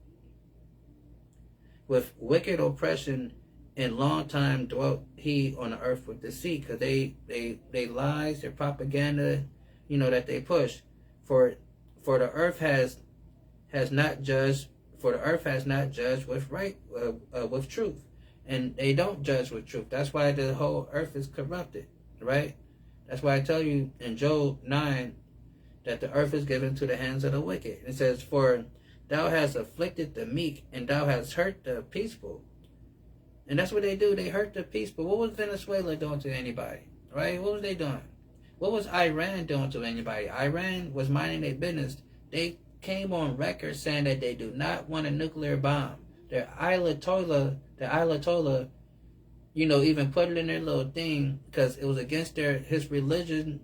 with wicked oppression, and long time dwelt he on the earth with deceit. Because they lies, their propaganda, that they push. For the earth has not judged. For the earth has not judged with with truth, and they don't judge with truth. That's why the whole earth is corrupted, right? That's why I tell you in Job 9 that the earth is given to the hands of the wicked. It says, for thou hast afflicted the meek, and thou hast hurt the peaceful. And that's what they do. They hurt the peaceful. What was Venezuela doing to anybody? Right? What was they doing? What was Iran doing to anybody? Iran was minding their business. They came on record saying that they do not want a nuclear bomb. The Ayatollah, even put it in their little thing because it was against their religion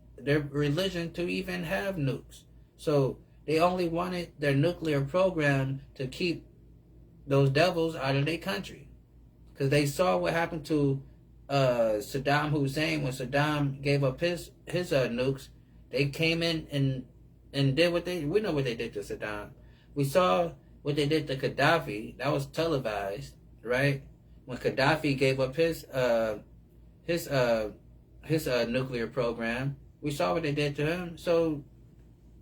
to even have nukes. So they only wanted their nuclear program to keep those devils out of their country. Because they saw what happened to Saddam Hussein when Saddam gave up his nukes. They came in and did we know what they did to Saddam. We saw what they did to Gaddafi. That was televised, right? When Gaddafi gave up his nuclear program, we saw what they did to him. So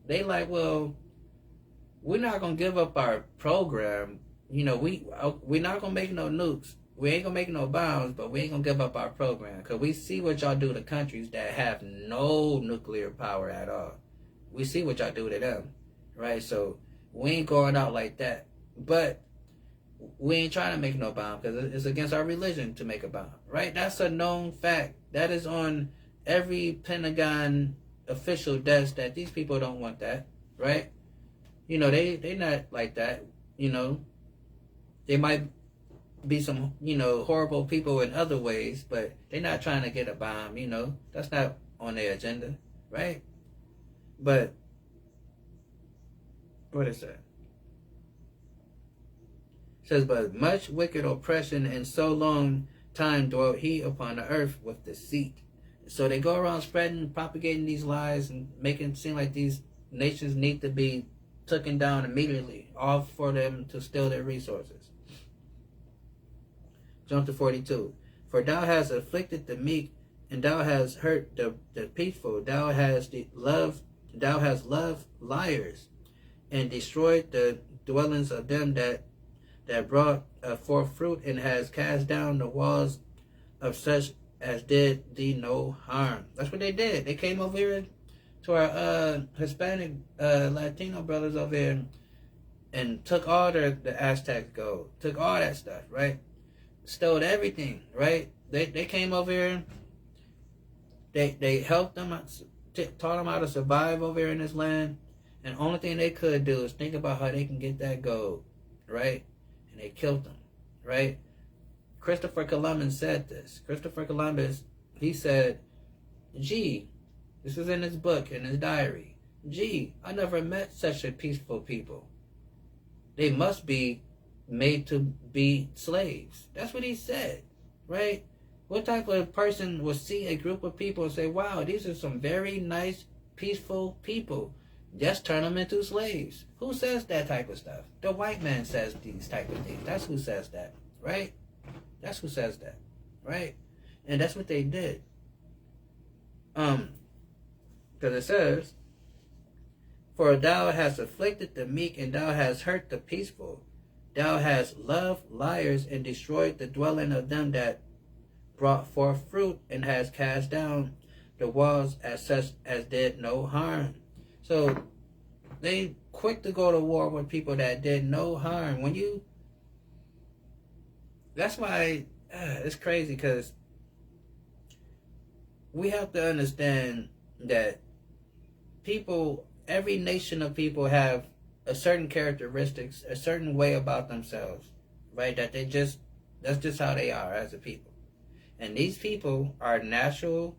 they like, well, we're not gonna give up our program. We're not gonna make no nukes. We ain't gonna make no bombs, but we ain't gonna give up our program. Because we see what y'all do to countries that have no nuclear power at all. We see what y'all do to them, right? So we ain't going out like that. But we ain't trying to make no bomb because it's against our religion to make a bomb, right? That's a known fact. That is on every Pentagon official desk that these people don't want that, right? They not like that. They might be some, horrible people in other ways, but they're not trying to get a bomb, That's not on their agenda, right? But, what is that? It says, but much wicked oppression and so long time dwelt he upon the earth with deceit. So they go around propagating these lies and making it seem like these nations need to be taken down immediately, all for them to steal their resources. Jump to 42. For thou hast afflicted the meek, and thou hast hurt the peaceful. Thou hast loved liars, and destroyed the dwellings of them that brought forth fruit, and has cast down the walls of such as did thee no harm. That's what they did. They came over here to our Hispanic Latino brothers over here and took all the Aztec gold, took all that stuff, right? Stole everything, right? They came over here. They helped them, taught them how to survive over here in this land. And the only thing they could do is think about how they can get that gold, right? And they killed them, right? Christopher Columbus said this. Christopher Columbus, he said, gee, this is in his book, in his diary. Gee, I never met such a peaceful people. They must be made to be slaves. That's what he said, right? What type of person would see a group of people and say, wow, these are some very nice, peaceful people. Just turn them into slaves. Who says that type of stuff? The white man says these type of things. That's who says that, right? That's who says that, right? And that's what they did. Because it says, for thou hast afflicted the meek, and thou hast hurt the peaceful. Thou hast loved liars, and destroyed the dwelling of them that brought forth fruit, and hast cast down the walls as such as did no harm. So they quick to go to war with people that did no harm. That's why it's crazy, because we have to understand that every nation of people have a certain characteristics, a certain way about themselves, right? That's just how they are as a people. And these people are natural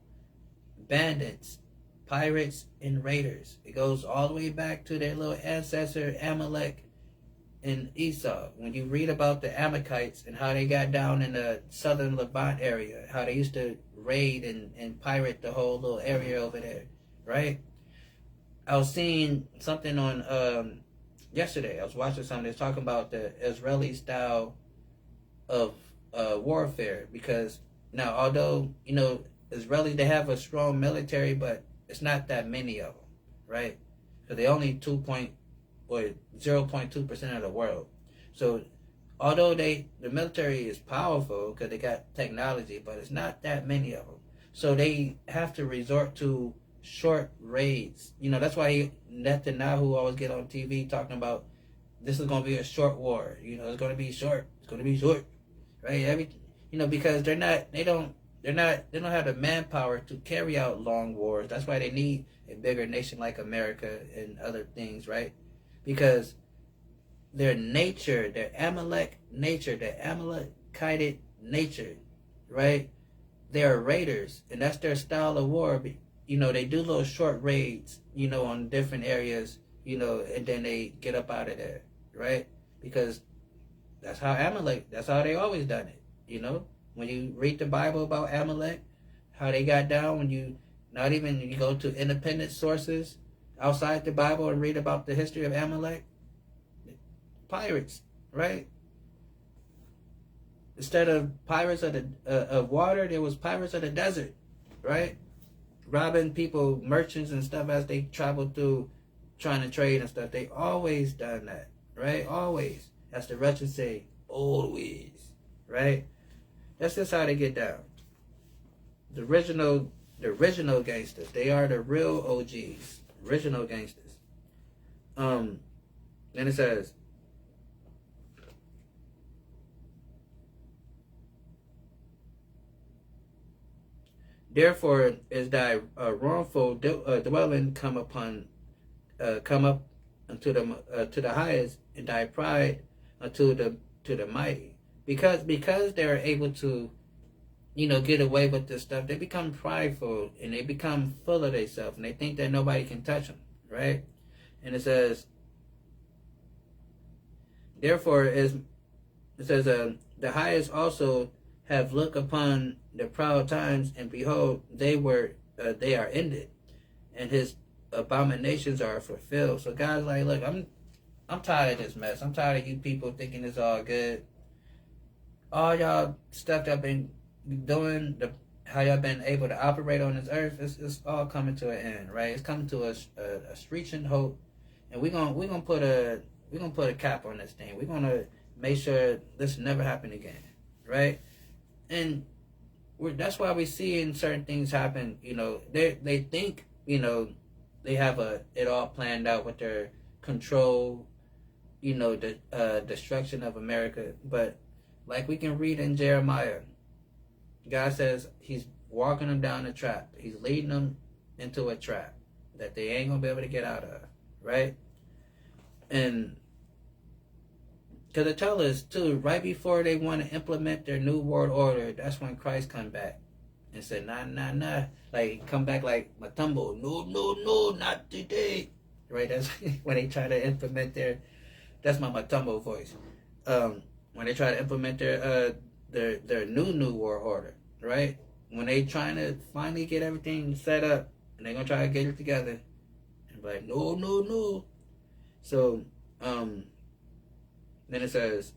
bandits, pirates, and raiders. It goes all the way back to their little ancestor Amalek and Esau. When you read about the Amalekites and how they got down in the southern Levant area, how they used to raid and pirate the whole little area over there, right? I was seeing something on yesterday. I was watching something that's talking about the Israeli style of warfare, because now, although, Israelis, they have a strong military, but it's not that many of them, right? So they only 0.2% of the world. So although the military is powerful because they got technology, but it's not that many of them. So they have to resort to short raids. That's why Netanyahu always get on TV talking about this is going to be a short war. It's going to be short. It's going to be short, right? Because they don't have the manpower to carry out long wars. That's why they need a bigger nation like America and other things, right? Because their nature, their Amalekite nature, right? They are raiders, and that's their style of war. They do little short raids, on different areas, and then they get up out of there, right? Because that's how they always done it, When you read the Bible about Amalek, how they got down, when you go to independent sources outside the Bible and read about the history of Amalek, pirates, right? Instead of pirates of water, there was pirates of the desert, right? Robbing people, merchants and stuff as they traveled through trying to trade and stuff. They always done that, right? Always. As the Russians say, always, right? That's just how they get down. The original gangsters. They are the real OGs. Original gangsters. Then it says, therefore is thy wrongful dwelling come up unto the highest, and thy pride unto the mighty. Because they're able to, get away with this stuff, they become prideful and they become full of themselves, and they think that nobody can touch them, right? And it says, therefore the highest also have looked upon the proud times, and behold, they are ended, and his abominations are fulfilled. So God's like, look, I'm tired of this mess. I'm tired of you people thinking it's all good. All y'all stuff that been doing, how y'all been able to operate on this earth, it's all coming to an end, right? It's coming to a screeching halt, and we're gonna put a cap on this thing. We're gonna make sure this never happen again, right? And that's why we're seeing certain things happen. You know, they think, you know, they have it all planned out with their control, you know, the destruction of America. But like we can read in Jeremiah, God says he's walking them down a trap. He's leading them into a trap that they ain't gonna be able to get out of, right? And because it tells us too, right before they want to implement their new world order, that's when Christ come back and said, nah. Like, come back like Matumbo, no, not today. Right? That's when they try to implement that's my Matumbo voice. When they try to implement their new world order, right? When they trying to finally get everything set up, and they're gonna try to get it together, and be like, no. So, then it says,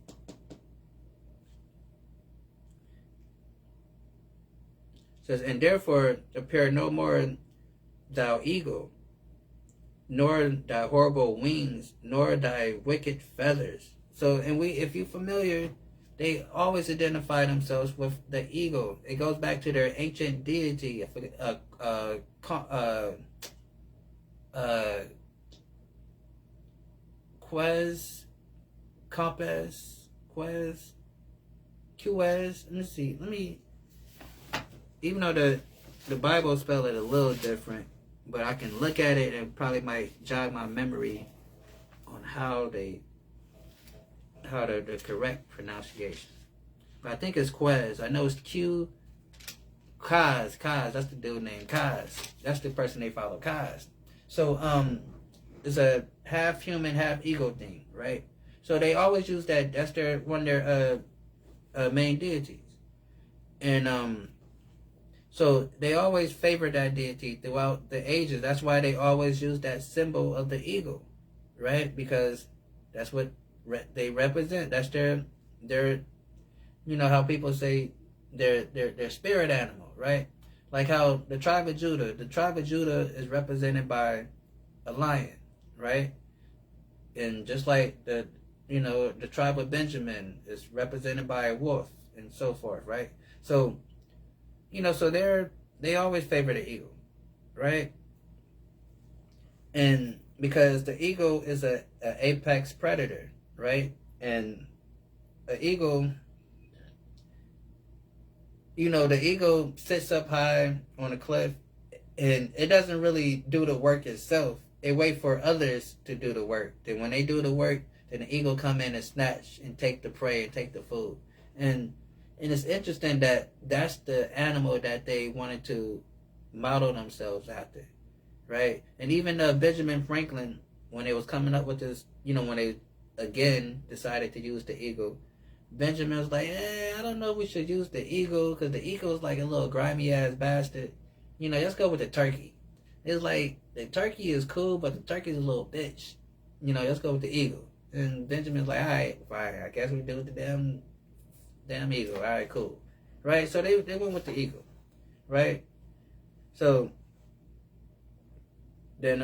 and therefore appear no more thou eagle, nor thy horrible wings, nor thy wicked feathers. So, and if you're familiar, they always identify themselves with the eagle. It goes back to their ancient deity, Quez. Let me. Even though the Bible spell it a little different, but I can look at it and probably might jog my memory on how the correct pronunciation. But I think it's Quez. I know it's Kaz. That's the dude named Kaz. That's the person they follow, Kaz. So it's a half human, half eagle thing, right? So they always use that. That's one of their main deities, and so they always favor that deity throughout the ages. That's why they always use that symbol of the eagle, right? Because that's what they represent. That's their you know how people say their spirit animal, right? Like how the tribe of Judah is represented by a lion, right? And just like the tribe of Benjamin is represented by a wolf and so forth, right? So, so they always favor the eagle, right? And because the eagle is a apex predator, right? And an eagle, the eagle sits up high on a cliff, and it doesn't really do the work itself. It waits for others to do the work. Then when they do the work, then the eagle come in and snatch and take the prey and take the food. And it's interesting that that's the animal that they wanted to model themselves after, right? And even Benjamin Franklin, when they was coming up with this, when they again decided to use the eagle, Benjamin was like, I don't know if we should use the eagle, because the eagle is like a little grimy ass bastard. Let's go with the turkey. It's like the turkey is cool, but the turkey's a little bitch. Let's go with the eagle. And Benjamin's like, all right, fine, I guess we do with the damn eagle. All right, cool. Right? So they went with the eagle. Right? So then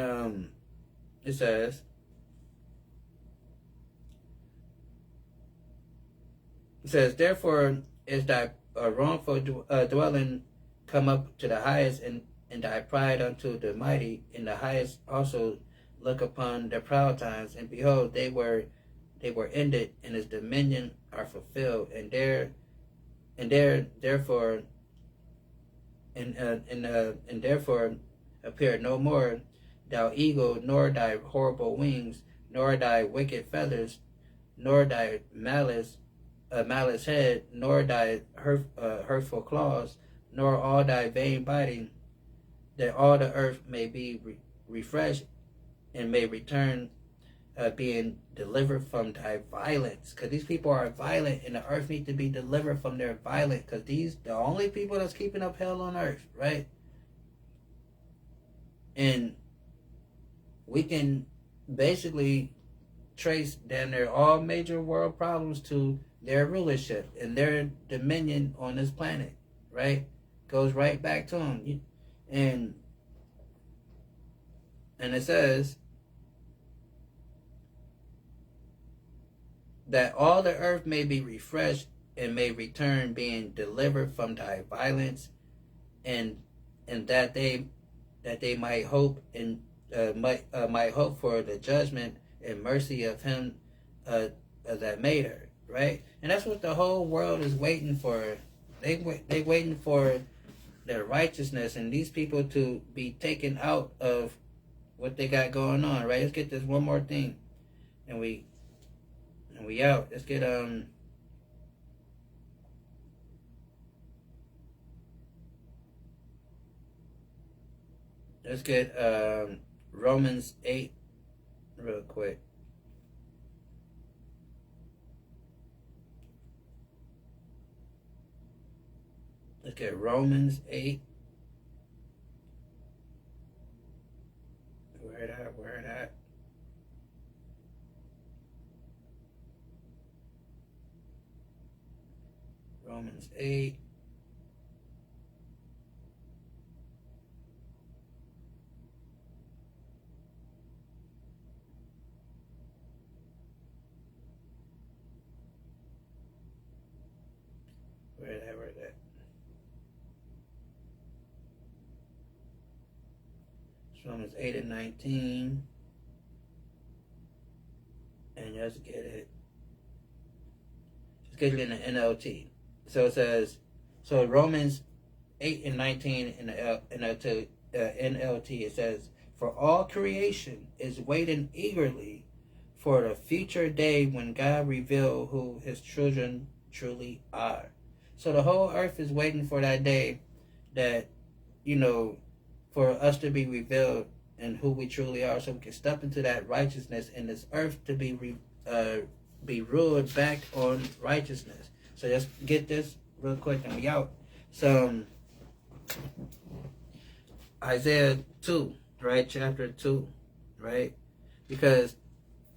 it says, therefore is thy wrongful dwelling come up to the highest, and thy pride unto the mighty, and the highest also look upon their proud times, and behold, they were ended, and his dominion are fulfilled, and therefore appear no more thou eagle, nor thy horrible wings, nor thy wicked feathers, nor thy malice head, nor thy hurtful claws, nor all thy vain biting, that all the earth may be refreshed, and may return, being delivered from thy violence. Because these people are violent, and the earth needs to be delivered from their violence, because the only people that's keeping up hell on earth, right? And we can basically trace down there all major world problems to their rulership and their dominion on this planet, right? goes right back to him. And it says that all the earth may be refreshed and may return, being delivered from thy violence, and that they might hope and might hope for the judgment and mercy of him that made her. Right, and that's what the whole world is waiting for. They waiting for their righteousness and these people to be taken out of what they got going on. Right. Let's get this one more thing, and we out. Let's get Romans 8 real quick. Let's get Romans 8. Where it at? Romans 8. Where it at? Romans 8 and 19. And let's get it. Let's get it in the NLT. So it says, so Romans 8 and 19 in the NLT, it says, for all creation is waiting eagerly for the future day when God reveal who his children truly are. So the whole earth is waiting for that day that, for us to be revealed and who we truly are, so we can step into that righteousness and this earth to be ruled back on righteousness. So let's get this real quick and we out. So Isaiah 2, right? Chapter 2, right? Because,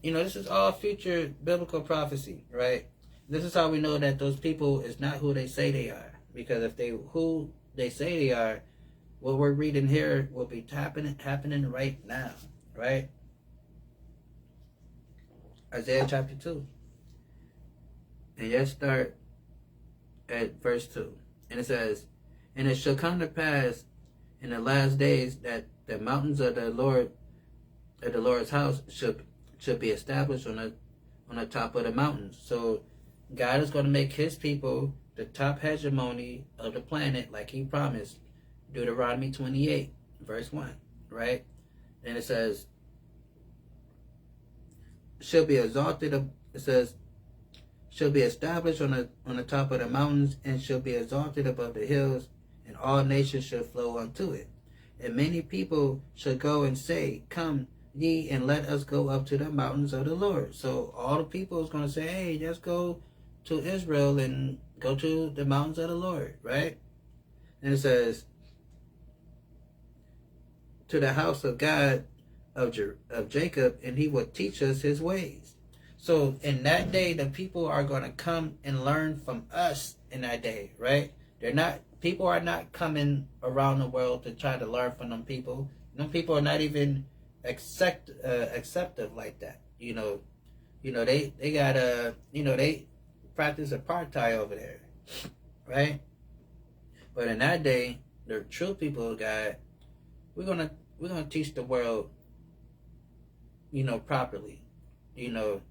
this is all future biblical prophecy, right? This is how we know that those people is not who they say they are. Because if they who they say they are, what we're reading here will be happening right now, right? Isaiah chapter 2. And let's start at verse 2. And it says, and it shall come to pass in the last days that the mountains of the Lord's house should be established on the top of the mountains. So God is going to make his people the top hegemony of the planet like he promised. Deuteronomy 28, verse 1, right? And it says, shall be exalted, it says, shall be established on the top of the mountains and shall be exalted above the hills, and all nations shall flow unto it. And many people shall go and say, come ye and let us go up to the mountains of the Lord. So all the people is going to say, hey, let's go to Israel and go to the mountains of the Lord, right? And it says, to the house of God of Jacob, and he will teach us his ways. So in that day, the people are going to come and learn from us in that day, right? People are not coming around the world to try to learn from them people. Them people are not even acceptive like that. They got they practice apartheid over there, right? But in that day, the true people of God, we're gonna teach the world, properly, and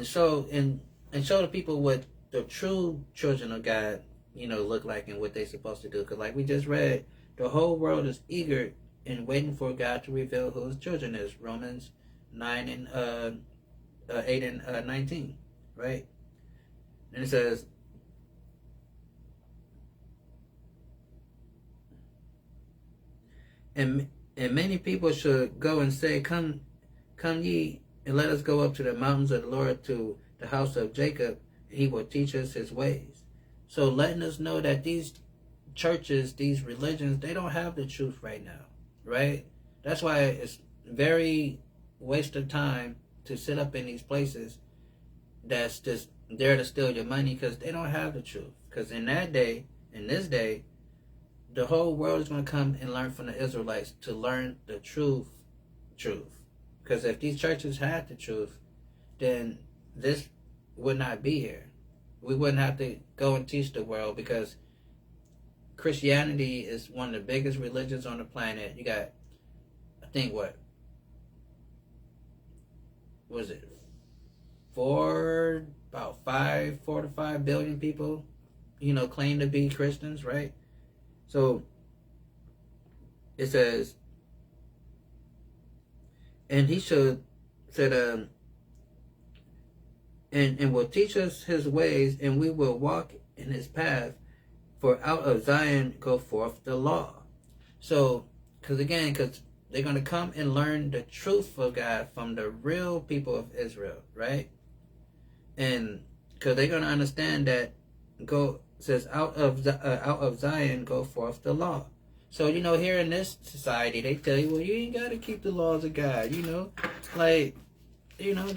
show the people what the true children of God, look like and what they're supposed to do. Because like we just read, the whole world is eager and waiting for God to reveal who his children is. Romans 9 and 8 and 19, right? And it says, and many people should go and say, come ye and let us go up to the mountains of the Lord, to the house of Jacob, and he will teach us his ways. So letting us know that these churches, these religions, they don't have the truth right now, right? That's why it's very waste of time to sit up in these places that's just there to steal your money, because they don't have the truth. Because in that day, in this day, the whole world is going to come and learn from the Israelites to learn the truth. Because if these churches had the truth, then this would not be here. We wouldn't have to go and teach the world, because Christianity is one of the biggest religions on the planet. You got, I think, what was it? 4 to 5 billion people, claim to be Christians, right? So it says, and he said, and will teach us his ways, and we will walk in his path. For out of Zion go forth the law. So, because they're going to come and learn the truth of God from the real people of Israel, right? And because they're going to understand that says out of Zion go forth the law. So, here in this society, they tell you, well, you ain't got to keep the laws of God,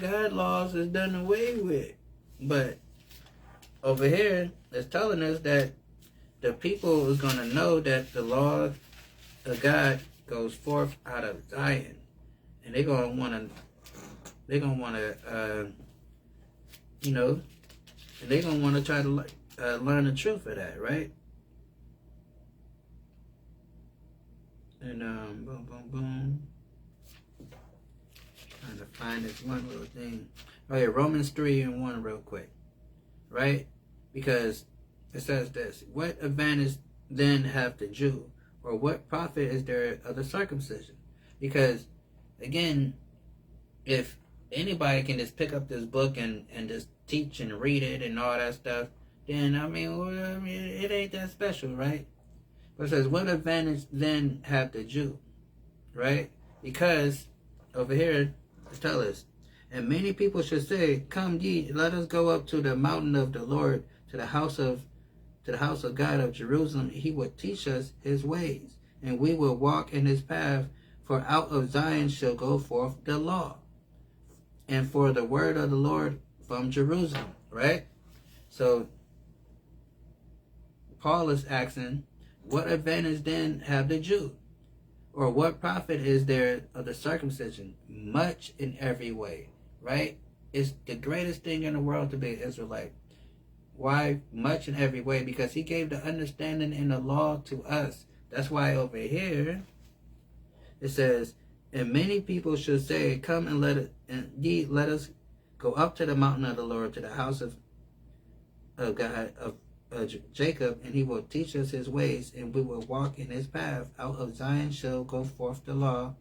God laws is done away with. But over here, it's telling us that the people is going to know that the law of God goes forth out of Zion. And they're going to want to, and they're going to want to try to learn the truth of that, right? And boom, boom, boom. Trying to find this one little thing. Oh yeah, Romans 3:1 real quick, right? Because it says this: what advantage then have the Jew, or what profit is there of the circumcision? Because again, if anybody can just pick up this book and just teach and read it and all that stuff, then it ain't that special, right? But it says, what advantage then have the Jew, right? Because over here it tells us, and many people should say, come ye, let us go up to the mountain of the Lord, to the house of God of Jerusalem. He will teach us his ways, and we will walk in his path. For out of Zion shall go forth the law, and for the word of the Lord from Jerusalem, right? So Paul is asking, what advantage then have the Jew? Or what profit is there of the circumcision? Much in every way, right? It's the greatest thing in the world to be an Israelite. Why much in every way? Because he gave the understanding in the law to us. That's why over here it says, and many people should say, come and let us go up to the mountain of the Lord, to the house of God of Jacob, and he will teach us his ways, and we will walk in his path. Out of Zion shall go forth the law,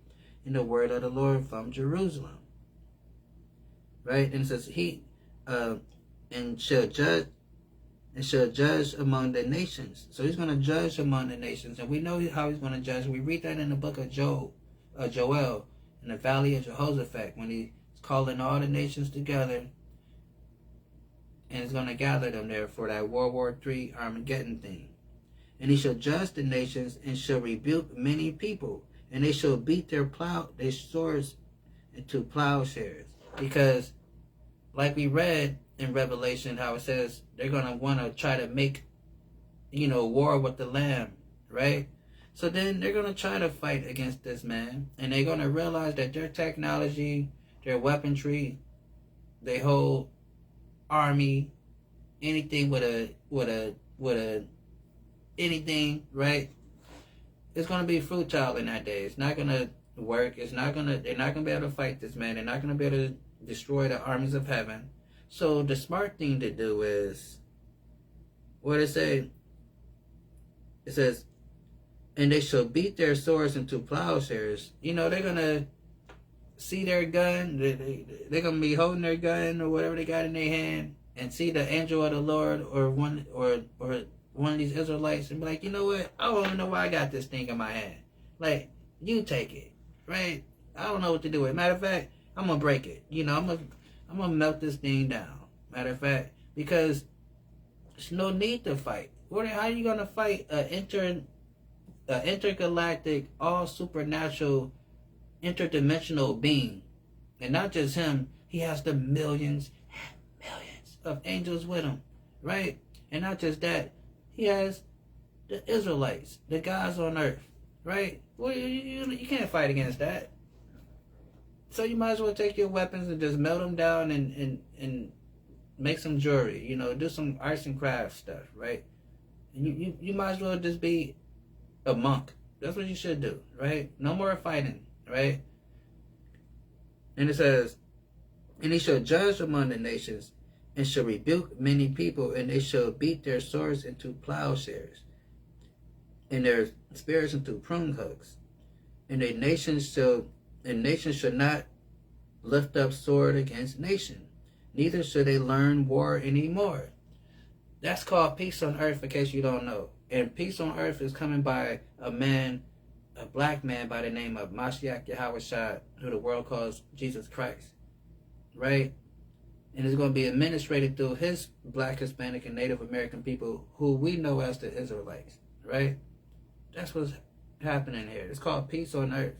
and the word of the Lord from Jerusalem. Right? And it says he and shall judge among the nations. So he's going to judge among the nations, and we know how he's going to judge. We read that in the book of Joel, in the valley of Jehoshaphat, when he's calling all the nations together, and is going to gather them there for that World War III Armageddon thing. And he shall judge the nations, and shall rebuke many people, and they shall beat their swords into plowshares. Because, like we read in Revelation, how it says they're going to want to try to make, war with the Lamb, right? So then they're going to try to fight against this man, and they're going to realize that their technology, their weaponry, their whole army, anything with a anything, right? It's gonna be futile in that day. It's not gonna work. They're not gonna be able to fight this man. They're not gonna be able to destroy the armies of heaven. So the smart thing to do is, what it say? It says, and they shall beat their swords into plowshares. They're gonna see their gun, they're gonna be holding their gun or whatever they got in their hand, and see the angel of the Lord or one of these Israelites, and be like, you know what? I don't even know why I got this thing in my hand. Like, you take it, right? I don't know what to do with it. Matter of fact, I'm gonna break it. I'm gonna melt this thing down. Matter of fact, because there's no need to fight. How are you gonna fight an intergalactic, all supernatural, interdimensional being? And not just him, he has the millions and millions of angels with him, right? And not just that, he has the Israelites, the gods on earth, right? Well, you can't fight against that. So you might as well take your weapons and just melt them down and make some jewelry, you know, do some arts and crafts stuff, right? And you might as well just be a monk. That's what you should do, right? No more fighting, right? And it says, and he shall judge among the nations, and shall rebuke many people, and they shall beat their swords into plowshares, and their spears into prune hooks. And nations shall not lift up sword against nation, neither shall they learn war anymore. That's called peace on earth, in case you don't know. And peace on earth is coming by a black man by the name of Mashiach Yahushua, who the world calls Jesus Christ, right? And it's going to be administrated through his black, Hispanic, and Native American people, who we know as the Israelites, right? That's what's happening here. It's called peace on earth.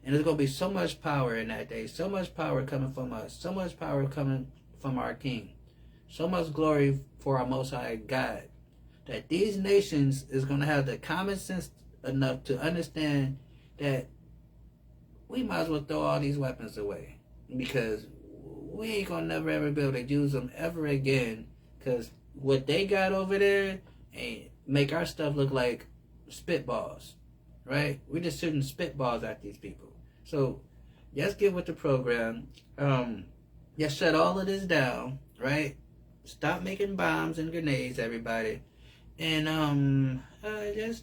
And there's going to be so much power in that day, so much power coming from us, so much power coming from our King, so much glory for our Most High God, that these nations is going to have the common sense enough to understand that we might as well throw all these weapons away, because we ain't going to never ever be able to use them ever again, because what they got over there ain't make our stuff look like spitballs, right? We're just shooting spitballs at these people. So let's get with the program. Let's shut all of this down, right? Stop making bombs and grenades, everybody. And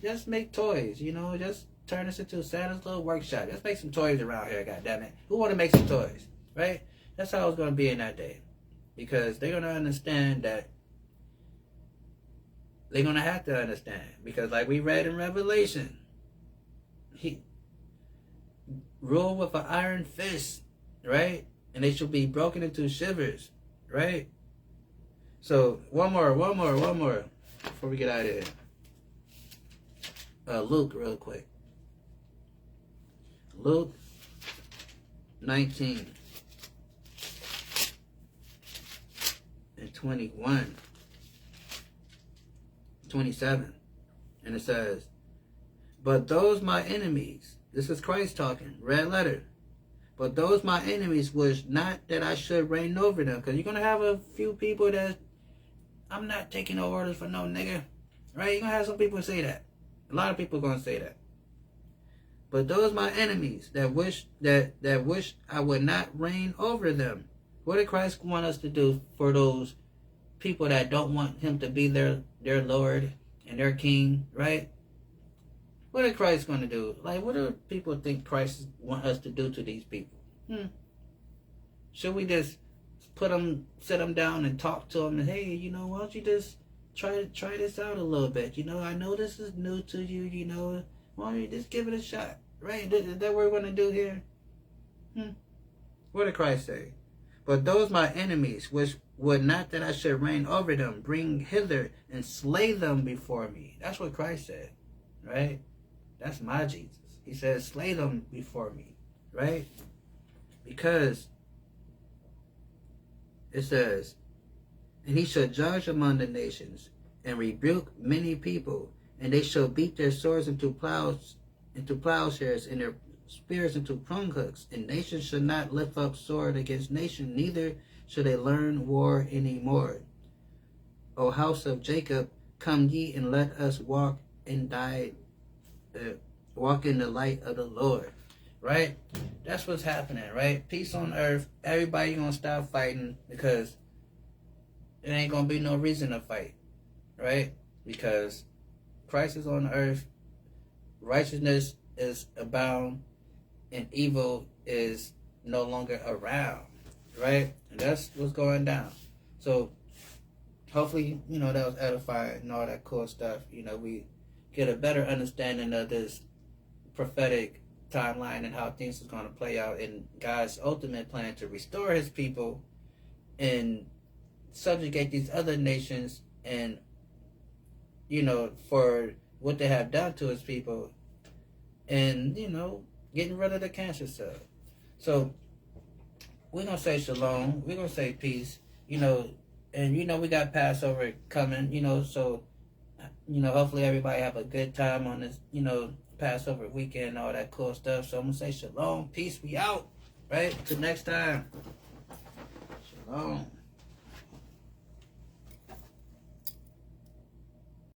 just make toys, you know, just turn this into Santa's little workshop. Let's make some toys around here, goddammit. Who want to make some toys, right? That's how it's going to be in that day. Because they're going to understand that they're going to have to understand. Because like we read in Revelation, he ruled with an iron fist, right? And they shall be broken into shivers, right? So one more before we get out of here. Luke, real quick. Luke 19 and 21, 27. And it says, but those my enemies, this is Christ talking, red letter. But those my enemies wish not that I should reign over them. Because you're going to have a few people that, I'm not taking no orders for no nigga. Right? You're going to have some people say that. A lot of people going to say that. But those my enemies that wish I would not reign over them. What did Christ want us to do for those people that don't want him to be their Lord and their King, right? What is Christ going to do? Like, what do people think Christ want us to do to these people? Should we just sit them down and talk to them and, hey, you know, why don't you just try this out a little bit? You know, I know this is new to you, you know. Why don't you just give it a shot? Right? Is that what we're going to do here? What did Christ say? But those my enemies, which would not that I should reign over them, bring hither and slay them before me. That's what Christ said, right? That's my Jesus. He says, slay them before me, right? Because it says, and he shall judge among the nations and rebuke many people, and they shall beat their swords into plowshares, and their spears into prune hooks. And nation shall not lift up sword against nation, neither shall they learn war any more. O house of Jacob, come ye and let us walk in the light of the Lord. Right? That's what's happening, right? Peace on earth. Everybody gonna stop fighting, because it ain't gonna be no reason to fight, right? Because Christ is on earth, righteousness is abound, and evil is no longer around, right? And that's what's going down. So hopefully, you know, that was edifying and all that cool stuff. You know, we get a better understanding of this prophetic timeline and how things is going to play out in God's ultimate plan to restore his people and subjugate these other nations, and, you know, for what they have done to his people, and, you know, getting rid of the cancer cell. So we're going to say shalom. We're going to say peace. You know, And we got Passover coming, so hopefully everybody have a good time on this, Passover weekend, all that cool stuff. So I'm gonna say shalom, peace, we out, right? Till next time. Shalom.